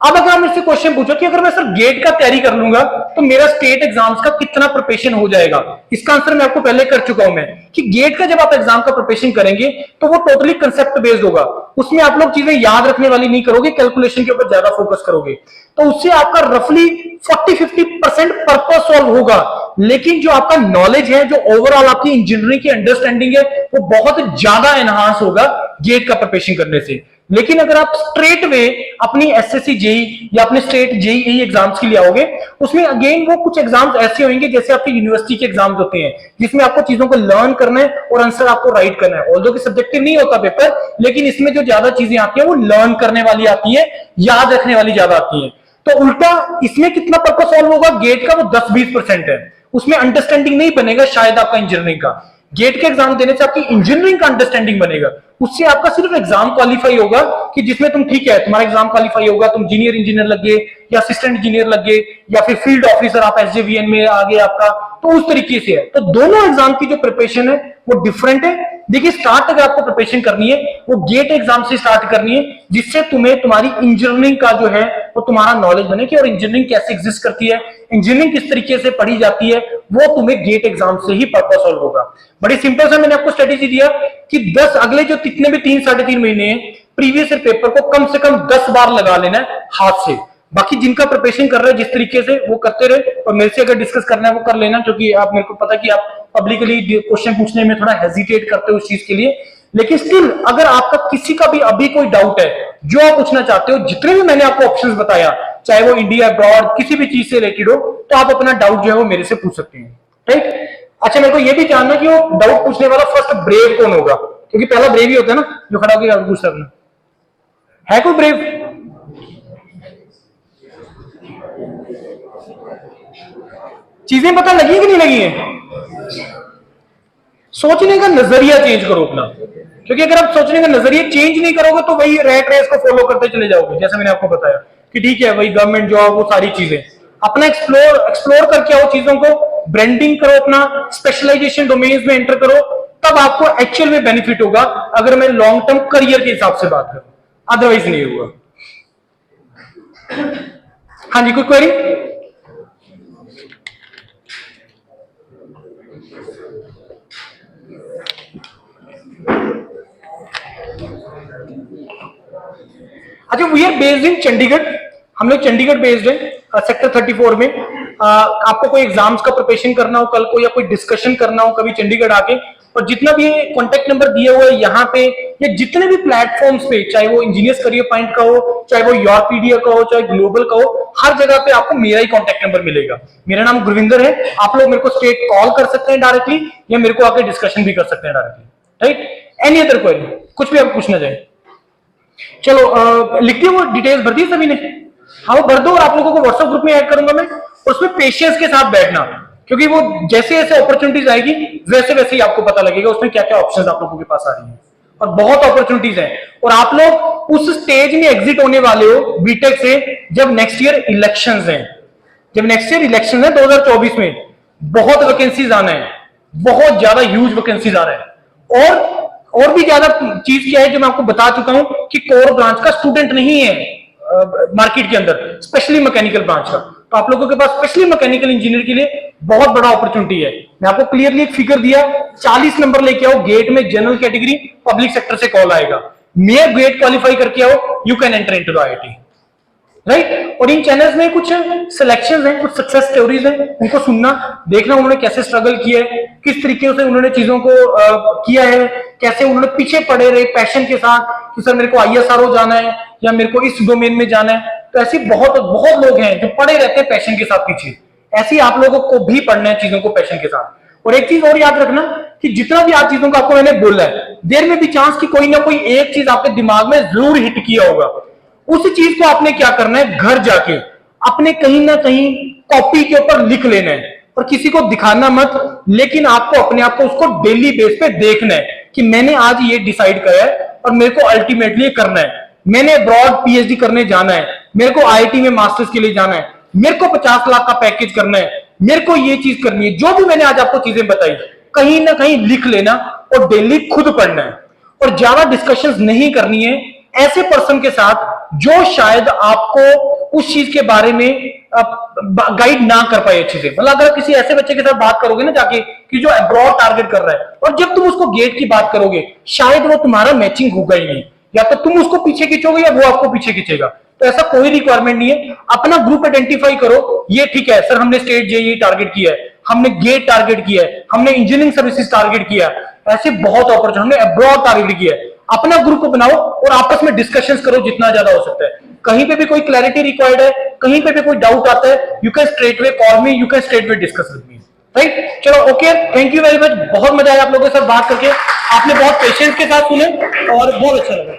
अब अगर आप मुझसे क्वेश्चन पूछो कि अगर मैं सर गेट का तैयारी कर लूंगा तो मेरा स्टेट एग्जाम्स का कितना प्रिपरेशन हो जाएगा, इसका आंसर मैं आपको पहले कर चुका हूं मैं कि गेट का जब आप एग्जाम का प्रिपरेशन करेंगे तो वो टोटली कंसेप्ट बेस्ड होगा, उसमें आप लोग चीजें याद रखने वाली नहीं करोगे, कैलकुलेशन के ऊपर ज्यादा फोकस करोगे, तो उससे आपका रफली 40-50% पर्पस सॉल्व होगा। लेकिन जो आपका नॉलेज है, जो ओवरऑल आपकी इंजीनियरिंग की अंडरस्टैंडिंग है, वो बहुत ज्यादा एनहांस होगा गेट का प्रिपरेशन करने से। लेकिन अगर आप स्ट्रेट वे अपनी एसएससी जेई या अपने स्टेट जेई एग्जाम्स के लिए आओगे, उसमें अगेन वो कुछ एग्जाम्स ऐसे होंगे जैसे आपके यूनिवर्सिटी के एग्जाम्स होते हैं जिसमें आपको चीजों को लर्न करना है और आंसर आपको राइट करना है। ऑल्दो कि सब्जेक्टिव नहीं होता पेपर, लेकिन इसमें जो ज्यादा चीजें आती है वो लर्न करने वाली आती है, याद रखने वाली ज्यादा आती है। तो उल्टा इसमें कितना पर्पस सॉल्व होगा गेट का, वो 10-20% है, उसमें अंडरस्टैंडिंग नहीं बनेगा शायद आपका इंजीनियरिंग का। गेट के एग्जाम देने से आपकी इंजीनियरिंग का अंडरस्टैंडिंग बनेगा, उससे आपका सिर्फ एग्जाम क्वालिफाई होगा कि जिसमें तुम ठीक है, तुम्हारा एग्जाम क्वालिफाई होगा, तुम जूनियर इंजीनियर लग गए या असिस्टेंट इंजीनियर लग गए या फिर फील्ड ऑफिसर आप एसजेवीएन में आ गए आपका, तो उस तरीके से है। तो दोनों एग्जाम की जो प्रिपरेशन है वो डिफरेंट है। देखिए, स्टार्ट अगर आपको प्रिपरेशन करनी है वो गेट एग्जाम से स्टार्ट करनी है, जिससे तुम्हें तुम्हारी इंजीनियरिंग का जो है वो तुम्हारा नॉलेज बने कि और इंजीनियरिंग कैसे एग्जिस्ट करती है, इंजीनियरिंग किस तरीके से पढ़ी जाती है, वो तुम्हें गेट एग्जाम से ही पर्पस सॉल्व होगा। बड़ी सिंपल सा मैंने आपको स्ट्रेटेजी दिया कि 10 अगले जो कितने भी 3-3.5 महीने प्रीवियस ईयर पेपर को कम से कम 10 बार लगा लेना है हाथ से। बाकी जिनका प्रिपरेशन कर रहे हैं जिस तरीके से वो करते रहे, और मेरे से अगर डिस्कस करना है वो कर लेना, क्योंकि आप मेरे को पता है कि आप पब्लिकली क्वेश्चन पूछने में थोड़ा हेजिटेट करते हो उस चीज के लिए। लेकिन स्टिल अगर आपका किसी का भी अभी कोई डाउट है जो आप पूछना चाहते हो, जितने भी मैंने आपको ऑप्शंस बताया, चाहे वो इंडिया अब्रॉड किसी भी चीज से रिलेटेड हो, तो आप अपना डाउट जो है वो मेरे से पूछ सकते हैं, राइट। अच्छा, मेरे को ये भी जानना कि वो डाउट पूछने वाला फर्स्ट ब्रेव कौन होगा, क्योंकि पहला ब्रेव ही होता है ना जो खड़ा होकर पूछ सकना है। कोई ब्रेव? चीजें पता लगी कि नहीं लगी है? सोचने का नजरिया चेंज करो अपना, क्योंकि अगर आप सोचने का नजरिया चेंज नहीं करोगे तो वही रैट रेस को फॉलो करते चले जाओगे। जैसे मैंने आपको बताया कि ठीक है वही गवर्नमेंट जॉब, वो सारी चीजें, अपना एक्सप्लोर करके आओ चीजों को, ब्रांडिंग करो, अपना स्पेशलाइजेशन डोमेन्स में एंटर करो, तब आपको एक्चुअल में बेनिफिट होगा। अगर मैं लॉन्ग टर्म करियर के हिसाब से बात करूं, अदरवाइज नहीं होगा। हाँ जी, कोई क्वेरी? अच्छा, we are based in Chandigarh, हम लोग चंडीगढ़ बेस्ड है सेक्टर 34 में। आपको कोई एग्जाम्स का प्रिपरेशन करना हो कल को, या कोई डिस्कशन करना हो कभी चंडीगढ़ आके, और जितना भी कॉन्टेक्ट नंबर दिए हुए यहाँ पे या जितने भी प्लेटफॉर्म्स पे, चाहे वो इंजीनियर्स करियर पॉइंट का हो, चाहे वो योरपीडिया का हो, चाहे ग्लोबल का हो, हर जगह पे आपको मेरा ही कॉन्टेक्ट नंबर मिलेगा। मेरा नाम गुरविंदर है। आप लोग मेरे को स्ट्रेट कॉल कर सकते हैं डायरेक्टली, या मेरे को आके डिस्कशन भी कर सकते हैं directly, right. Any other query, कुछ भी आप पूछना चाहें? चलो लिख दिया, वो डिटेल्स भर दी सभी ने? हाँ, वो भर दो, और आप लोगों को व्हाट्सएप ग्रुप में ऐड करूंगा मैं। उसमें पेशेंस के साथ बैठना, क्योंकि वो जैसे जैसे अपॉर्चुनिटीज आएगी वैसे वैसे ही आपको पता लगेगा उसमें क्या क्या ऑप्शंस आप लोगों के पास आ रही हैं, और बहुत अपॉर्चुनिटीज हैं। और आप लोग उस स्टेज में एग्जिट होने वाले हो बीटेक से जब नेक्स्ट ईयर इलेक्शंस हैं। जब नेक्स्ट ईयर इलेक्शन है 2024 में, बहुत वैकेंसीज आना है, बहुत ज्यादा ह्यूज वैकेंसीज आ रहा है। और भी ज्यादा चीज क्या है जो मैं आपको बता चुका हूं कि कोर ब्रांच का स्टूडेंट नहीं है मार्केट के अंदर, स्पेशली मैकेनिकल ब्रांच का। तो आप लोगों के पास स्पेशली मैकेनिकल इंजीनियर के लिए बहुत बड़ा अपॉर्चुनिटी है। मैं आपको क्लियरली एक फिगर दिया, 40 नंबर लेके आओ गेट में, जनरल कैटेगरी, पब्लिक सेक्टर से कॉल आएगा, मेयर गेट क्वालिफाई करके आओ, you can enter into the IIT, right. और इन चैनल्स में कुछ सिलेक्शंस हैं, कुछ सक्सेस स्टोरीज हैं, उनको सुनना, देखना उन्होंने कैसे स्ट्रगल किया है, किस तरीके से उन्होंने चीजों को किया है, कैसे उन्होंने पीछे पड़े रहे पैशन के साथ कि सर मेरे को आईएसआरओ जाना है या मेरे को इस डोमेन में जाना है। तो ऐसे बहुत बहुत लोग हैं जो पड़े रहते हैं पैशन के साथ पीछे। ऐसे ही आप लोगों को भी पढ़ना है चीजों को पैशन के साथ। और एक चीज और याद रखना कि जितना भी आज चीजों का आपको मैंने बोला है, देर में भी चांस कि कोई ना कोई एक चीज आपके दिमाग में जरूर हिट किया होगा। उस चीज को आपने क्या करना है, घर जाके अपने कहीं ना कहीं कॉपी के ऊपर लिख लेना है और किसी को दिखाना मत, लेकिन आपको अपने आप को उसको डेली बेस पे देखना है कि मैंने आज ये डिसाइड करा है और मेरे को अल्टीमेटली करना है। मैंने अब्रॉड पीएचडी करने जाना है, मेरे को आईआईटी में मास्टर्स के लिए जाना है, मेरे को 50 लाख का पैकेज करना है, मेरे को ये चीज करनी है। जो भी मैंने आज आपको चीजें बताई कहीं ना कहीं लिख लेना और डेली खुद पढ़ना है और ज्यादा डिस्कशंस नहीं करनी है ऐसे पर्सन के साथ जो शायद आपको उस चीज के बारे में गाइड ना कर पाए अच्छे से। मतलब अगर किसी ऐसे बच्चे के साथ बात करोगे ना जाके कि जो अब्रॉड टारगेट कर रहा है और जब तुम उसको गेट की बात करोगे शायद वो तुम्हारा मैचिंग होगा ही नहीं, या तो तुम उसको पीछे खींचोगे या वो आपको पीछे खींचेगा। तो ऐसा कोई रिक्वायरमेंट नहीं है। अपना ग्रुप आइडेंटिफाई करो, ये ठीक है सर हमने स्टेट जेईई टारगेट किया है, हमने गेट टारगेट किया है, हमने इंजीनियरिंग सर्विसेज टारगेट किया है, ऐसे बहुत अपॉर्चुनिटी, हमने अब्रॉड टारगेट किया है। अपना ग्रुप बनाओ और आपस में डिस्कशंस करो जितना ज्यादा हो सकता है। कहीं पे भी कोई क्लैरिटी रिक्वायर्ड है, कहीं पे भी कोई डाउट आता है, you can straight way call me, you can straight way discuss with me. Right, चलो okay, thank you very much. बहुत मजा आया आप लोगों के साथ बात करके, आपने बहुत पेशेंस के साथ सुने और बहुत अच्छा लगा।